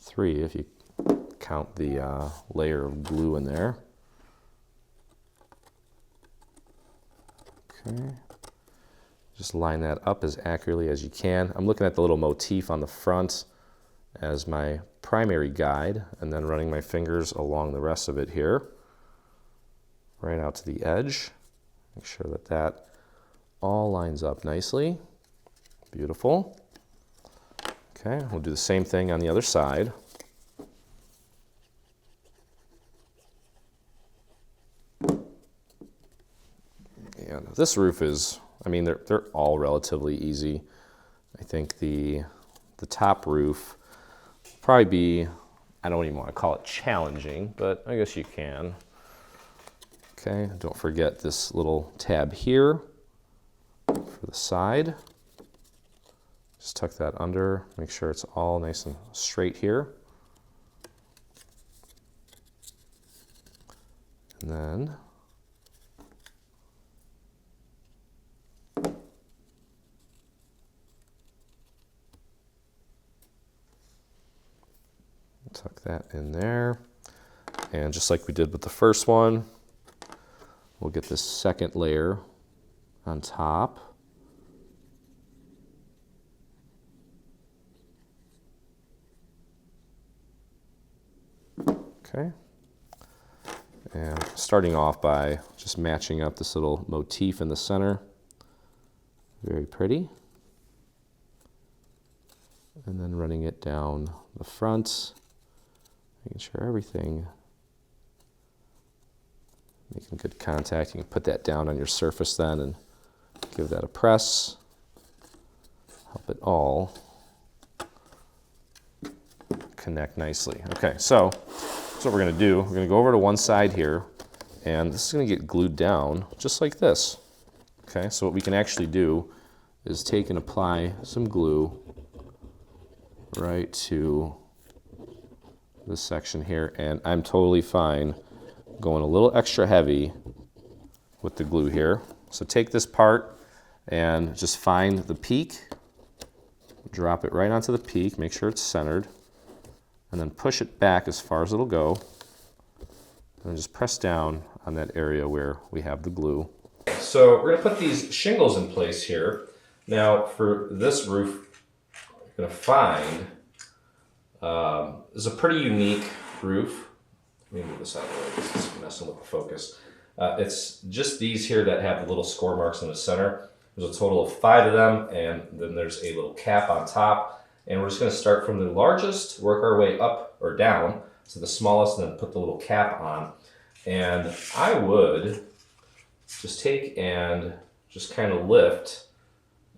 3 if you count the layer of glue in there. Okay, just line that up as accurately as you can. I'm looking at the little motif on the front as my primary guide, and then running my fingers along the rest of it here, right out to the edge. Make sure that that all lines up nicely. Beautiful. Okay, we'll do the same thing on the other side. this roof is, I mean, they're all relatively easy. I think the top roof will probably be, I don't even want to call it challenging, but I guess you can. Okay, don't forget this little tab here for the side. Just tuck that under, make sure it's all nice and straight here. And then tuck that in there. And just like we did with the first one, we'll get this second layer on top. Okay. And starting off by just matching up this little motif in the center. Very pretty. And then running it down the front, making sure everything, making good contact. You can put that down on your surface then and give that a press. Help it all connect nicely. Okay, so that's what we're going to do. We're going to go over to one side here, and this is going to get glued down just like this. Okay, so what we can actually do is take and apply some glue right to this section here, and I'm totally fine going a little extra heavy with the glue here. So take this part and just find the peak, drop it right onto the peak, make sure it's centered, and then push it back as far as it'll go, and just press down on that area where we have the glue. So we're going to put these shingles in place here. Now for this roof, you're going to find is a pretty unique roof. Let me move this out of the way because it's messing with the focus. It's just these here that have the little score marks in the center. There's a total of 5 of them, and then there's a little cap on top. And we're just going to start from the largest, work our way up or down to the smallest, and then put the little cap on. And I would just take and just kind of lift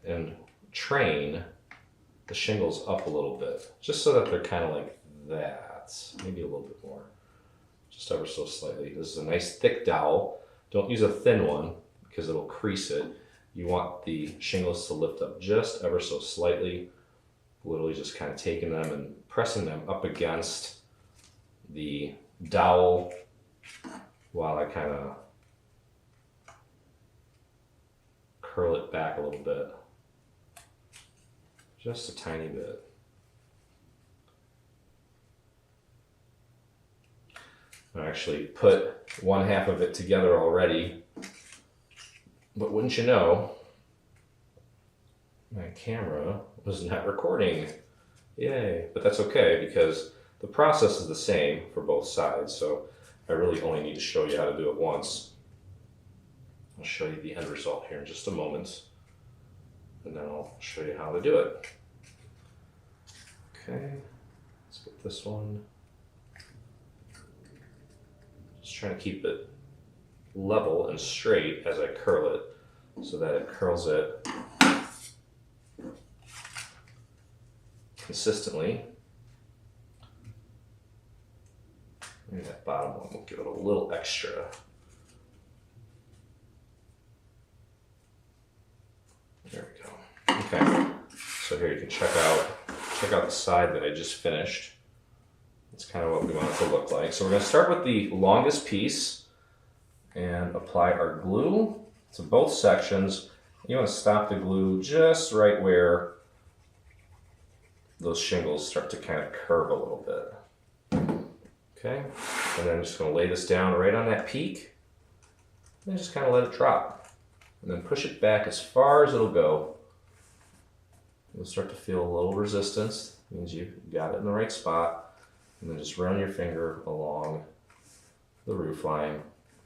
and train the shingles up a little bit, just so that they're kind of like that, maybe a little bit more, just ever so slightly. This is a nice thick dowel. Don't use a thin one because it'll crease it. You want the shingles to lift up just ever so slightly, literally just kind of taking them and pressing them up against the dowel while I kind of curl it back a little bit. Just a tiny bit. I actually put one half of it together already, but wouldn't you know, my camera was not recording. Yay, but that's okay because the process is the same for both sides, so I really only need to show you how to do it once. I'll show you the end result here in just a moment, and then I'll show you how to do it. Okay, let's get this one. Just trying to keep it level and straight as I curl it so that it curls it consistently. Maybe that bottom one will give it a little extra. There we go. Okay, so here you can check out the side that I just finished. That's kind of what we want it to look like. So we're going to start with the longest piece and apply our glue to both sections. You want to stop the glue just right where those shingles start to kind of curve a little bit. Okay, and then I'm just going to lay this down right on that peak and just kind of let it drop. And then push it back as far as it'll go. You'll start to feel a little resistance. It means you got it in the right spot. And then just run your finger along the roof line,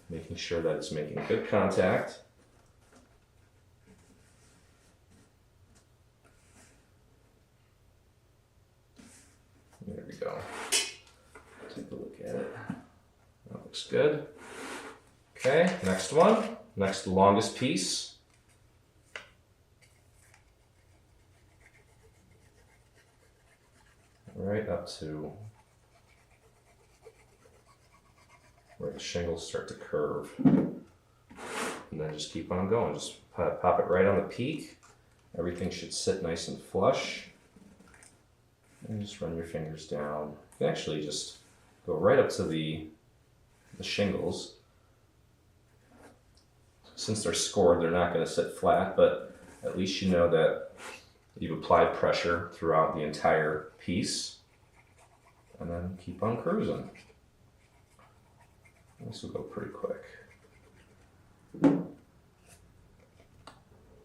making sure that it's making good contact. There we go. Take a look at it. That looks good. Okay, next one. next longest piece. Right up to where the shingles start to curve. And then just keep on going. Just pop it right on the peak. Everything should sit nice and flush. And just run your fingers down. You can actually just go right up to the shingles. Since they're scored, they're not going to sit flat, but at least you know that you've applied pressure throughout the entire piece. And then keep on cruising. This will go pretty quick.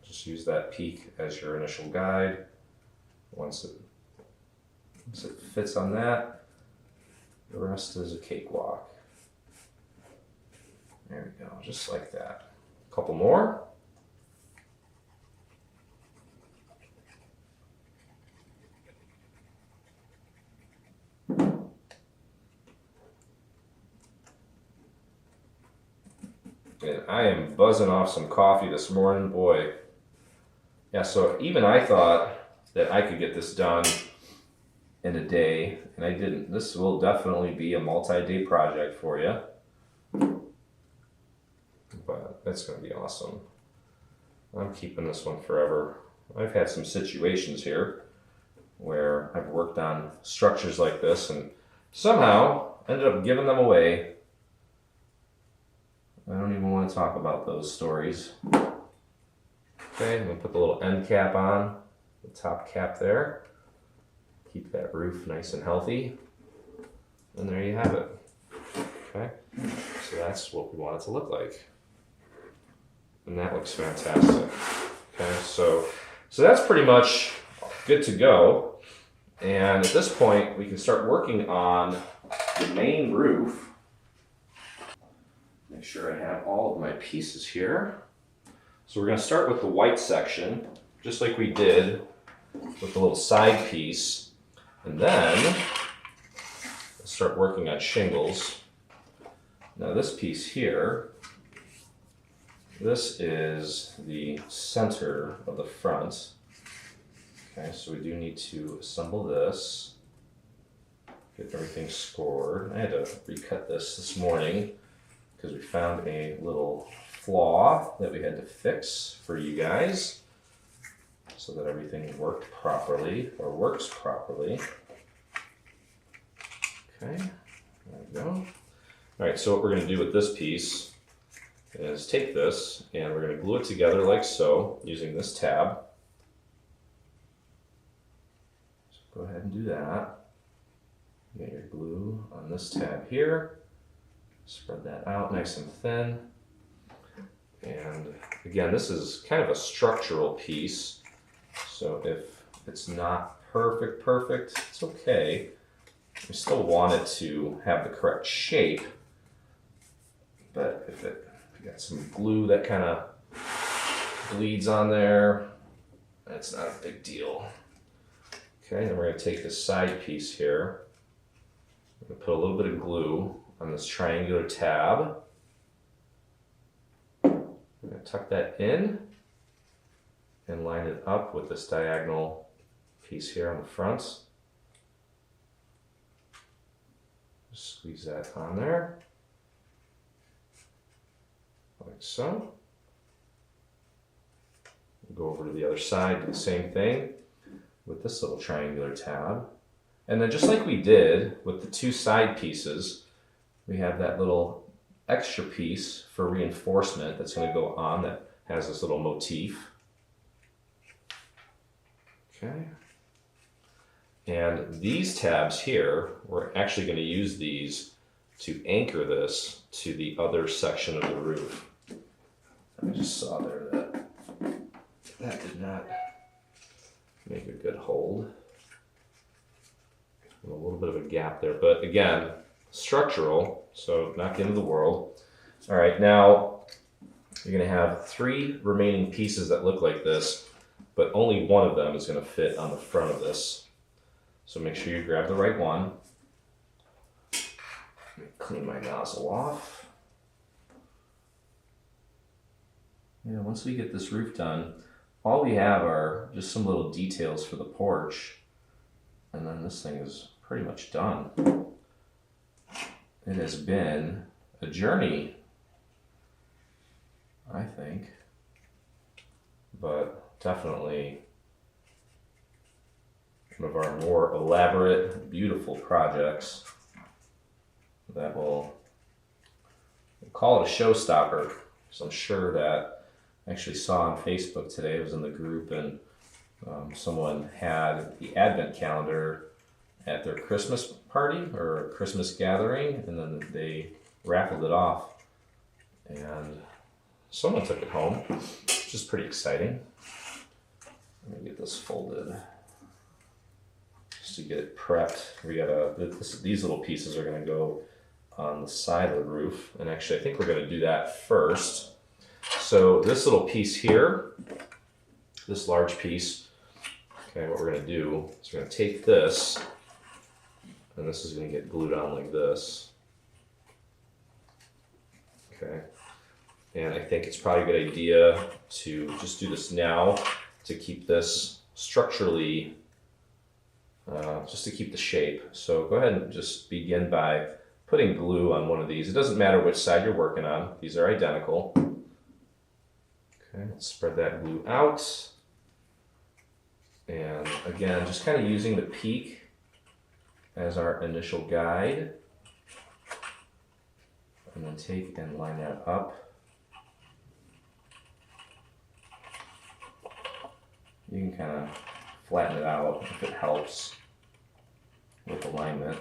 Just use that peak as your initial guide. Once it fits on that, the rest is a cakewalk. There we go, just like that. A couple more. And I am buzzing off some coffee this morning, boy. Yeah, so even I thought that I could get this done in a day, and I didn't. This will definitely be a multi-day project for you. But that's going to be awesome. I'm keeping this one forever. I've had some situations here where I've worked on structures like this and somehow ended up giving them away. I don't even want to talk about those stories. Okay, I'm going to put the little end cap on, the top cap there. Keep that roof nice and healthy. And there you have it. Okay, so that's what we want it to look like. And that looks fantastic. Okay, so that's pretty much good to go. And at this point, we can start working on the main roof. Make sure I have all of my pieces here. So we're going to start with the white section, just like we did with the little side piece. And then start working on shingles. Now this piece here, this is the center of the front. Okay, so we do need to assemble this, get everything scored. I had to recut this morning because we found a little flaw that we had to fix for you guys so that everything worked properly, or works properly. Okay, there we go. All right, so what we're going to do with this piece is take this and we're going to glue it together like so using this tab. So go ahead and do that. Get your glue on this tab here. Spread that out nice and thin. And again, this is kind of a structural piece. So if it's not perfect, it's okay. We still want it to have the correct shape. But if you got some glue that kind of bleeds on there, that's not a big deal. Okay, then we're going to take this side piece here. I'm going to put a little bit of glue on this triangular tab. I'm going to tuck that in and line it up with this diagonal piece here on the front. Just squeeze that on there, like so. Go over to the other side, do the same thing with this little triangular tab. And then just like we did with the two side pieces, we have that little extra piece for reinforcement that's going to go on that has this little motif. Okay. And these tabs here, we're actually going to use these to anchor this to the other section of the roof. I just saw there that did not make a good hold. A little bit of a gap there, but again, structural, so not the end of the world. All right, now you're going to have 3 remaining pieces that look like this, but only one of them is going to fit on the front of this. So make sure you grab the right one. Let me clean my nozzle off. Yeah, once we get this roof done, all we have are just some little details for the porch, and then this thing is pretty much done. It has been a journey, I think, but definitely one of our more elaborate, beautiful projects that we'll call it a showstopper. So I'm sure that I actually saw on Facebook today, I was in the group, and someone had the advent calendar at their Christmas party or Christmas gathering, and then they raffled it off, and someone took it home, which is pretty exciting. Let me get this folded just to get it prepped. We gotta, these little pieces are gonna go on the side of the roof, and actually I think we're gonna do that first. So this little piece here, this large piece, okay, what we're gonna do is we're gonna take this, and this is gonna get glued on like this. Okay, and I think it's probably a good idea to just do this now to keep this structurally, just to keep the shape. So go ahead and just begin by putting glue on one of these. It doesn't matter which side you're working on, these are identical. Okay, let's spread that glue out. And again, just kind of using the peak as our initial guide. And then take and line that up. You can kind of flatten it out if it helps with alignment.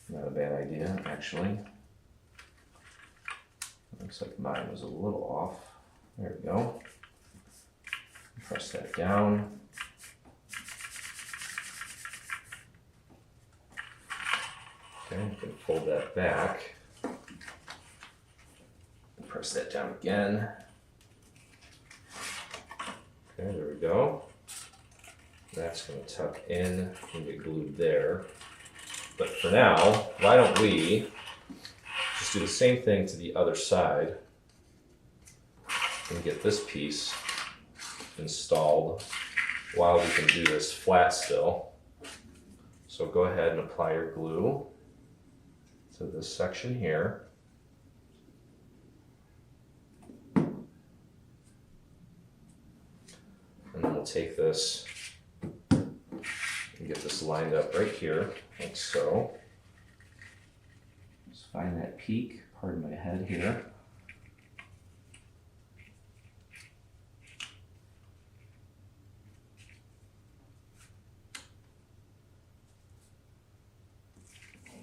Not a bad idea, actually. Looks like mine was a little off. There we go. Press that down. Okay, you can fold that back. Press that down again. Okay, there we go. That's going to tuck in and get glued there. But for now, why don't we just do the same thing to the other side and get this piece installed while we can do this flat still. So go ahead and apply your glue to this section here. And then we'll take this and get this lined up right here, like so. Just find that peak, pardon my head here.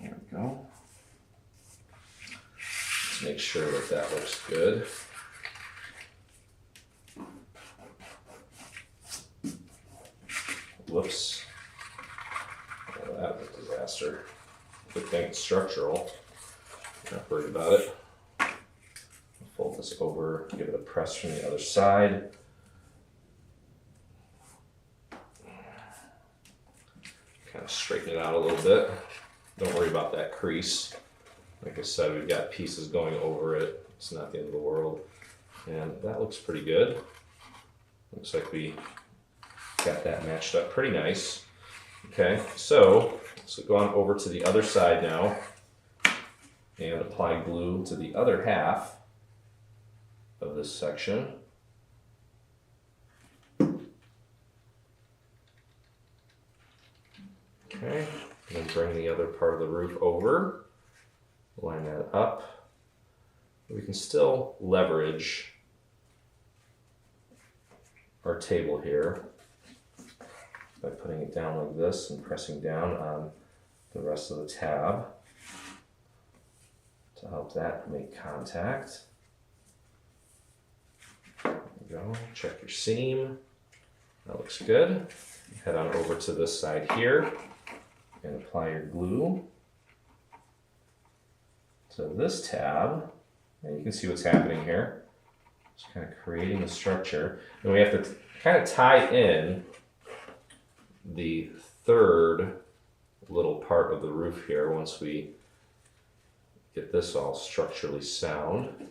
There we go. Let's make sure that that looks good. Whoops. Oh, that was a disaster. Good thing it's structural. Not worried about it. Fold this over, give it a press from the other side. Kind of straighten it out a little bit. Don't worry about that crease. Like I said, we've got pieces going over it. It's not the end of the world. And that looks pretty good. Looks like we got that matched up pretty nice. Okay, so let's go on over to the other side now and apply glue to the other half of this section. Okay, and then bring the other part of the roof over, line that up. We can still leverage our table here by putting it down like this and pressing down on the rest of the tab to help that make contact. There we go. Check your seam. That looks good. Head on over to this side here and apply your glue to this tab. And you can see what's happening here. Just kind of creating a structure. And we have to kind of tie in the third little part of the roof here once we get this all structurally sound.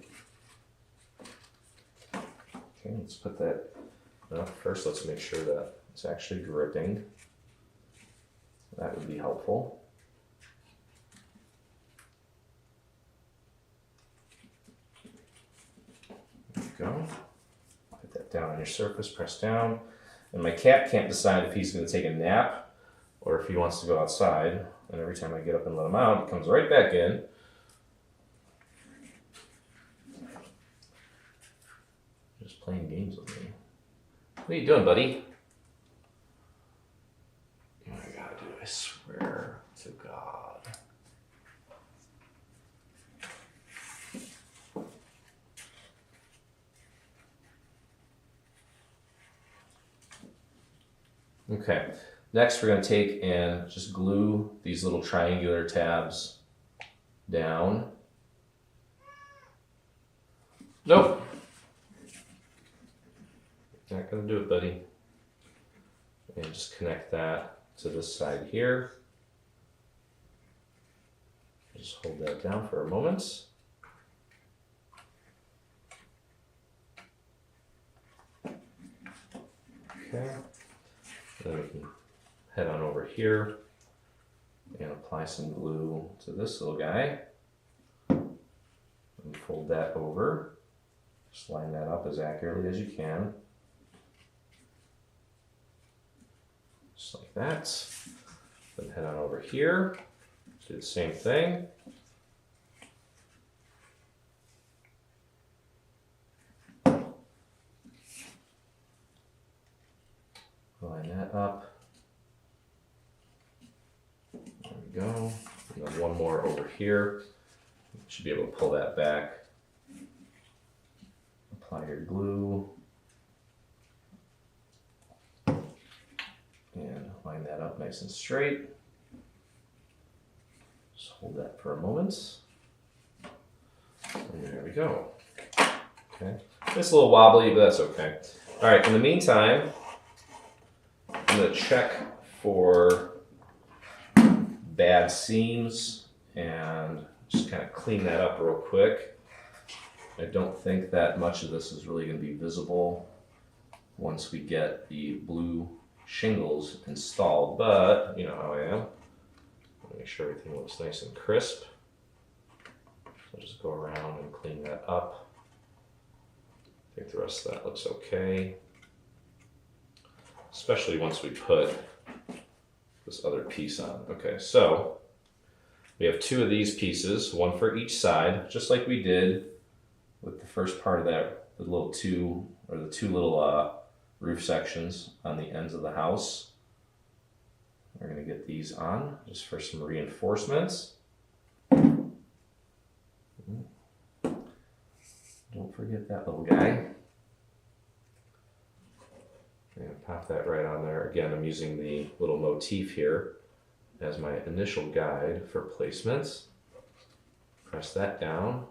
Okay, let's put that, first let's make sure that it's actually gripping. That would be helpful. There you go. Put that down on your surface, press down. And my cat can't decide if he's going to take a nap or if he wants to go outside. And every time I get up and let him out, he comes right back in. Just playing games with me. What are you doing, buddy? What I gotta do, I swear to God. Okay, next we're going to take and just glue these little triangular tabs down. Nope. Not going to do it, buddy. And just connect that to this side here. Just hold that down for a moment. Okay. Then we can head on over here and apply some glue to this little guy. And fold that over. Just line that up as accurately as you can. Just like that. Then head on over here. Do the same thing. Line that up. There we go. And then one more over here. You should be able to pull that back. Apply your glue. And line that up nice and straight. Just hold that for a moment. And there we go. Okay. It's a little wobbly, but that's okay. All right, in the meantime, I'm going to check for bad seams and just kind of clean that up real quick. I don't think that much of this is really going to be visible once we get the blue shingles installed, but you know how I am. Make sure everything looks nice and crisp. So I'll just go around and clean that up. I think the rest of that looks okay. Especially once we put this other piece on. Okay, so we have two of these pieces, one for each side, just like we did with the first part of that, the two little roof sections on the ends of the house. We're going to get these on just for some reinforcements. Don't forget that little guy. And pop that right on there. Again, I'm using the little motif here as my initial guide for placements. Press that down.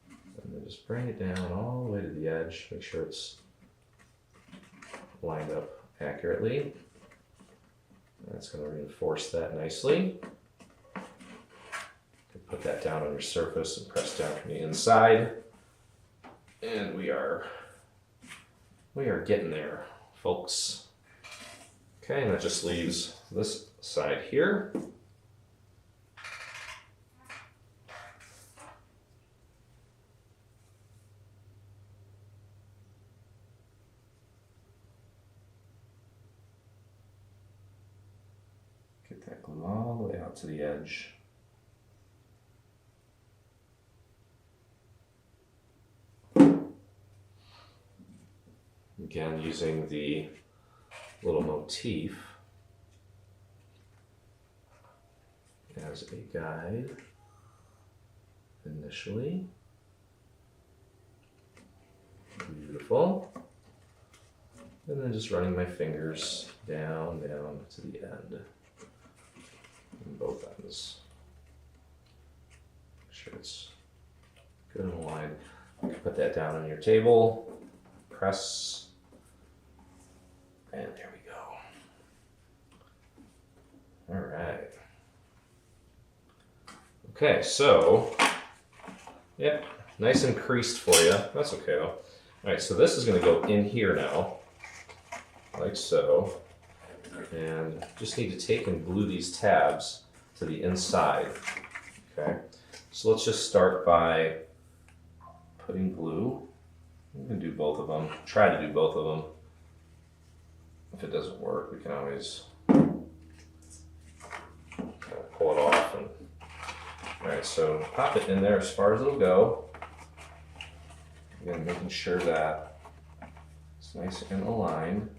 And then just bring it down all the way to the edge. Make sure it's lined up accurately. That's going to reinforce that nicely. Put that down on your surface and press down from the inside. And we are getting there, folks. Okay, and that just leaves this side here. Get that glue all the way out to the edge. Again, using the little motif as a guide initially. Beautiful. And then just running my fingers down to the end. On both ends. Make sure it's good and aligned. You can put that down on your table. Press. And there we go. All right. Okay, so, yep, nice and creased for you. That's okay though. All right, so this is going to go in here now, like so. And just need to take and glue these tabs to the inside. Okay, so let's just start by putting glue. We can do both of them. Try to do both of them. If it doesn't work, we can always kind of pull it off. And all right, so pop it in there as far as it'll go. Again, making sure that it's nice and aligned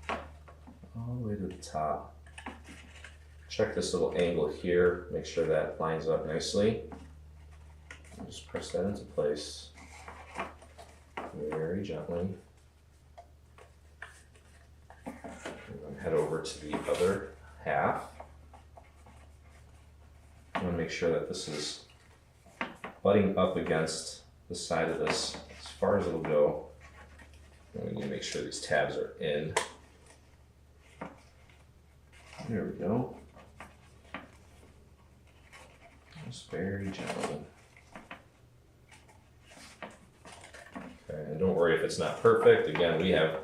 all the way to the top. Check this little angle here, make sure that lines up nicely. And just press that into place very gently. And then head over to the other half. I'm going to make sure that this is butting up against the side of this as far as it'll go. And we need to make sure these tabs are in. There we go. Just very gently. Okay, and don't worry if it's not perfect. Again, we have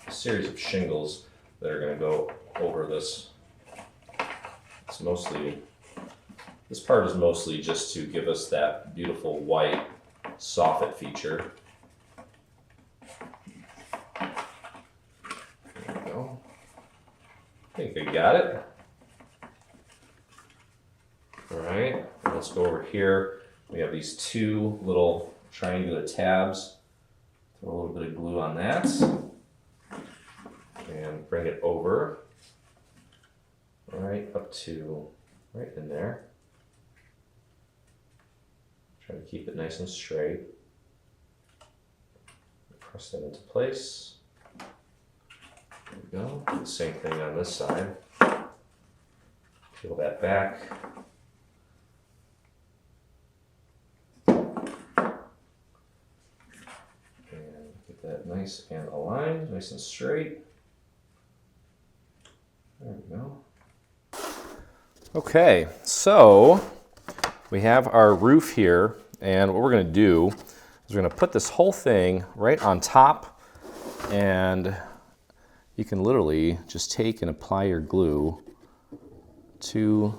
a series of shingles that are going to go over this. It's mostly, this part is mostly just to give us that beautiful white soffit feature. There we go. I think I got it. All right, let's go over here. We have these two little triangular tabs. Throw a little bit of glue on that. And bring it over. All right, up to right in there. Try to keep it nice and straight. Press that into place. There we go. Do the same thing on this side. Peel that back. And get that nice and aligned, nice and straight. There we go. Okay, so we have our roof here, and what we're going to do is we're going to put this whole thing right on top, and you can literally just take and apply your glue to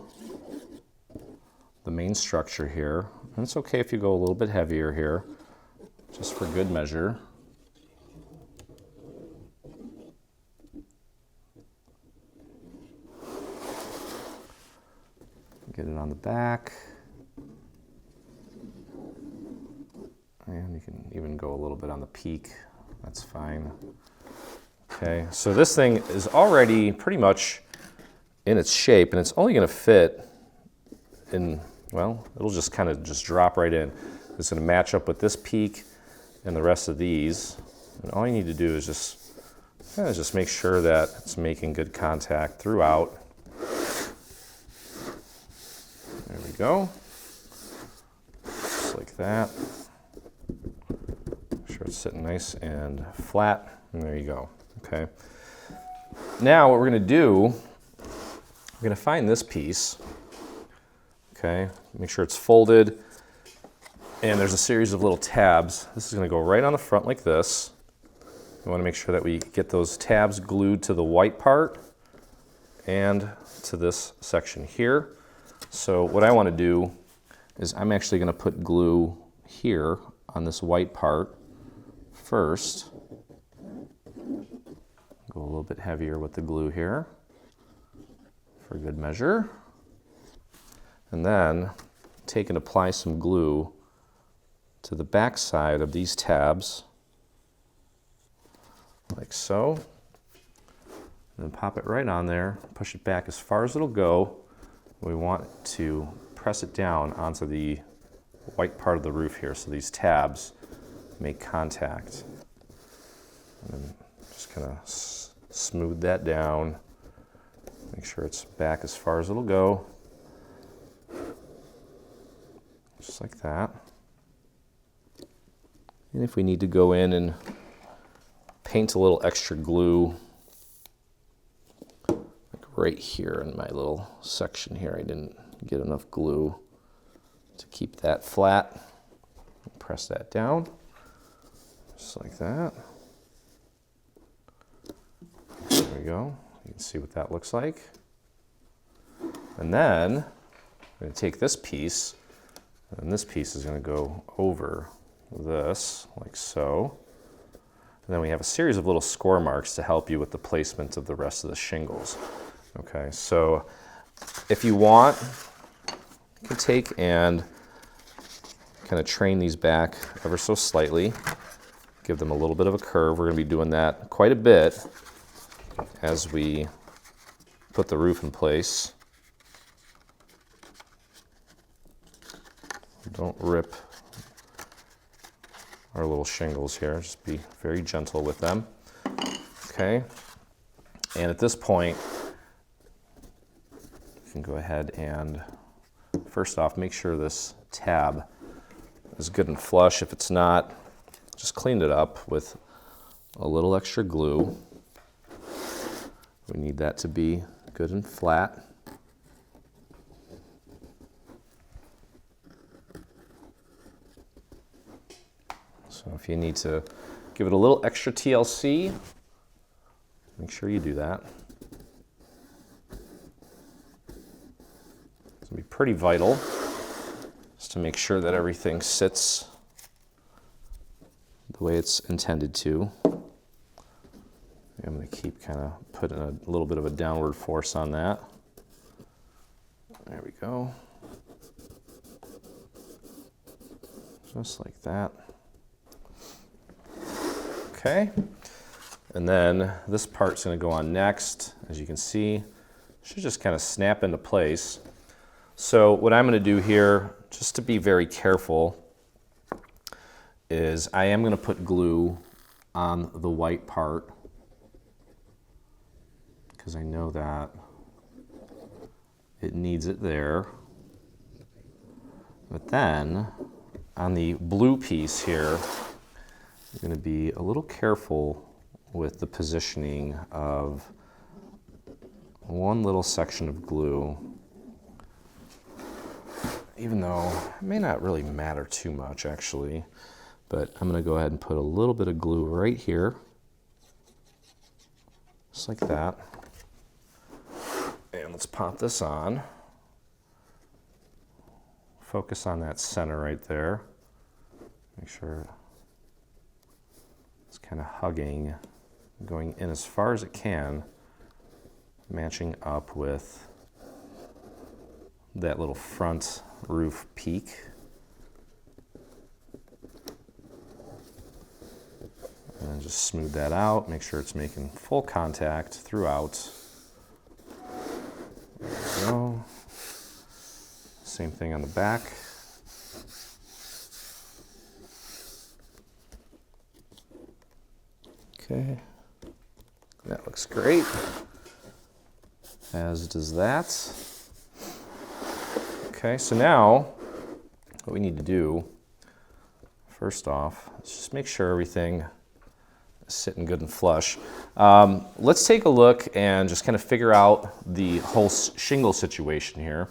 the main structure here. And it's okay if you go a little bit heavier here, just for good measure. Get it on the back. And you can even go a little bit on the peak. That's fine. Okay, so this thing is already pretty much in its shape, and it's only going to fit in, well, it'll just kind of just drop right in. It's going to match up with this peak and the rest of these. And all you need to do is just make sure that it's making good contact throughout. There we go. Just like that. Make sure it's sitting nice and flat. And there you go. Okay. Now what we're going to do, we're going to find this piece. Okay. Make sure it's folded. And there's a series of little tabs. This is going to go right on the front like this. We want to make sure that we get those tabs glued to the white part and to this section here. So what I want to do is I'm actually going to put glue here on this white part first. Go a little bit heavier with the glue here for good measure. And then take and apply some glue to the back side of these tabs, like so. And then pop it right on there, push it back as far as it'll go. We want to press it down onto the white part of the roof here so these tabs make contact. And then just kind of smooth that down. Make sure it's back as far as it'll go. Just like that. And if we need to go in and paint a little extra glue, like right here in my little section here, I didn't get enough glue to keep that flat. Press that down, just like that. There we go. You can see what that looks like. And then I'm going to take this piece, and this piece is going to go over this, like so. And then we have a series of little score marks to help you with the placement of the rest of the shingles. Okay, so if you want, you can take and kind of train these back ever so slightly, give them a little bit of a curve. We're going to be doing that quite a bit as we put the roof in place. Don't rip our little shingles here, just be very gentle with them. Okay, and at this point, you can go ahead and first off, make sure this tab is good and flush. If it's not, just clean it up with a little extra glue. We need that to be good and flat. So if you need to give it a little extra TLC, make sure you do that. It's going to be pretty vital just to make sure that everything sits the way it's intended to. I'm going to keep kind of putting a little bit of a downward force on that. There we go. Just like that. Okay. And then this part's going to go on next. As you can see, it should just kind of snap into place. So what I'm going to do here, just to be very careful, is I am going to put glue on the white part, because I know that it needs it there. But then on the blue piece here, I'm going to be a little careful with the positioning of one little section of glue, even though it may not really matter too much actually, but I'm going to go ahead and put a little bit of glue right here, just like that. And let's pop this on. Focus on that center right there. Make sure it's kind of hugging, going in as far as it can, matching up with that little front roof peak. And then just smooth that out, make sure it's making full contact throughout. There we go. Same thing on the back. Okay, that looks great, as does that. Okay, so now what we need to do, first off, is just make sure everything is sitting good and flush. Let's take a look and just kind of figure out the whole shingle situation here.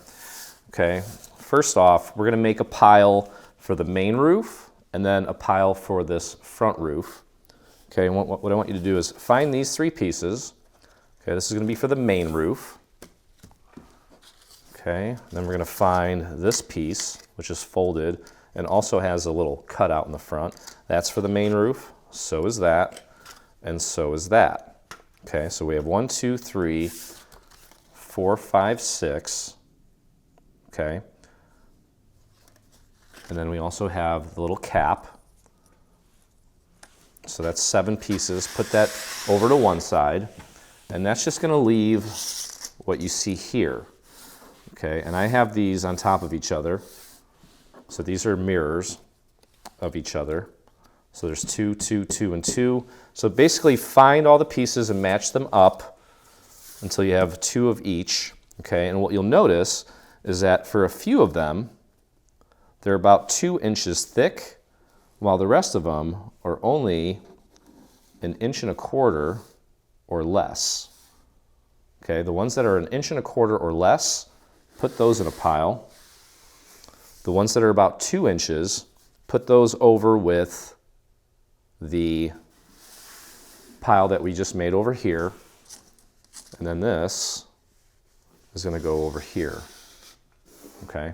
Okay, first off, we're going to make a pile for the main roof and then a pile for this front roof. Okay, and what I want you to do is find these three pieces. Okay, this is going to be for the main roof. Okay, then we're going to find this piece, which is folded and also has a little cutout in the front. That's for the main roof. So is that, and so is that. Okay, so we have 1, 2, 3, 4, 5, 6. Okay, and then we also have the little cap. So that's 7 pieces. Put that over to one side, and that's just going to leave what you see here. Okay, and I have these on top of each other. So these are mirrors of each other. So there's 2, 2, 2, and 2. So basically find all the pieces and match them up until you have 2 of each. Okay, and what you'll notice is that for a few of them, they're about 2 inches thick, while the rest of them are only 1.25 inches or less. Okay, the ones that are 1.25 inches or less, put those in a pile. The ones that are about 2 inches, put those over with the pile that we just made over here. And then this is going to go over here. Okay.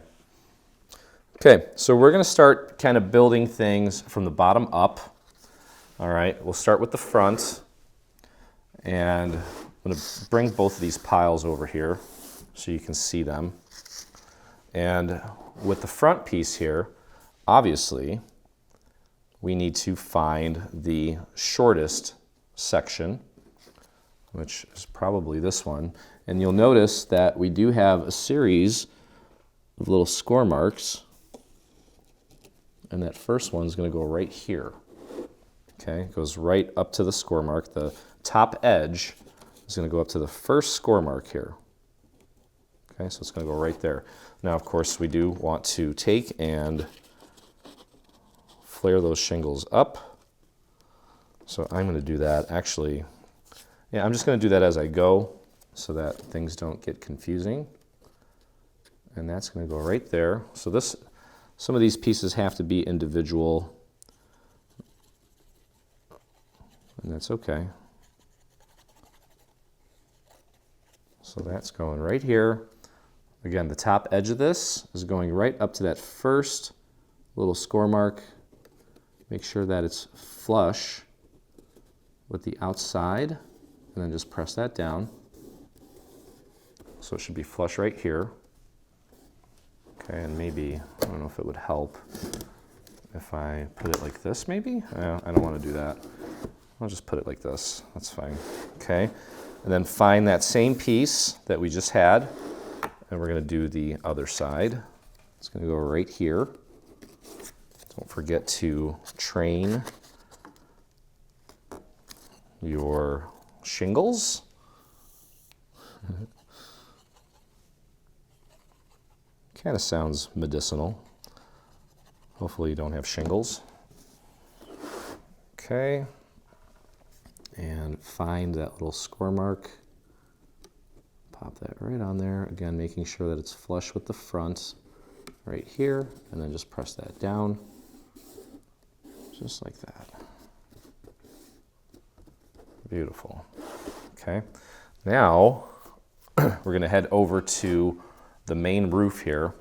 Okay, so we're going to start kind of building things from the bottom up. All right, we'll start with the front. And I'm going to bring both of these piles over here so you can see them. And with the front piece here, obviously, we need to find the shortest section, which is probably this one. And you'll notice that we do have a series of little score marks. And that first one's going to go right here. Okay, it goes right up to the score mark. The top edge is going to go up to the first score mark here. Okay, so it's going to go right there. Now, of course, we do want to take and flare those shingles up. So I'm going to do that actually. Yeah, I'm just going to do that as I go so that things don't get confusing. And that's going to go right there. So some of these pieces have to be individual. And that's okay. So that's going right here. Again, the top edge of this is going right up to that first little score mark. Make sure that it's flush with the outside, and then just press that down. So it should be flush right here. Okay, and maybe, I don't know if it would help if I put it like this maybe? I don't want to do that. I'll just put it like this, that's fine. Okay, and then find that same piece that we just had, and we're going to do the other side. It's going to go right here. Don't forget to train your shingles. Kind of sounds medicinal. Hopefully you don't have shingles. Okay. And find that little score mark. Pop that right on there. Again, making sure that it's flush with the front right here. And then just press that down. Just like that. Beautiful. Okay. Now, we're going to head over to the main roof here.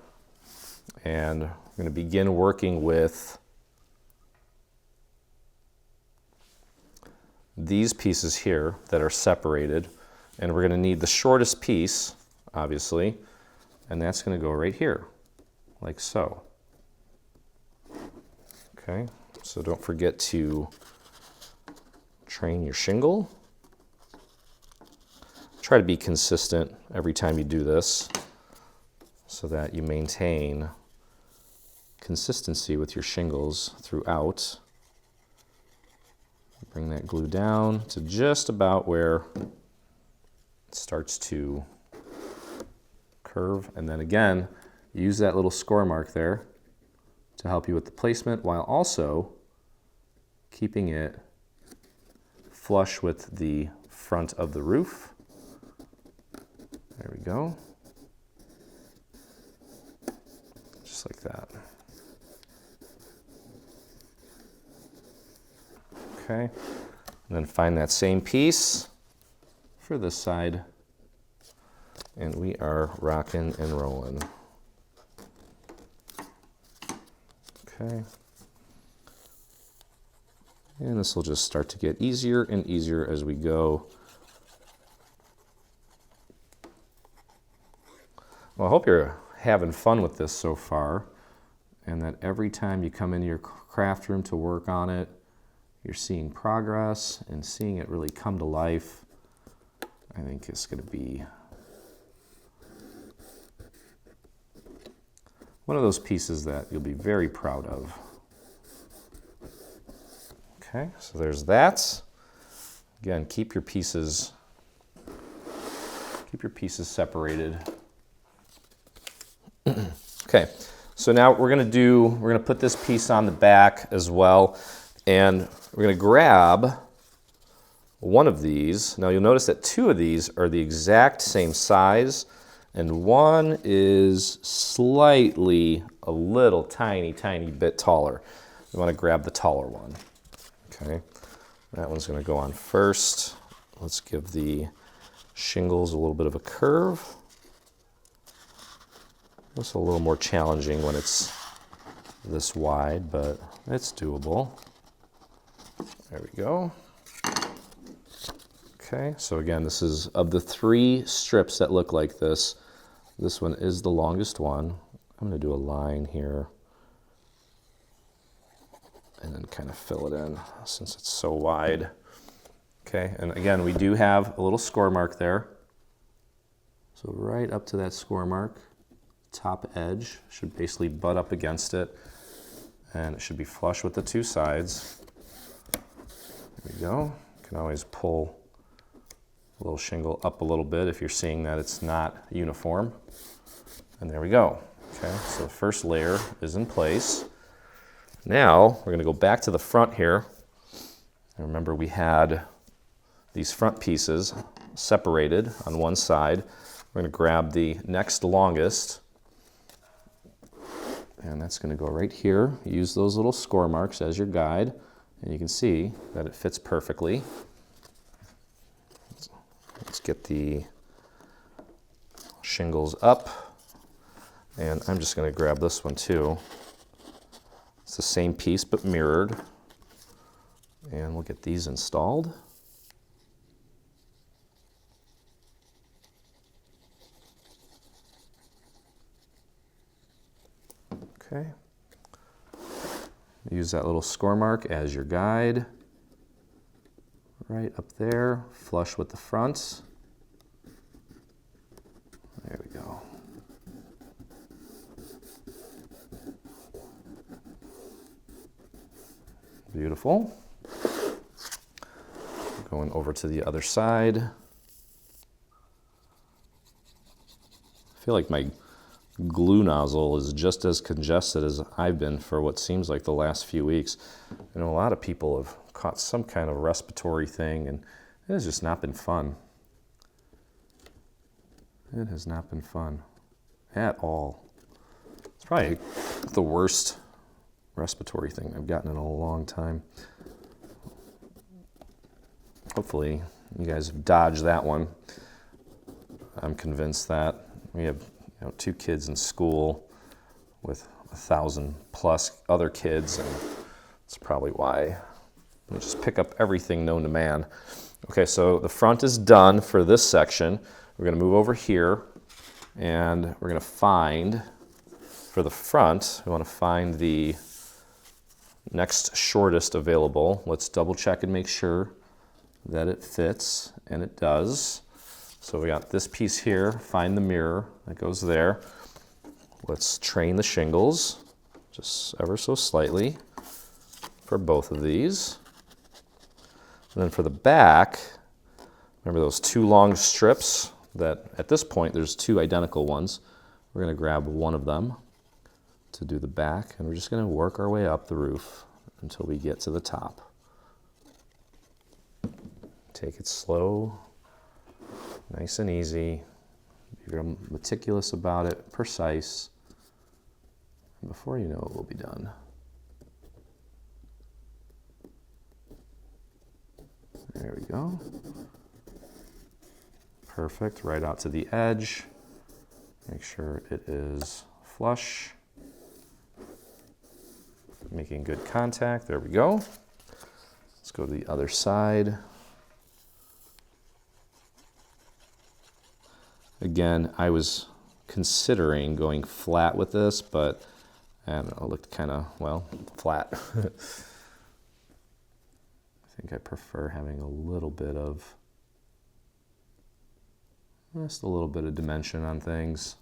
And we're going to begin working with these pieces here that are separated, and we're going to need the shortest piece, obviously, and that's going to go right here, like so. Okay, so don't forget to train your shingle. Try to be consistent every time you do this so that you maintain consistency with your shingles throughout. Bring that glue down to just about where it starts to curve. And then again, use that little score mark there to help you with the placement while also keeping it flush with the front of the roof. There we go. Just like that. Okay, and then find that same piece for this side, and we are rocking and rolling. Okay, and this will just start to get easier and easier as we go. Well, I hope you're having fun with this so far, and that every time you come into your craft room to work on it, you're seeing progress and seeing it really come to life. I think it's going to be one of those pieces that you'll be very proud of. Okay, so there's that. Again, keep your pieces separated. Okay, so now we're going to put this piece on the back as well, and we're going to grab one of these. Now you'll notice that two of these are the exact same size, and one is slightly, a little tiny bit taller. You want to grab the taller one. Okay, that one's going to go on first. Let's give the shingles a little bit of a curve. It's a little more challenging when it's this wide, but it's doable. There we go. Okay, so again, this is, of the 3 strips that look like this one is the longest one. I'm going to do a line here and then kind of fill it in since it's so wide. Okay, and again, we do have a little score mark there. So right up to that score mark, top edge should basically butt up against it, and it should be flush with the 2 sides. There we go. You can always pull a little shingle up a little bit if you're seeing that it's not uniform. And there we go. Okay, so the first layer is in place. Now we're going to go back to the front here. And remember, we had these front pieces separated on one side. We're going to grab the next longest, and that's going to go right here. Use those little score marks as your guide, and you can see that it fits perfectly. Let's get the shingles up, and I'm just going to grab this one too. It's the same piece but mirrored, and we'll get these installed. Okay. Use that little score mark as your guide. Right up there, flush with the front. There we go. Beautiful. Going over to the other side. I feel like my glue nozzle is just as congested as I've been for what seems like the last few weeks. I know a lot of people have caught some kind of respiratory thing, and it has just not been fun. It has not been fun at all. It's probably the worst respiratory thing I've gotten in a long time. Hopefully you guys have dodged that one. I'm convinced that we have 2 kids in school with 1,000+ other kids, and that's probably why. We just pick up everything known to man. Okay, so the front is done for this section. We're going to move over here, and we're going to find, for the front, we want to find the next shortest available. Let's double check and make sure that it fits, and it does. So we got this piece here, find the mirror that goes there. Let's train the shingles, just ever so slightly, for both of these. And then for the back, remember those 2 long strips that at this point there's 2 identical ones. We're going to grab one of them to do the back, and we're just going to work our way up the roof until we get to the top. Take it slow, nice and easy. Be real meticulous about it, precise. And before you know it, we'll be done. There we go. Perfect, right out to the edge. Make sure it is flush. Making good contact, there we go. Let's go to the other side. Again, I was considering going flat with this, but I don't know, it looked kind of, well, flat. I think I prefer having a little bit of, just a little bit of dimension on things.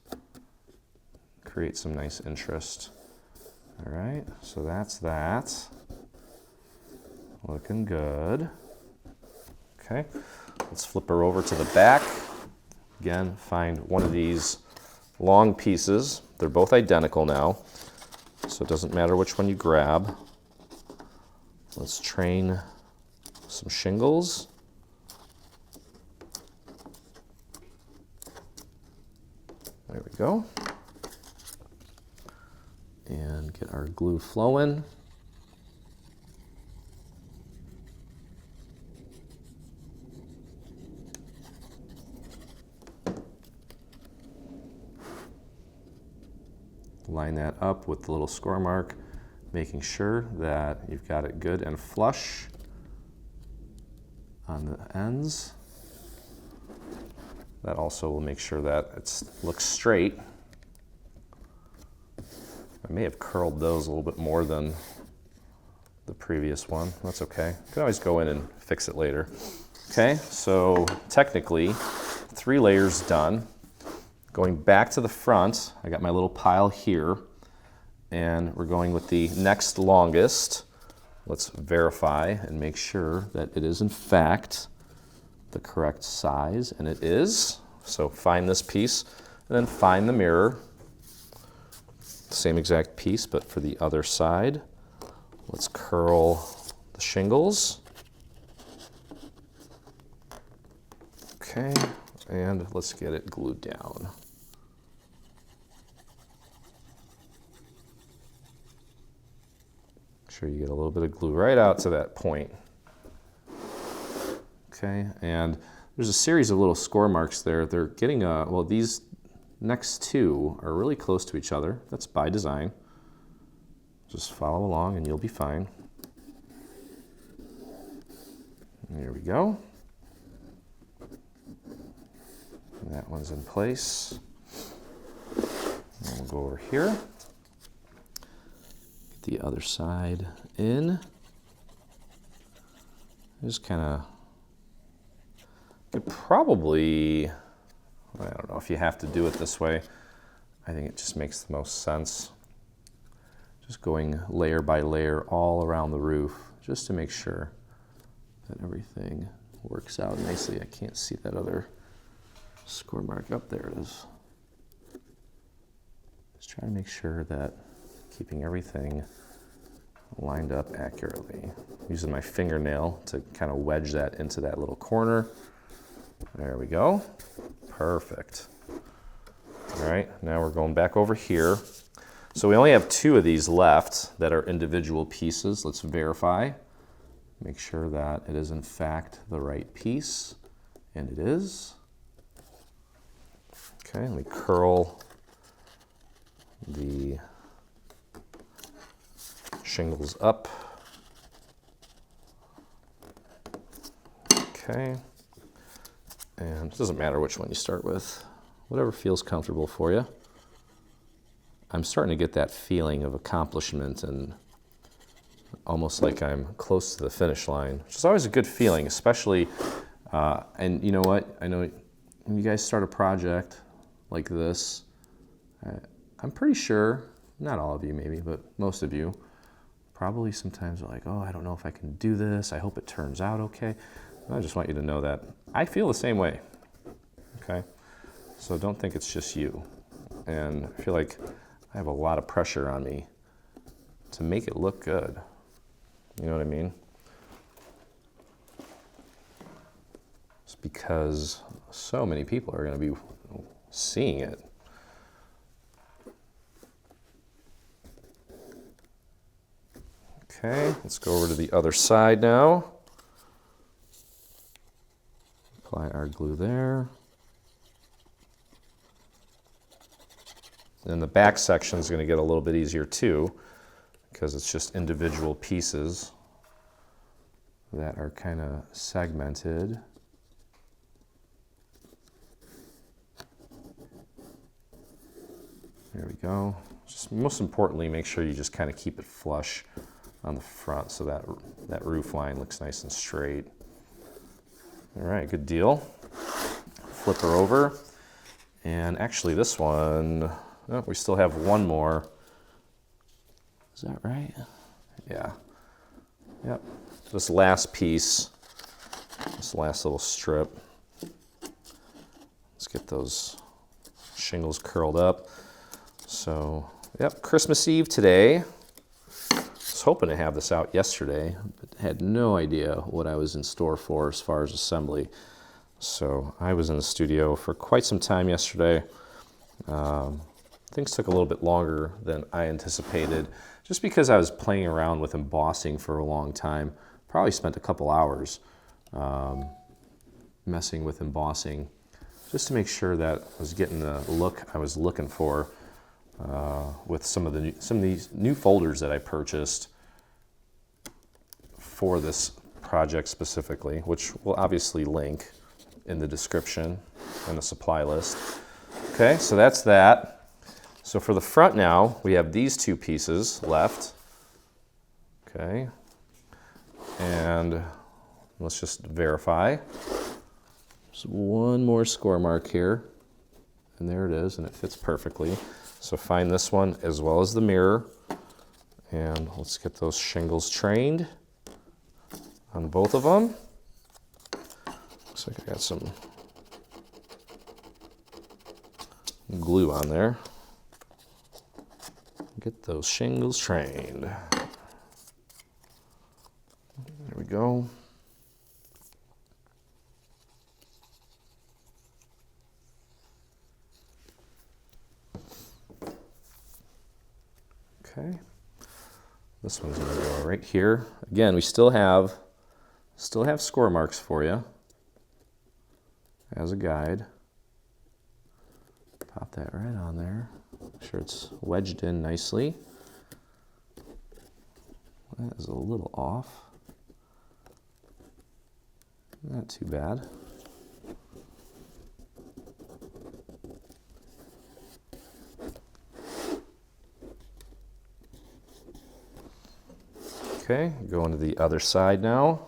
Create some nice interest. All right, so that's that. Looking good. Okay, let's flip her over to the back. Again, find one of these long pieces. They're both identical now, so it doesn't matter which one you grab. Let's train some shingles. There we go. And get our glue flowing. Line that up with the little score mark, making sure that you've got it good and flush on the ends. That also will make sure that it looks straight. I may have curled those a little bit more than the previous one. That's okay. You can always go in and fix it later. Okay, so technically 3 layers done. Going back to the front, I got my little pile here, and we're going with the next longest. Let's verify and make sure that it is in fact the correct size, and it is. So find this piece, and then find the mirror. Same exact piece, but for the other side. Let's curl the shingles. Okay, and let's get it glued down. Make sure you get a little bit of glue right out to that point. Okay, and there's a series of little score marks there. They're getting, well, these next 2 are really close to each other. That's by design. Just follow along and you'll be fine. There we go. And that one's in place. And we'll go over here. Get the other side in. Just kind of, probably, I don't know if you have to do it this way. I think it just makes the most sense. Just going layer by layer all around the roof, just to make sure that everything works out nicely. I can't see that other score mark. Up there it is. Just trying to make sure that keeping everything lined up accurately. Using my fingernail to kind of wedge that into that little corner. There we go. Perfect. All right, now we're going back over here. So we only have 2 of these left that are individual pieces. Let's verify. Make sure that it is in fact the right piece, and it is. Okay, let me curl the shingles up. Okay, and it doesn't matter which one you start with, whatever feels comfortable for you. I'm starting to get that feeling of accomplishment and almost like I'm close to the finish line, which is always a good feeling, especially, and you know what, I know when you guys start a project like this, I'm pretty sure, not all of you maybe, but most of you, probably sometimes are like, oh, I don't know if I can do this, I hope it turns out okay. I just want you to know that I feel the same way, okay? So don't think it's just you. And I feel like I have a lot of pressure on me to make it look good. You know what I mean? It's because so many people are going to be seeing it. Okay, let's go over to the other side now. Apply our glue there. And the back section is going to get a little bit easier too, because it's just individual pieces that are kind of segmented. There we go. Just most importantly, make sure you just kind of keep it flush on the front so that that roof line looks nice and straight. All right, good deal. Flip her over. And actually this one, oh, we still have one more. Is that right? Yeah. Yep. This last piece, this last little strip. Let's get those shingles curled up. So, yep, Christmas Eve today. I was hoping to have this out yesterday, but had no idea what I was in store for as far as assembly. So I was in the studio for quite some time yesterday, Things took a little bit longer than I anticipated, just because I was playing around with embossing for a long time. Probably spent a couple hours messing with embossing, just to make sure that I was getting the look I was looking for with some of these new folders that I purchased for this project specifically, which we'll obviously link in the description and the supply list. Okay, so that's that. So for the front now, we have these two pieces left. Okay, and let's just verify. Just one more score mark here, and there it is, and it fits perfectly. So find this one as well as the mirror, and let's get those shingles trained on both of them. Looks like I got some glue on there. Get those shingles trained. There we go. Okay. This one's going to go right here. Again, we still have score marks for you as a guide. Pop that right on there. Make sure it's wedged in nicely. That is a little off. Not too bad. Okay, going to the other side now.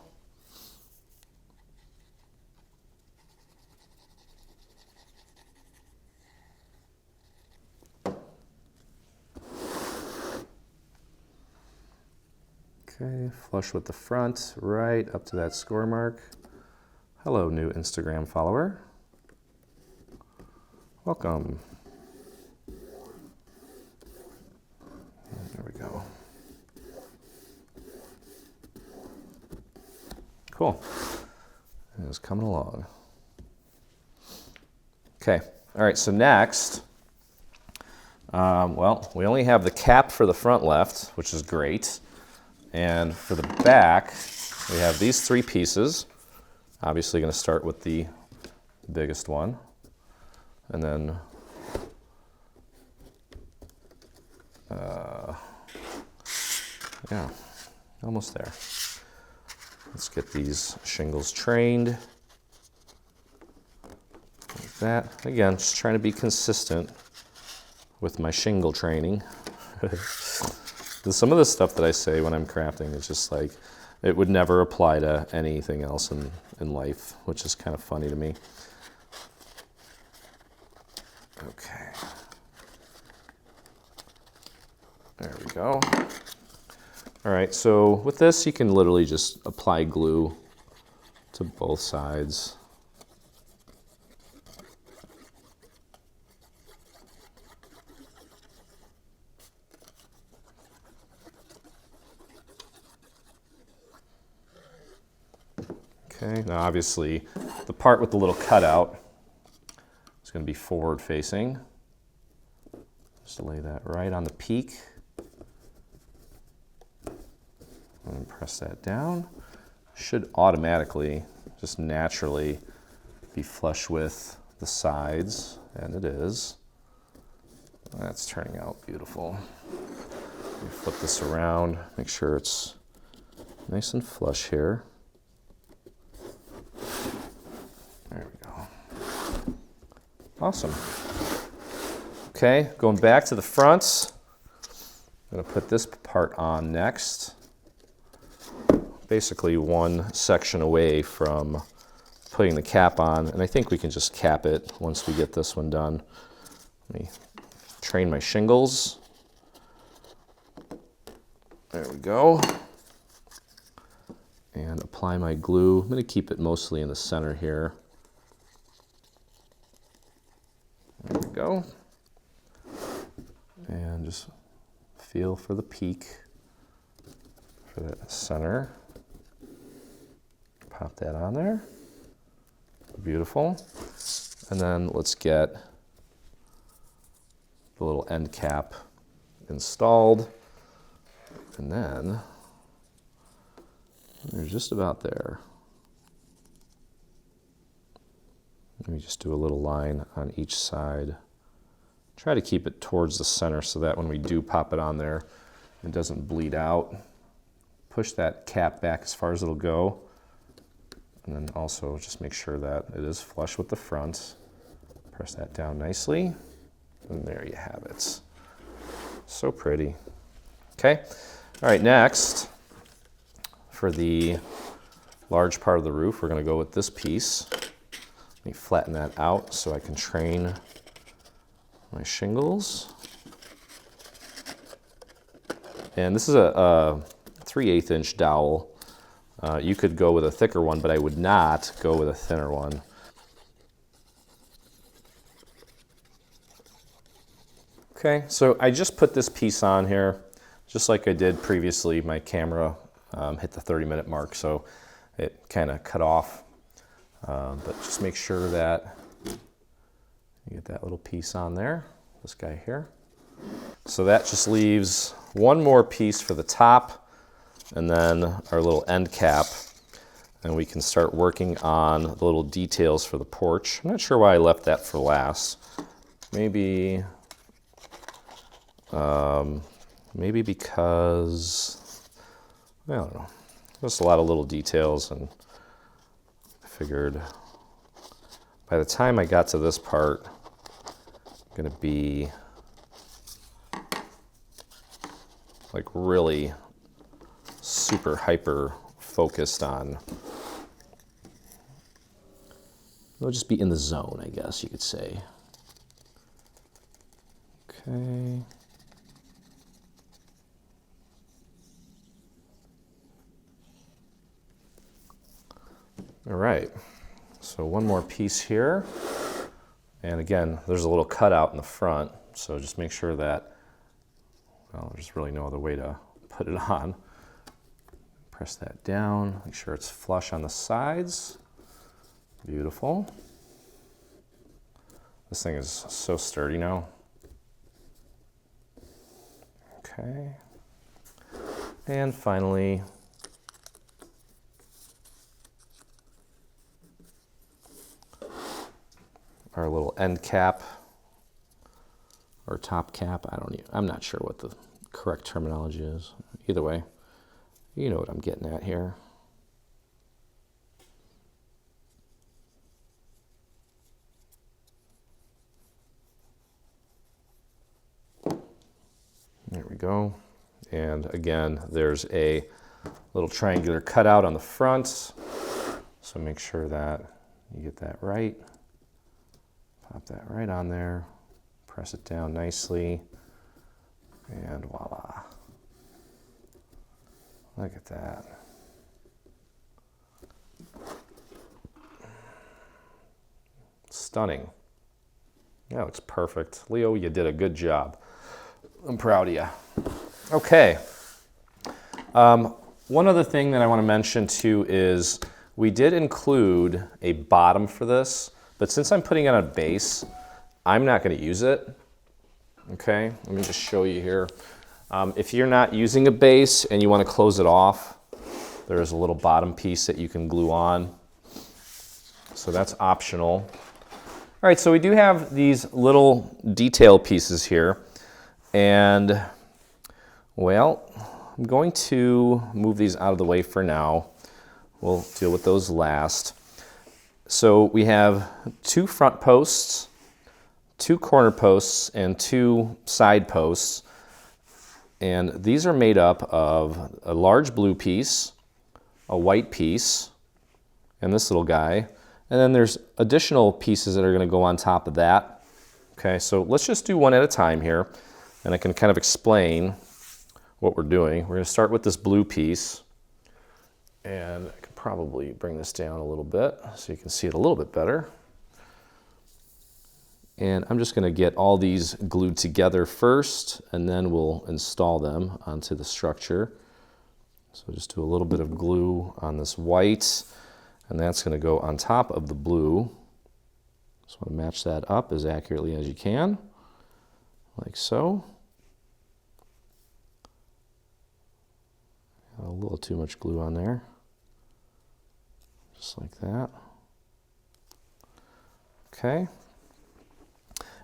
Okay, flush with the front, right up to that score mark. Hello, new Instagram follower. Welcome. There we go. Cool. It's coming along. Okay, all right, so next, well, we only have the cap for the front left, which is great. And for the back, we have these three pieces. Obviously going to start with the biggest one. And then yeah, almost there. Let's get these shingles trained. Like that. Again, just trying to be consistent with my shingle training. Some of the stuff that I say when I'm crafting is just like, it would never apply to anything else in life, which is kind of funny to me. Okay. There we go. All right, so with this, you can literally just apply glue to both sides. Okay, now obviously the part with the little cutout is going to be forward facing. Just lay that right on the peak. And press that down. Should automatically, just naturally be flush with the sides, and it is. That's turning out beautiful. Let me flip this around, make sure it's nice and flush here. There we go. Awesome. Okay, going back to the front. I'm going to put this part on next. Basically one section away from putting the cap on, and I think we can just cap it once we get this one done. Let me train my shingles. There we go. And apply my glue. I'm going to keep it mostly in the center here. There we go. And just feel for the peak for that center. Pop that on there. Beautiful. And then let's get the little end cap installed. And then we're just about there. Let me just do a little line on each side. Try to keep it towards the center so that when we do pop it on there, it doesn't bleed out. Push that cap back as far as it'll go. And then also just make sure that it is flush with the front. Press that down nicely. And there you have it. So pretty. Okay. All right, next, for the large part of the roof, we're going to go with this piece. Let me flatten that out so I can train my shingles. And this is a 3/8 inch dowel. You could go with a thicker one, but I would not go with a thinner one. Okay, so I just put this piece on here, just like I did previously. My camera hit the 30-minute mark, so it kind of cut off. But just make sure that you get that little piece on there, this guy here. So that just leaves one more piece for the top, and then our little end cap, and we can start working on the little details for the porch. I'm not sure why I left that for last. Maybe because, I don't know, just a lot of little details, and I figured by the time I got to this part, I'm gonna be like really super hyper focused on, it'll just be in the zone, I guess you could say. Okay. All right, so one more piece here. And again, there's a little cutout in the front, so just make sure that, well, there's really no other way to put it on. Press that down, make sure it's flush on the sides. Beautiful. This thing is so sturdy now. Okay. And finally, our little end cap or top cap. I'm not sure what the correct terminology is. Either way, you know what I'm getting at here. There we go. And again, there's a little triangular cutout on the front. So make sure that you get that right. Pop that right on there. Press it down nicely. And voila. Look at that. Stunning. That looks perfect. Leo, you did a good job. I'm proud of you. Okay. One other thing that I want to mention too is we did include a bottom for this, but since I'm putting it on a base, I'm not going to use it. Okay, let me just show you here. If you're not using a base and you want to close it off, there's a little bottom piece that you can glue on. So that's optional. All right, so we do have these little detail pieces here. And, well, I'm going to move these out of the way for now. We'll deal with those last. So we have 2 front posts, 2 corner posts, and 2 side posts. And these are made up of a large blue piece, a white piece, and this little guy. And then there's additional pieces that are going to go on top of that. Okay, so let's just do one at a time here, and I can kind of explain what we're doing. We're going to start with this blue piece, and I can probably bring this down a little bit so you can see it a little bit better. And I'm just going to get all these glued together first, and then we'll install them onto the structure. So just do a little bit of glue on this white, and that's going to go on top of the blue. Just want to match that up as accurately as you can. like so. A little too much glue on there. Just like that. Okay.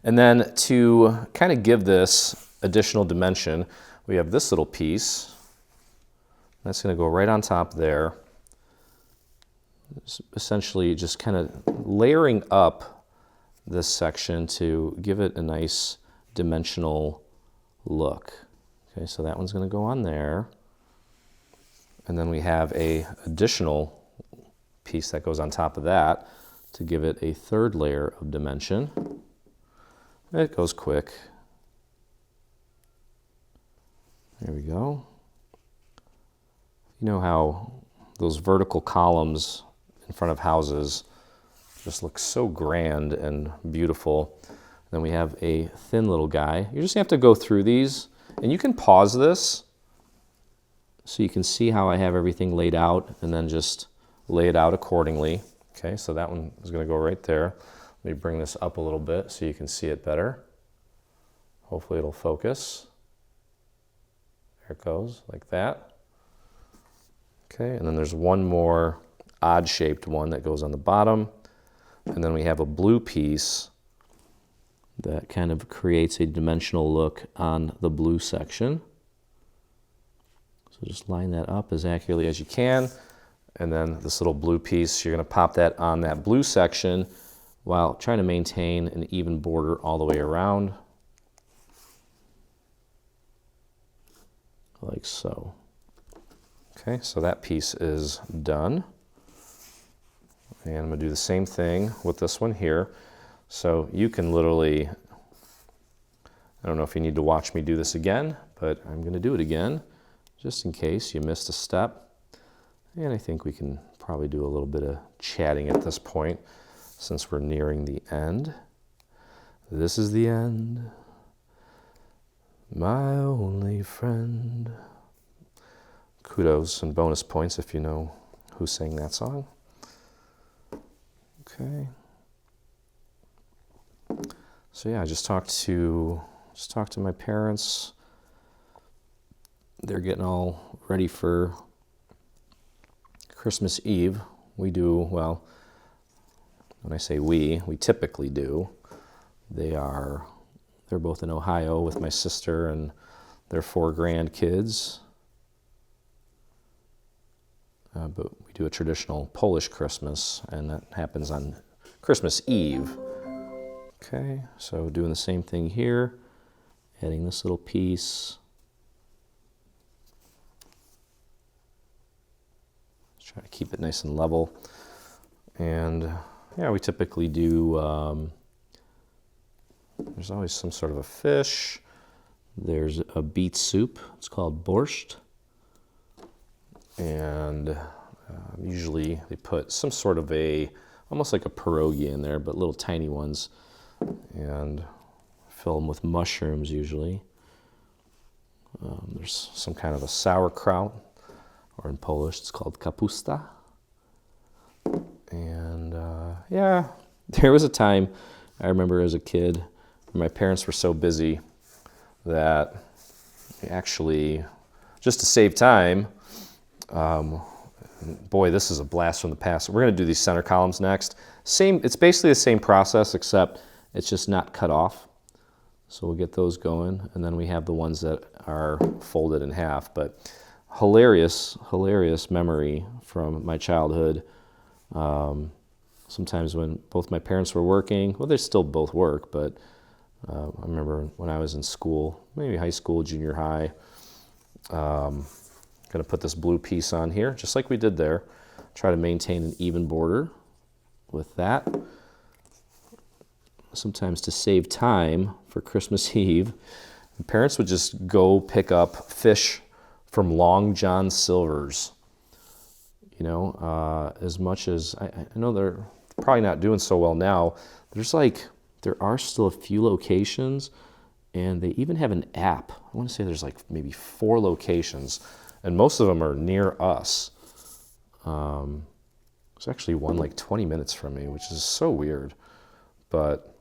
And then to kind of give this additional dimension, we have this little piece. That's going to go right on top there. It's essentially just kind of layering up this section to give it a nice dimensional look. Okay, so that one's going to go on there. And then we have a additional piece that goes on top of that to give it a third layer of dimension. It goes quick. There we go. You know how those vertical columns in front of houses just look so grand and beautiful. Then we have a thin little guy. You just have to go through these, and you can pause this so you can see how I have everything laid out, and then just lay it out accordingly. Okay, so that one is going to go right there. Let me bring this up a little bit so you can see it better. Hopefully it'll focus. There it goes, like that. Okay, and then there's one more odd-shaped one that goes on the bottom. And then we have a blue piece that kind of creates a dimensional look on the blue section. So just line that up as accurately as you can. And then this little blue piece, you're going to pop that on that blue section while trying to maintain an even border all the way around. Like so. Okay, so that piece is done. And I'm going to do the same thing with this one here. So you can literally, I don't know if you need to watch me do this again, but I'm going to do it again just in case you missed a step. And I think we can probably do a little bit of chatting at this point since we're nearing the end. This is the end, my only friend. Kudos and bonus points if you know who sang that song. Okay. So yeah, I just talked to my parents. They're getting all ready for Christmas Eve. We do, well, when I say we typically do. They're both in Ohio with my sister and their 4 grandkids. But we do a traditional Polish Christmas, and that happens on Christmas Eve. Okay, so doing the same thing here, adding this little piece. Try to keep it nice and level. And yeah, we typically do, there's always some sort of a fish. There's a beet soup. It's called borscht. And usually they put some sort of almost like a pierogi in there, but little tiny ones. And fill them with mushrooms usually. There's some kind of a sauerkraut. Or in Polish, it's called kapusta. And yeah, there was a time, I remember as a kid, my parents were so busy that actually, just to save time, boy, this is a blast from the past. We're going to do these center columns next. It's basically the same process, except it's just not cut off. So we'll get those going, and then we have the ones that are folded in half. But hilarious memory from my childhood. Sometimes when both my parents were working, well, they still both work, but I remember when I was in school, maybe high school, junior high, going to put this blue piece on here, just like we did there. Try to maintain an even border with that. Sometimes to save time for Christmas Eve, parents would just go pick up fish from Long John Silver's. You know, as much as I know they're probably not doing so well now, there are still a few locations, and they even have an app. I want to say there's like maybe 4 locations, and most of them are near us. There's actually one like 20 minutes from me, which is so weird. But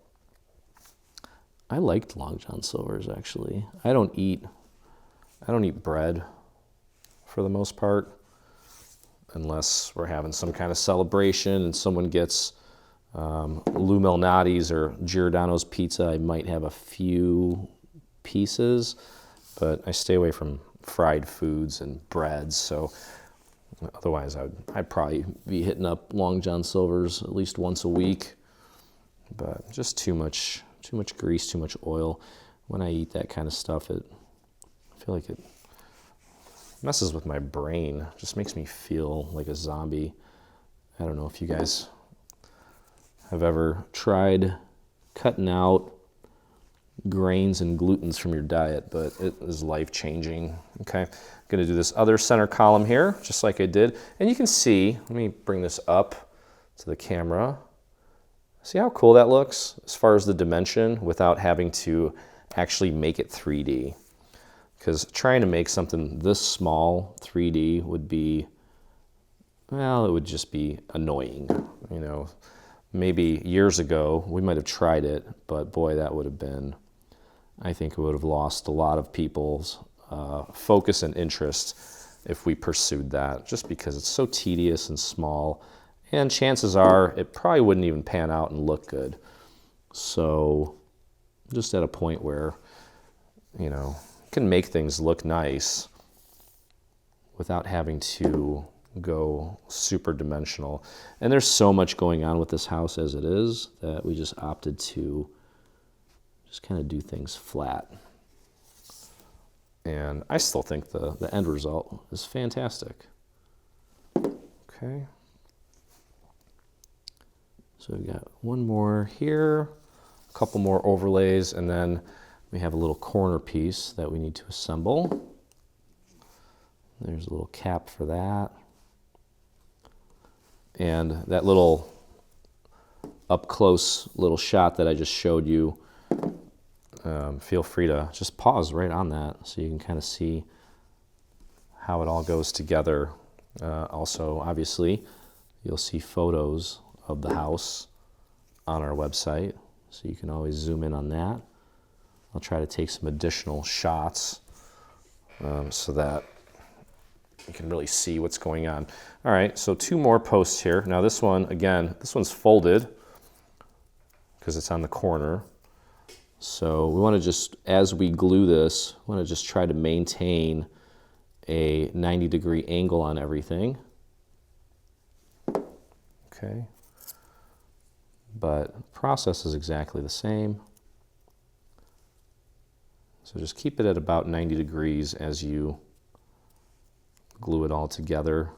I liked Long John Silver's actually. I don't eat bread for the most part, unless we're having some kind of celebration and someone gets Lou Malnati's or Giordano's pizza. I might have a few pieces, but I stay away from fried foods and breads. So otherwise, I'd probably be hitting up Long John Silver's at least once a week. But just too much grease, too much oil. When I eat that kind of stuff, I feel like it messes with my brain. Just makes me feel like a zombie. I don't know if you guys have ever tried cutting out grains and glutens from your diet, but it is life-changing. Okay, I'm gonna do this other center column here, just like I did. And you can see, let me bring this up to the camera. See how cool that looks as far as the dimension without having to actually make it 3D. Because trying to make something this small 3D would be, well, it would just be annoying. You know, maybe years ago we might have tried it, but boy, that would have been, I think it would have lost a lot of people's focus and interest if we pursued that, just because it's so tedious and small, and chances are it probably wouldn't even pan out and look good. So just at a point where, you know, can make things look nice without having to go super dimensional. And there's so much going on with this house as it is that we just opted to just kind of do things flat. And I still think the end result is fantastic. Okay. So we've got one more here, a couple more overlays, and then we have a little corner piece that we need to assemble. There's a little cap for that. And that little up close little shot that I just showed you, feel free to just pause right on that so you can kind of see how it all goes together. Also, obviously, you'll see photos of the house on our website, so you can always zoom in on that. I'll try to take some additional shots so that you can really see what's going on. All right, so two more posts here. Now this one, again, this one's folded because it's on the corner. So we want to just, as we glue this, we want to just try to maintain a 90-degree angle on everything. Okay. But the process is exactly the same. So just keep it at about 90 degrees as you glue it all together.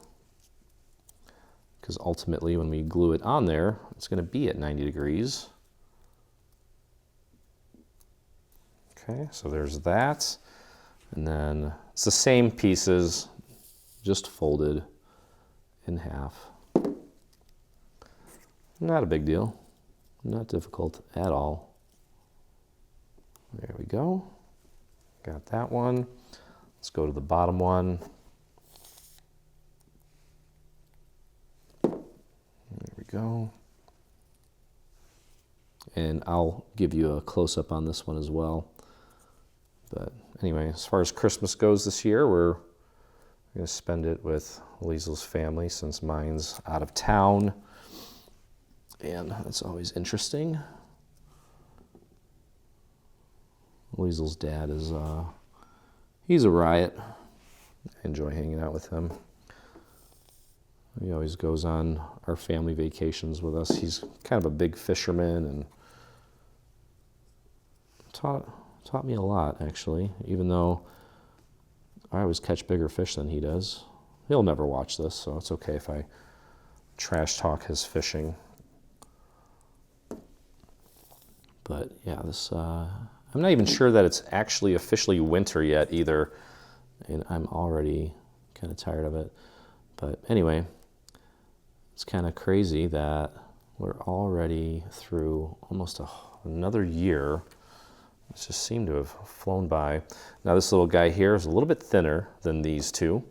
Because ultimately when we glue it on there, it's going to be at 90 degrees. Okay, so there's that. And then it's the same pieces, just folded in half. Not a big deal. Not difficult at all. There we go. Got that one. Let's go to the bottom one. There we go. And I'll give you a close-up on this one as well. But anyway, as far as Christmas goes this year, we're going to spend it with Liesel's family since mine's out of town. And that's always interesting. Liesel's dad is, he's a riot. I enjoy hanging out with him. He always goes on our family vacations with us. He's kind of a big fisherman and taught me a lot, actually, even though I always catch bigger fish than he does. He'll never watch this, so it's okay if I trash talk his fishing. But yeah, this, I'm not even sure that it's actually officially winter yet either, and I'm already kind of tired of it. But anyway, it's kind of crazy that we're already through almost another year. It just seemed to have flown by. Now this little guy here is a little bit thinner than these two,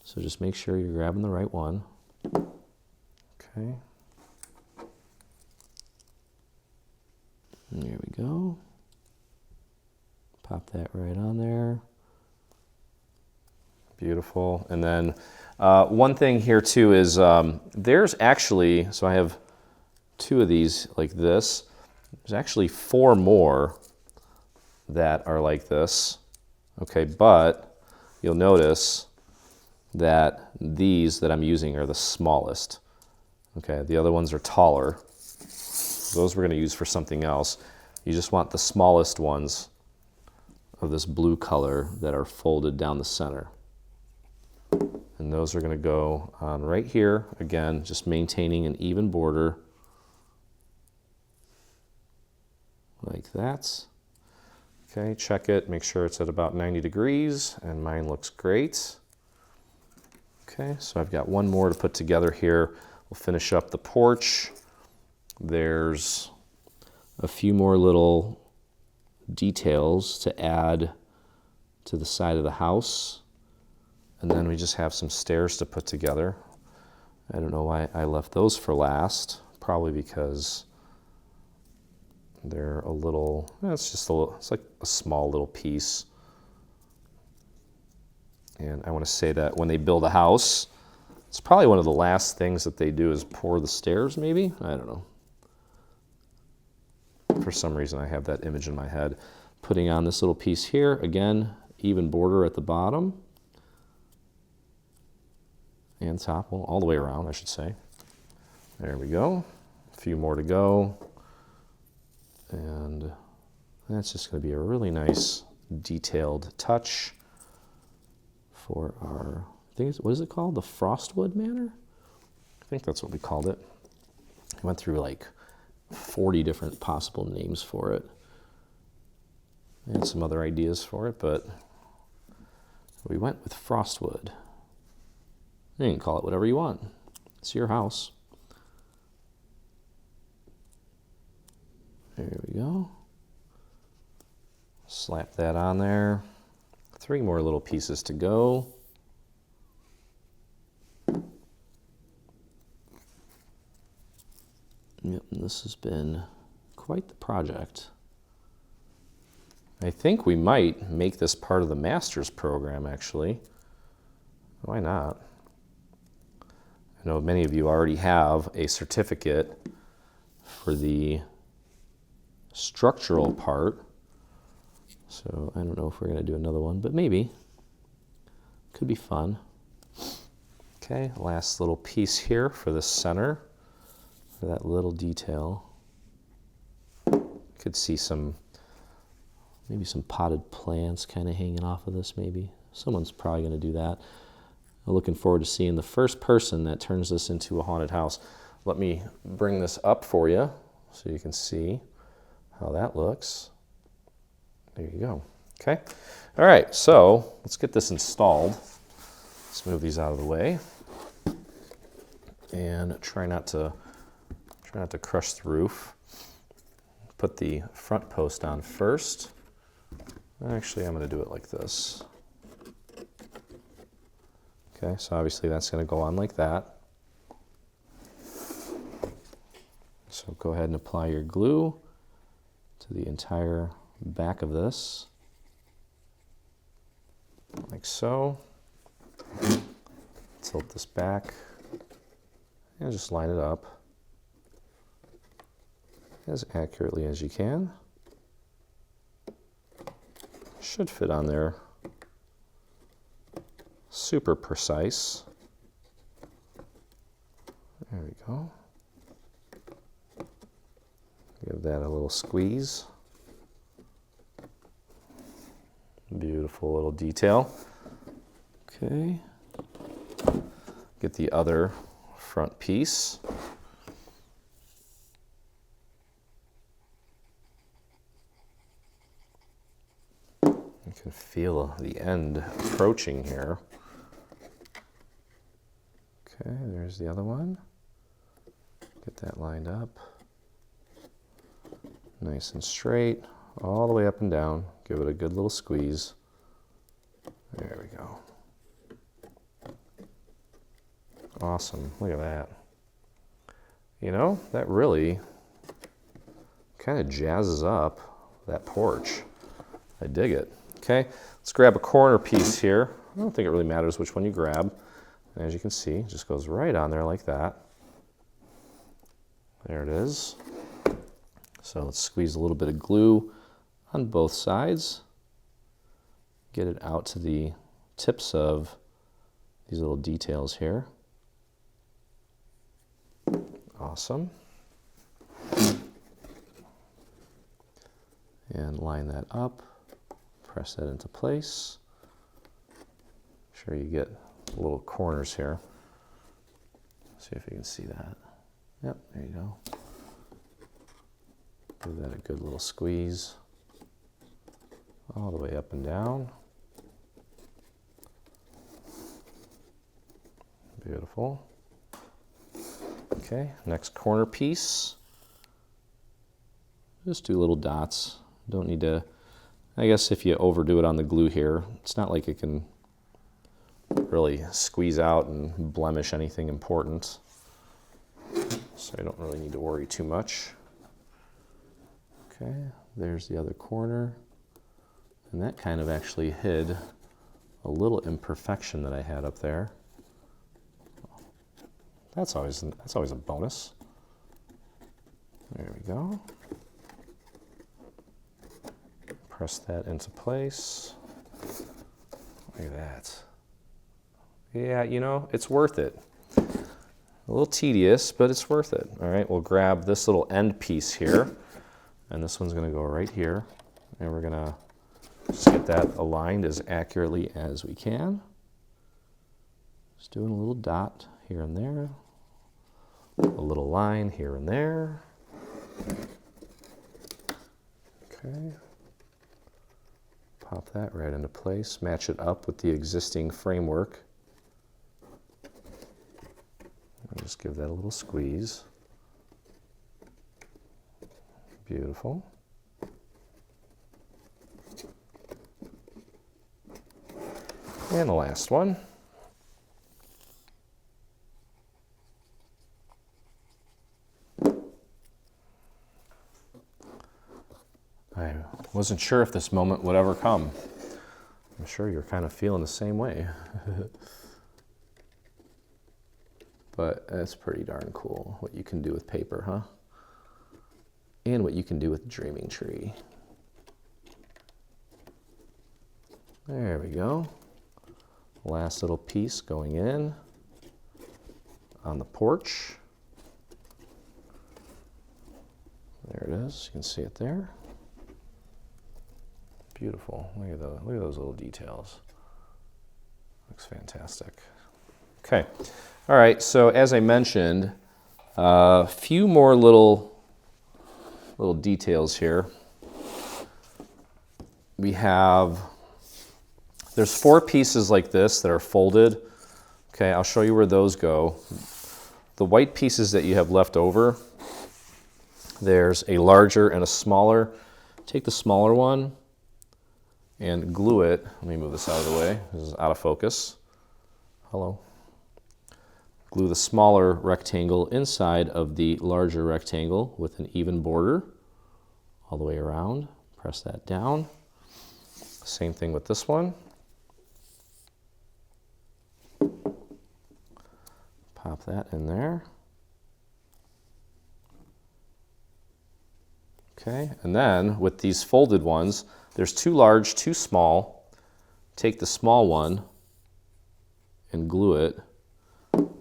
so just make sure you're grabbing the right one. Okay. There we go. Pop that right on there. Beautiful. And then one thing here too is there's actually, so I have 2 of these like this. There's actually 4 more that are like this. Okay, but you'll notice that these that I'm using are the smallest. Okay, the other ones are taller. Those we're going to use for something else. You just want the smallest ones of this blue color that are folded down the center. And those are going to go on right here. Again, just maintaining an even border like that. Okay, check it, make sure it's at about 90 degrees, and mine looks great. Okay, so I've got one more to put together here. We'll finish up the porch. There's a few more little details to add to the side of the house. And then we just have some stairs to put together. I don't know why I left those for last. Probably because they're a little, it's just a little, it's like a small little piece. And I want to say that when they build a house, it's probably one of the last things that they do is pour the stairs, maybe? I don't know. For some reason, I have that image in my head. Putting on this little piece here, again, even border at the bottom. And top, well, all the way around, I should say. There we go. A few more to go. And that's just going to be a really nice detailed touch for our, I think, what is it called? The Frostwood Manor? I think that's what we called it. I went through like 40 different possible names for it. And some other ideas for it, but we went with Frostwood. You can call it whatever you want. It's your house. There we go. Slap that on there. 3 more little pieces to go. Yep, this has been quite the project. I think we might make this part of the master's program, actually. Why not? I know many of you already have a certificate for the structural part. So I don't know if we're going to do another one, but maybe. Could be fun. Okay, last little piece here for the center, for that little detail. Could see some, maybe some potted plants kind of hanging off of this maybe. Someone's probably going to do that. I'm looking forward to seeing the first person that turns this into a haunted house. Let me bring this up for you so you can see how that looks. There you go. Okay. All right, so let's get this installed. Let's move these out of the way. And try not to crush the roof. Put the front post on first. Actually, I'm going to do it like this. Okay, so obviously that's going to go on like that. So go ahead and apply your glue to the entire back of this, like so. Tilt this back and just line it up as accurately as you can. Should fit on there. Super precise. There we go. Give that a little squeeze. Beautiful little detail. Okay. Get the other front piece. You can feel the end approaching here. Okay, there's the other one. Get that lined up. Nice and straight, all the way up and down. Give it a good little squeeze. There we go. Awesome, look at that. You know, that really kind of jazzes up that porch. I dig it. Okay, let's grab a corner piece here. I don't think it really matters which one you grab. And as you can see, it just goes right on there like that. There it is. So let's squeeze a little bit of glue on both sides. Get it out to the tips of these little details here. Awesome. And line that up. Press that into place. Make sure you get little corners here. See if you can see that. Yep, there you go. Give that a good little squeeze. All the way up and down. Beautiful. Okay, next corner piece. Just do little dots. Don't need to, I guess if you overdo it on the glue here, it's not like it can really squeeze out and blemish anything important. So I don't really need to worry too much. Okay, there's the other corner. And that kind of actually hid a little imperfection that I had up there. That's always a bonus. There we go. Press that into place. Look at that. Yeah, you know, it's worth it. A little tedious, but it's worth it. All right, we'll grab this little end piece here, and this one's going to go right here, and we're going to just get that aligned as accurately as we can. Just doing a little dot here and there, a little line here and there. Okay. Pop that right into place, match it up with the existing framework. And just give that a little squeeze. Beautiful. And the last one. I wasn't sure if this moment would ever come. I'm sure you're kind of feeling the same way. But it's pretty darn cool what you can do with paper, huh? And what you can do with Dreaming Tree. There we go. Last little piece going in on the porch. There it is. You can see it there. Beautiful. Look at those little details. Looks fantastic. Okay. All right. So as I mentioned, a few more little details here. We have, there's 4 pieces like this that are folded. Okay, I'll show you where those go. The white pieces that you have left over, there's a larger and a smaller. Take the smaller one and glue it. Let me move this out of the way. This is out of focus. Hello. Glue the smaller rectangle inside of the larger rectangle with an even border all the way around. Press that down. Same thing with this one. Pop that in there. Okay, and then with these folded ones, there's 2 large, 2 small. Take the small one and glue it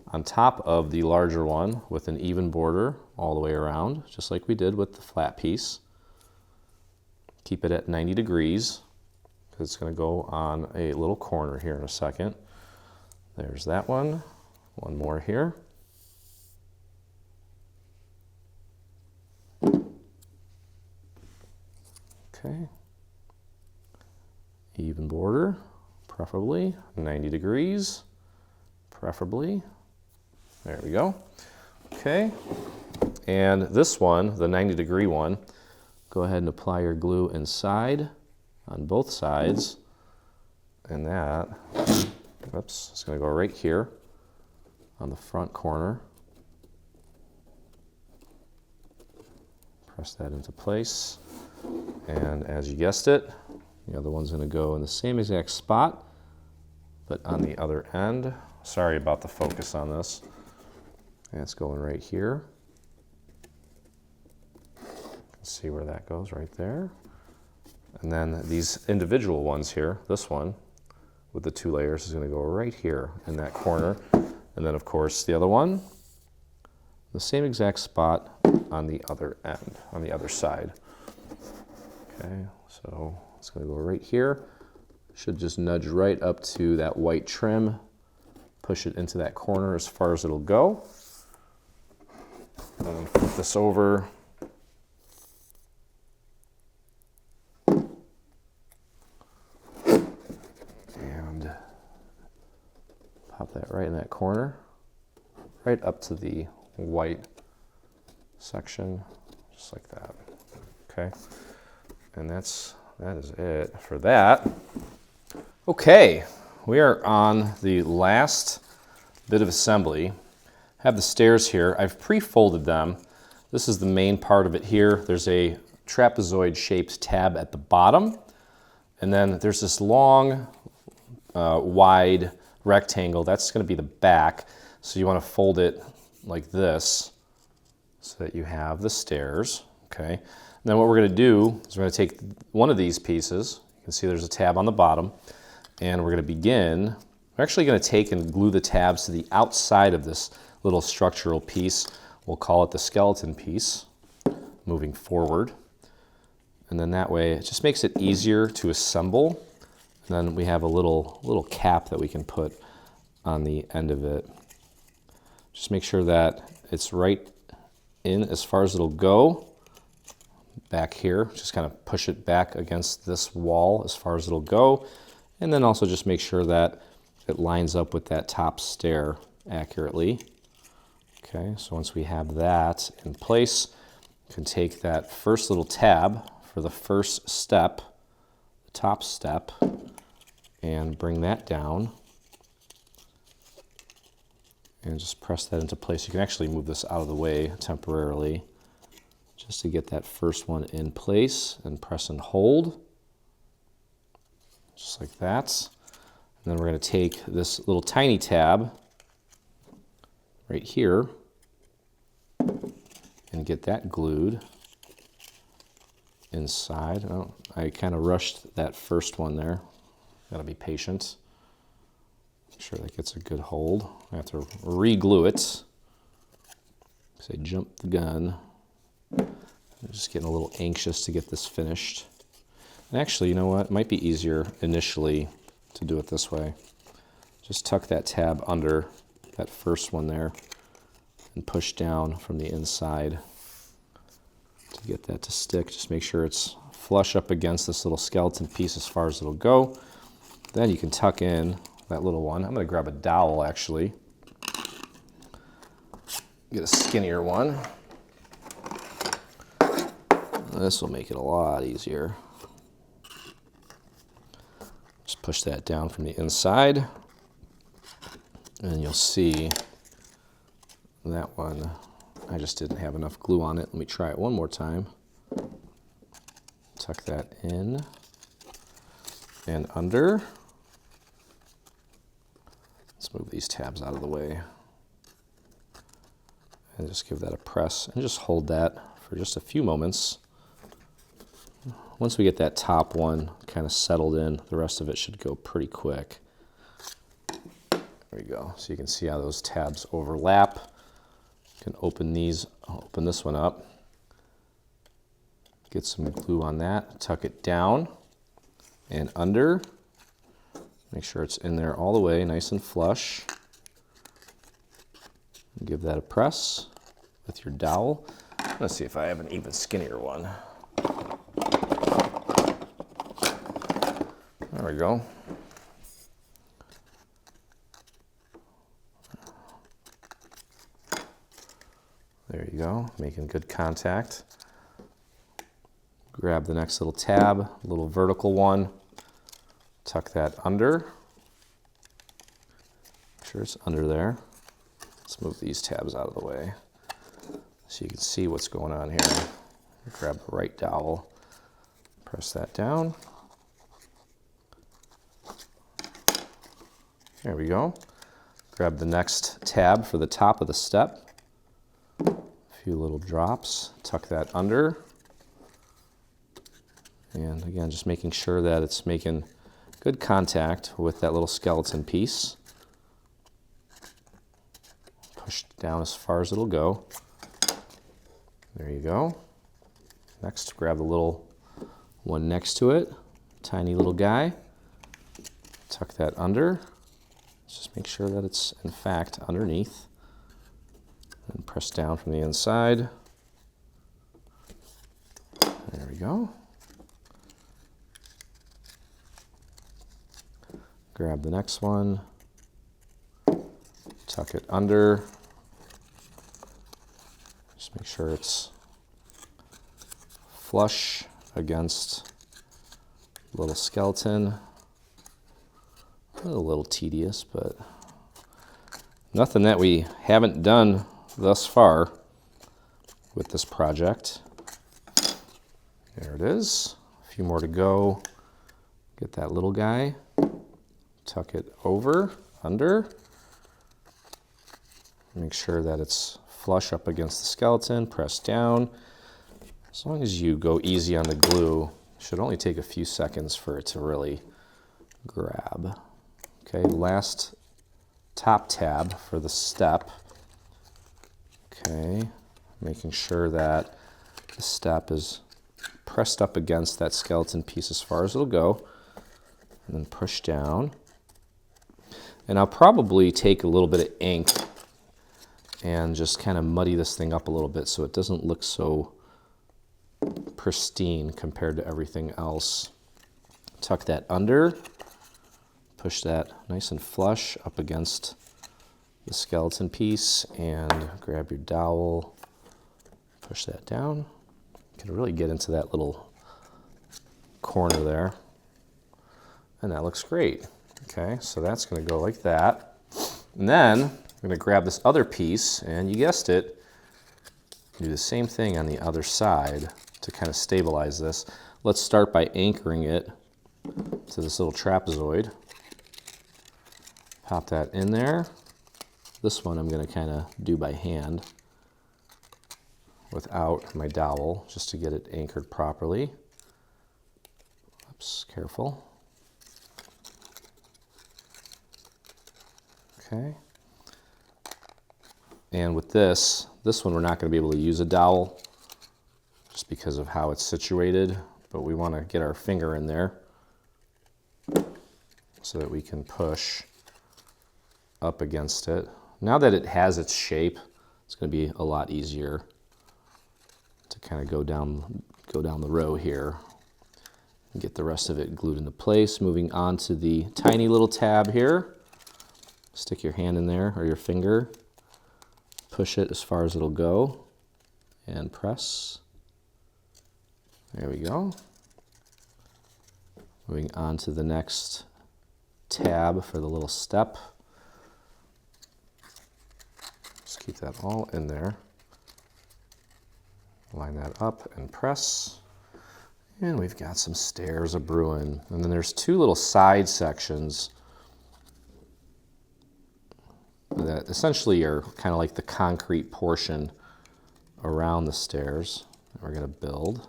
on top of the larger one with an even border all the way around, just like we did with the flat piece. Keep it at 90 degrees, because it's going to go on a little corner here in a second. There's that one. One more here. Okay. Even border, preferably 90 degrees, preferably. There we go. Okay. And this one, the 90-degree one, go ahead and apply your glue inside on both sides. And that, oops, it's going to go right here on the front corner. Press that into place. And as you guessed it, The other one's gonna go in the same exact spot, but on the other end. Sorry about the focus on this. And it's going right here. See where that goes right there. And then these individual ones here, this one with the 2 layers is going to go right here in that corner. And then of course the other one, the same exact spot on the other end, on the other side. Okay, so it's going to go right here. Should just nudge right up to that white trim, push it into that corner as far as it'll go. And then flip this over. And pop that right in that corner, right up to the white section, just like that. Okay, and that is it for that. Okay, we are on the last bit of assembly. Have the stairs here. I've pre-folded them. This is the main part of it here. There's a trapezoid shaped tab at the bottom, and then there's this long, wide rectangle. That's going to be the back. So you want to fold it like this so that you have the stairs. Okay. And then what we're going to do is we're going to take one of these pieces. You can see there's a tab on the bottom, and we're going to begin. We're actually going to take and glue the tabs to the outside of this little structural piece. We'll call it the skeleton piece, moving forward. And then that way it just makes it easier to assemble. And then we have a little cap that we can put on the end of it. Just make sure that it's right in as far as it'll go. Back here, just kind of push it back against this wall as far as it'll go. And then also just make sure that it lines up with that top stair accurately. Okay, so once we have that in place, you can take that first little tab for the first step, the top step, and bring that down. And just press that into place. You can actually move this out of the way temporarily just to get that first one in place, and press and hold, just like that. And then we're going to take this little tiny tab right here and get that glued inside. Oh, I kind of rushed that first one there. Got to be patient. Make sure that gets a good hold. I have to re-glue it. Say jump the gun. I'm just getting a little anxious to get this finished. And actually, you know what? It might be easier initially to do it this way. Just tuck that tab under that first one there and push down from the inside to get that to stick. Just make sure it's flush up against this little skeleton piece as far as it'll go. Then you can tuck in that little one. I'm going to grab a dowel actually. Get a skinnier one. This will make it a lot easier. Just push that down from the inside, and you'll see that one, I just didn't have enough glue on it. Let me try it one more time. Tuck that in and under. Let's move these tabs out of the way and just give that a press and just hold that for just a few moments. Once we get that top one kind of settled in, the rest of it should go pretty quick. There we go. So you can see how those tabs overlap. You can open this one up. Get some glue on that, tuck it down and under. Make sure it's in there all the way, nice and flush. Give that a press with your dowel. Let's see if I have an even skinnier one. There we go. There you go, making good contact. Grab the next little tab, little vertical one, tuck that under. Make sure it's under there. Let's move these tabs out of the way so you can see what's going on here. Grab the right dowel, press that down. There we go. Grab the next tab for the top of the step. A few little drops, tuck that under. And again, just making sure that it's making good contact with that little skeleton piece. Push down as far as it'll go. There you go. Next, grab the little one next to it, tiny little guy. Tuck that under. Just make sure that it's in fact underneath. And press down from the inside. There we go. Grab the next one. Tuck it under. Just make sure it's flush against the little skeleton. A little tedious, but nothing that we haven't done thus far with this project. There it is. A few more to go. Get that little guy. Tuck it over, under. Make sure that it's flush up against the skeleton. Press down. As long as you go easy on the glue, it should only take a few seconds for it to really grab. Okay, last top tab for the step. Okay, making sure that the step is pressed up against that skeleton piece as far as it'll go, and then push down. And I'll probably take a little bit of ink and just kind of muddy this thing up a little bit so it doesn't look so pristine compared to everything else. Tuck that under. Push that nice and flush up against the skeleton piece and grab your dowel, push that down. You can really get into that little corner there. And that looks great. Okay, so that's going to go like that. And then I'm going to grab this other piece, and you guessed it, do the same thing on the other side to kind of stabilize this. Let's start by anchoring it to this little trapezoid. Pop that in there. This one I'm going to kind of do by hand without my dowel, just to get it anchored properly. Oops, careful. Okay. And with this one we're not going to be able to use a dowel just because of how it's situated, but we want to get our finger in there so that we can push up against it. Now that it has its shape, it's going to be a lot easier to kind of go down the row here and get the rest of it glued into place. Moving on to the tiny little tab here. Stick your hand in there or your finger. Push it as far as it'll go and press. There we go. Moving on to the next tab for the little step. Just keep that all in there. Line that up and press. And we've got some stairs a-brewing. And then there's two little side sections that essentially are kind of like the concrete portion around the stairs that we're going to build.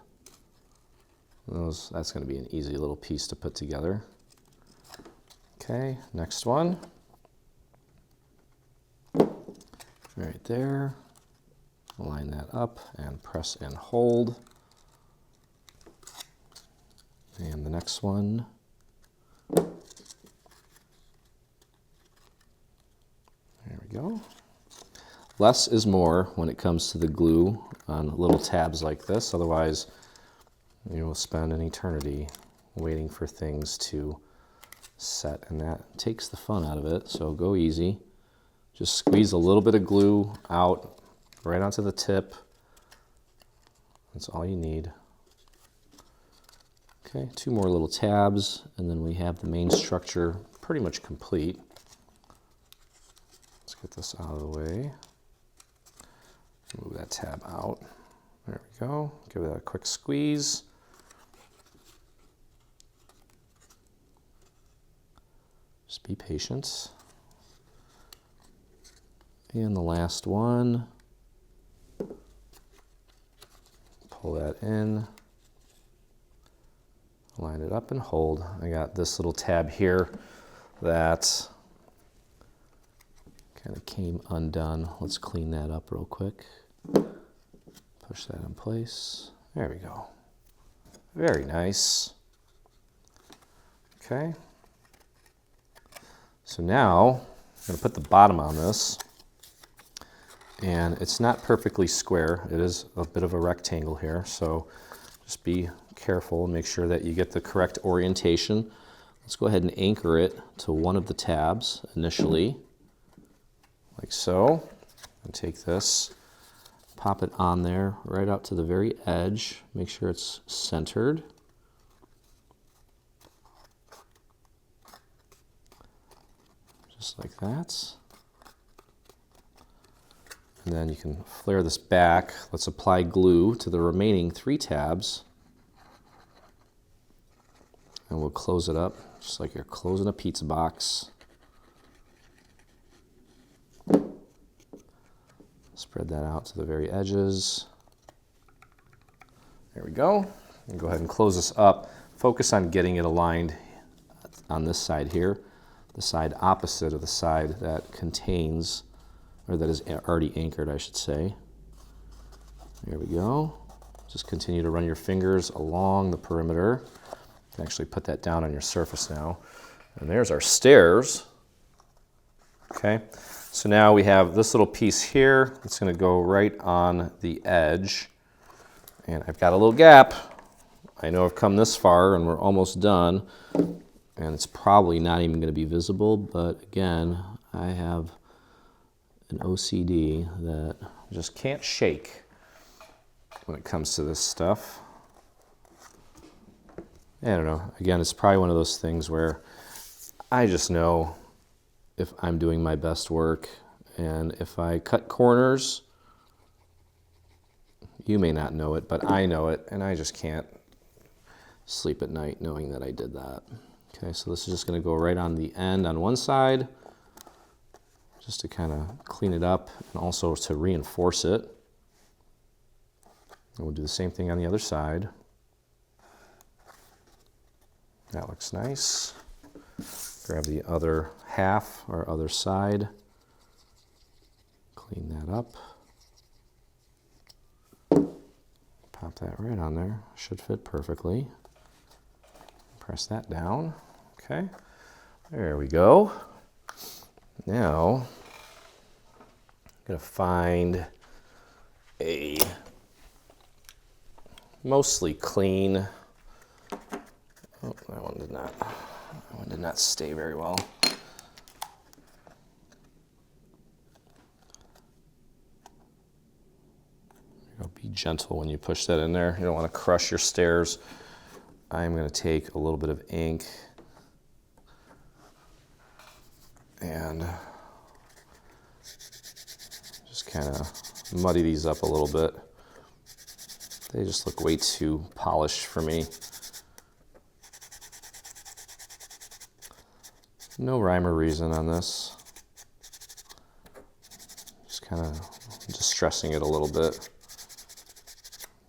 That's going to be an easy little piece to put together. Okay, next one. Right there. Line that up and press and hold. And the next one. There we go. Less is more when it comes to the glue on little tabs like this. Otherwise, you will spend an eternity waiting for things to set, and that takes the fun out of it. So go easy. Just squeeze a little bit of glue out right onto the tip. That's all you need. Okay, two more little tabs, and then we have the main structure pretty much complete. Let's get this out of the way. Move that tab out. There we go. Give that a quick squeeze. Just be patient. And the last one. Pull that in. Line it up and hold. I got this little tab here that kind of came undone. Let's clean that up real quick. Push that in place. There we go. Very nice. Okay. So now I'm going to put the bottom on this. And it's not perfectly square. It is a bit of a rectangle here. So just be careful and make sure that you get the correct orientation. Let's go ahead and anchor it to one of the tabs initially, like so. And take this, pop it on there right out to the very edge. Make sure it's centered. Just like that. And then you can flare this back. Let's apply glue to the remaining 3 tabs. And we'll close it up just like you're closing a pizza box. Spread that out to the very edges. There we go. And go ahead and close this up. Focus on getting it aligned on this side here, the side opposite of the side that contains, or that is already anchored, I should say. There we go. Just continue to run your fingers along the perimeter. You can actually put that down on your surface now. And there's our stairs. Okay, so now we have this little piece here. It's going to go right on the edge. And I've got a little gap. I know I've come this far and we're almost done. And it's probably not even going to be visible, but again, I have an OCD that just can't shake when it comes to this stuff. I don't know. Again, it's probably one of those things where I just know if I'm doing my best work, and if I cut corners, you may not know it, but I know it, and I just can't sleep at night knowing that I did that. Okay, so this is just going to go right on the end on one side, just to kind of clean it up and also to reinforce it. And we'll do the same thing on the other side. That looks nice. Grab the other half or other side. Clean that up. Pop that right on there. Should fit perfectly. Press that down. Okay. There we go. Now, I'm going to find a mostly clean. Oh, that one did not stay very well. Be gentle when you push that in there. You don't want to crush your stairs. I'm going to take a little bit of ink and just kind of muddy these up a little bit. They just look way too polished for me. No rhyme or reason on this. Just kind of distressing it a little bit.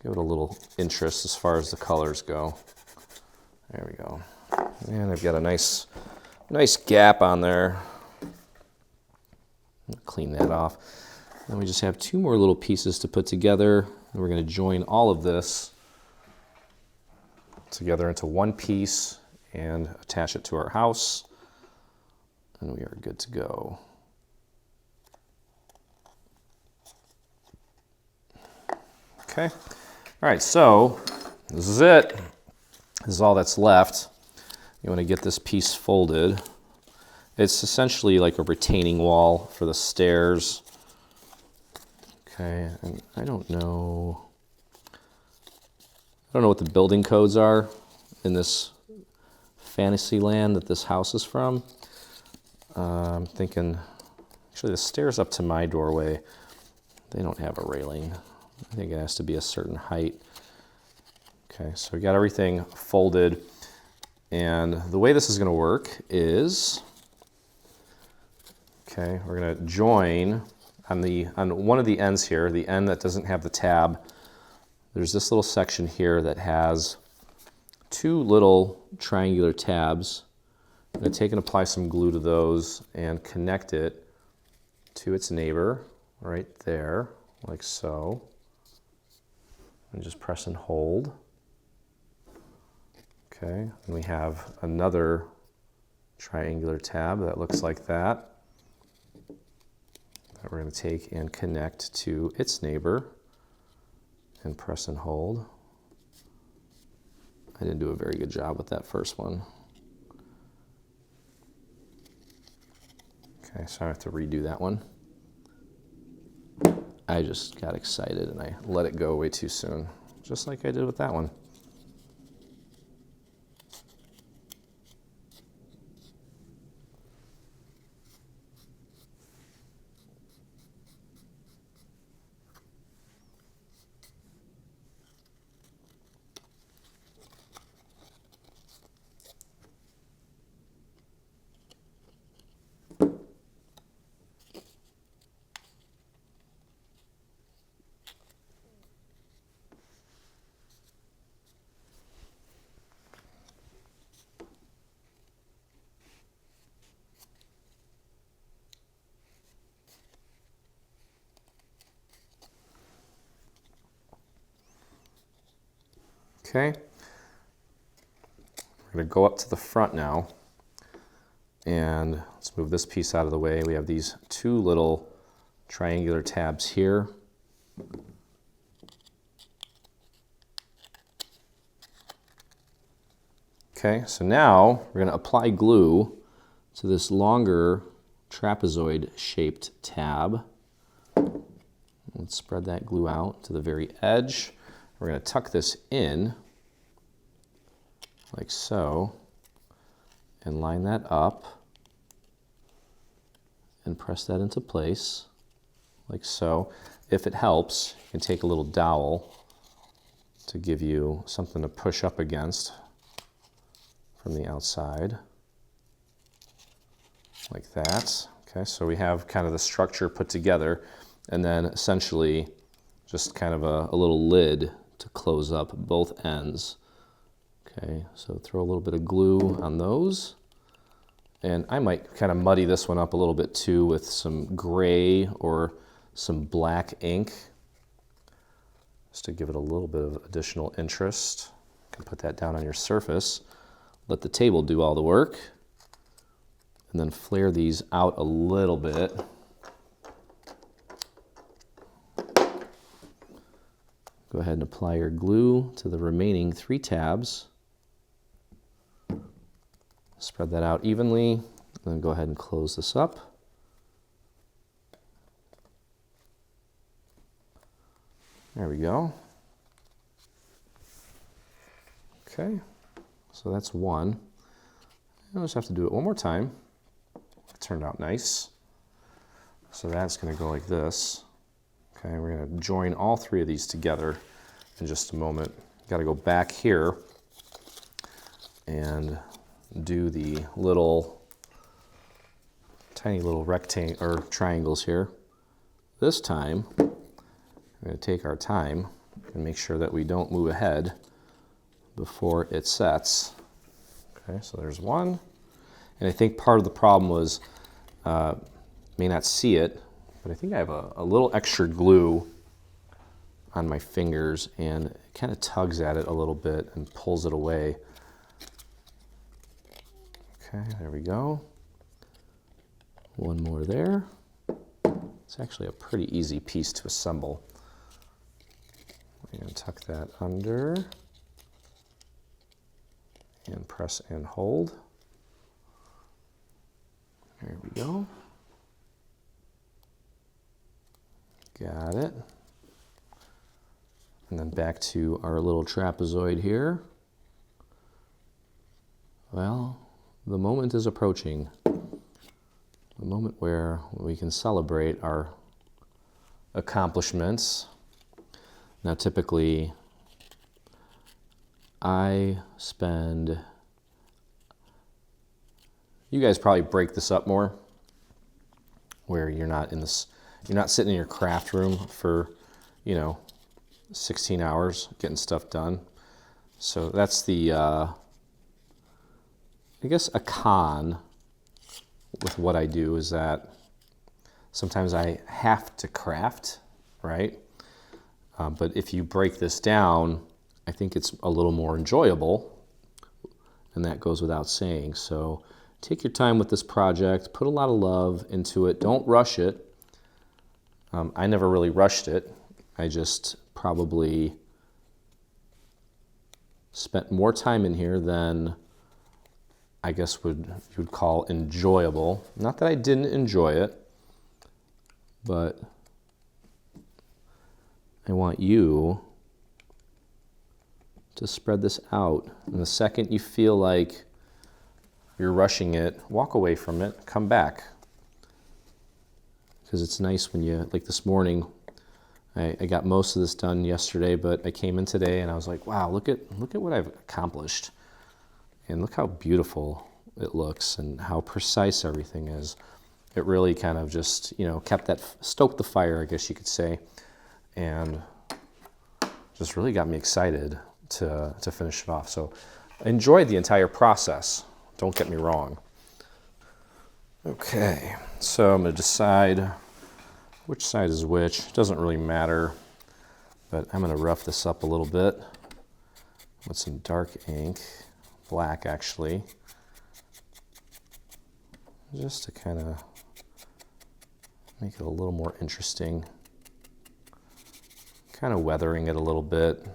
Give it a little interest as far as the colors go. There we go. And I've got a nice gap on there. Clean that off. Then we just have 2 more little pieces to put together. And we're going to join all of this together into one piece and attach it to our house. And we are good to go. Okay. All right, so this is it. This is all that's left. You want to get this piece folded. It's essentially like a retaining wall for the stairs. Okay, and I don't know what the building codes are in this fantasy land that this house is from. I'm thinking, actually the stairs up to my doorway, they don't have a railing. I think it has to be a certain height. Okay, so we got everything folded. And the way this is going to work is, okay, we're going to join on one of the ends here, the end that doesn't have the tab, there's this little section here that has two little triangular tabs. I'm going to take and apply some glue to those and connect it to its neighbor right there, like so. And just press and hold. Okay, and we have another triangular tab that looks like that we're going to take and connect to its neighbor and press and hold. I didn't do a very good job with that first one. Okay, so I have to redo that one. I just got excited and I let it go way too soon, just like I did with that one. Okay, we're going to go up to the front now, and let's move this piece out of the way. We have these two little triangular tabs here. Okay, so now we're going to apply glue to this longer trapezoid shaped tab. Let's spread that glue out to the very edge. We're going to tuck this in like so and line that up and press that into place like so. If it helps, you can take a little dowel to give you something to push up against from the outside like that. Okay, so we have kind of the structure put together, and then essentially just kind of a little lid to close up both ends. Okay, so throw a little bit of glue on those. And I might kind of muddy this one up a little bit too with some gray or some black ink, just to give it a little bit of additional interest. You can put that down on your surface. Let the table do all the work. And then flare these out a little bit. Go ahead and apply your glue to the remaining three tabs. Spread that out evenly, and then go ahead and close this up. There we go. Okay, so that's one. I'll just have to do it one more time. It turned out nice. So that's going to go like this. Okay, we're going to join all three of these together in just a moment. Got to go back here and do the little tiny little rectangle or triangles here. This time, we're going to take our time and make sure that we don't move ahead before it sets. Okay, so there's one. And I think part of the problem was, may not see it, but I think I have a little extra glue on my fingers, and it kind of tugs at it a little bit and pulls it away. Okay, there we go. One more there. It's actually a pretty easy piece to assemble. I'm going to tuck that under and press and hold. There we go. Got it. And then back to our little trapezoid here. Well, the moment is approaching. The moment where we can celebrate our accomplishments. Now, typically, I spend, you guys probably break this up more, where you're not in this, You're not sitting in your craft room for, 16 hours getting stuff done. So that's the, I guess a con with what I do is that sometimes I have to craft, right? But if you break this down, I think it's a little more enjoyable, and that goes without saying. So take your time with this project, put a lot of love into it, don't rush it. I never really rushed it. I just probably spent more time in here than I guess you would call enjoyable. Not that I didn't enjoy it, but I want you to spread this out. And the second you feel like you're rushing it, walk away from it, come back. Because it's nice when you, like this morning, I got most of this done yesterday, but I came in today and I was like, wow, look at what I've accomplished. And look how beautiful it looks and how precise everything is. It really kind of just, stoked the fire, I guess you could say, and just really got me excited to finish it off. So I enjoyed the entire process, don't get me wrong. Okay, so I'm gonna decide which side is which. It doesn't really matter, but I'm gonna rough this up a little bit with some dark ink, black actually, just to kind of make it a little more interesting. Kind of weathering it a little bit.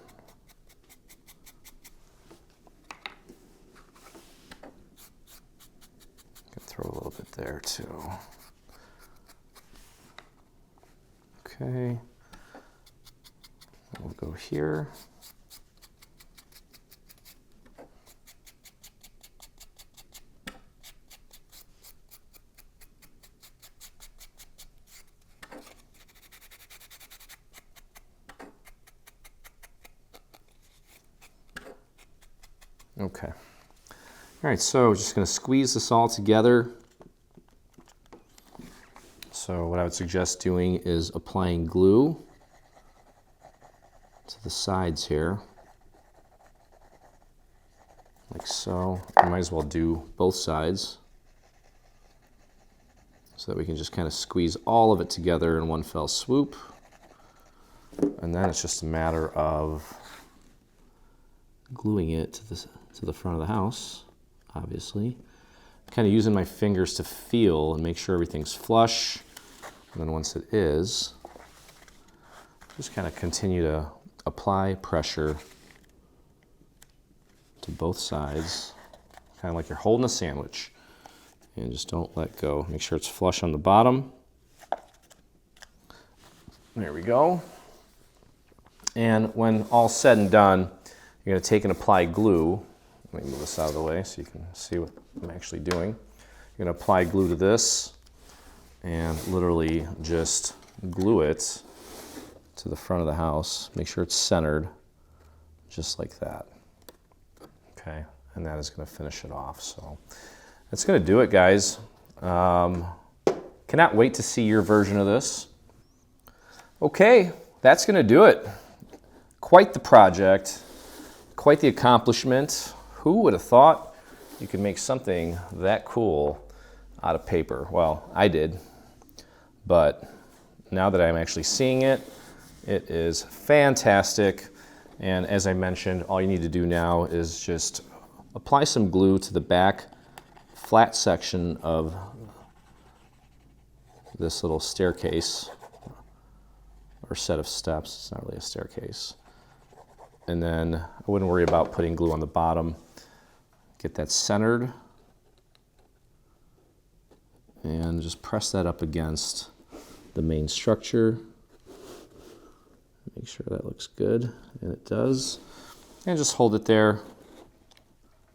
Can throw a little bit there too. Okay, we'll go here. Okay. All right, so just going to squeeze this all together. So what I would suggest doing is applying glue to the sides here, like so. I might as well do both sides so that we can just kind of squeeze all of it together in one fell swoop. And then it's just a matter of gluing it to the front of the house, obviously. Kind of using my fingers to feel and make sure everything's flush. And then once it is, just kind of continue to apply pressure to both sides, kind of like you're holding a sandwich. And just don't let go. Make sure it's flush on the bottom. There we go. And when all's said and done, you're going to take and apply glue. Let me move this out of the way so you can see what I'm actually doing. You're going to apply glue to this and literally just glue it to the front of the house. Make sure it's centered, just like that. Okay, and that is going to finish it off. So that's going to do it, guys. Cannot wait to see your version of this. Okay, that's going to do it. Quite the project, quite the accomplishment. Who would have thought you could make something that cool out of paper? Well, I did, but now that I'm actually seeing it, it is fantastic. And as I mentioned, all you need to do now is just apply some glue to the back flat section of this little staircase or set of steps. It's not really a staircase. And then I wouldn't worry about putting glue on the bottom. Get that centered and just press that up against the main structure. Make sure that looks good, and it does. And just hold it there,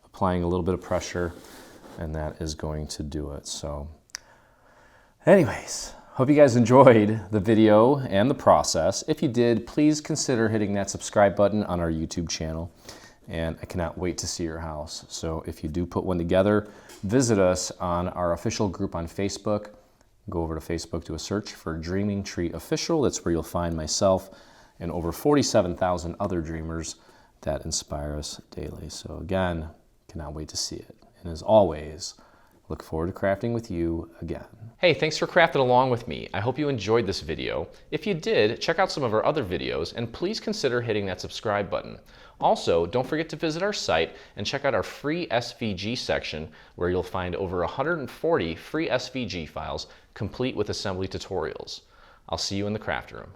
applying a little bit of pressure, and that is going to do it. So anyways, hope you guys enjoyed the video and the process. If you did, please consider hitting that subscribe button on our YouTube channel. And I cannot wait to see your house. So if you do put one together, visit us on our official group on Facebook. Go over to Facebook, do a search for Dreaming Tree Official. That's where you'll find myself and over 47,000 other dreamers that inspire us daily. So again, cannot wait to see it. And as always, look forward to crafting with you again. Hey, thanks for crafting along with me. I hope you enjoyed this video. If you did, check out some of our other videos and please consider hitting that subscribe button. Also, don't forget to visit our site and check out our free SVG section where you'll find over 140 free SVG files complete with assembly tutorials. I'll see you in the craft room.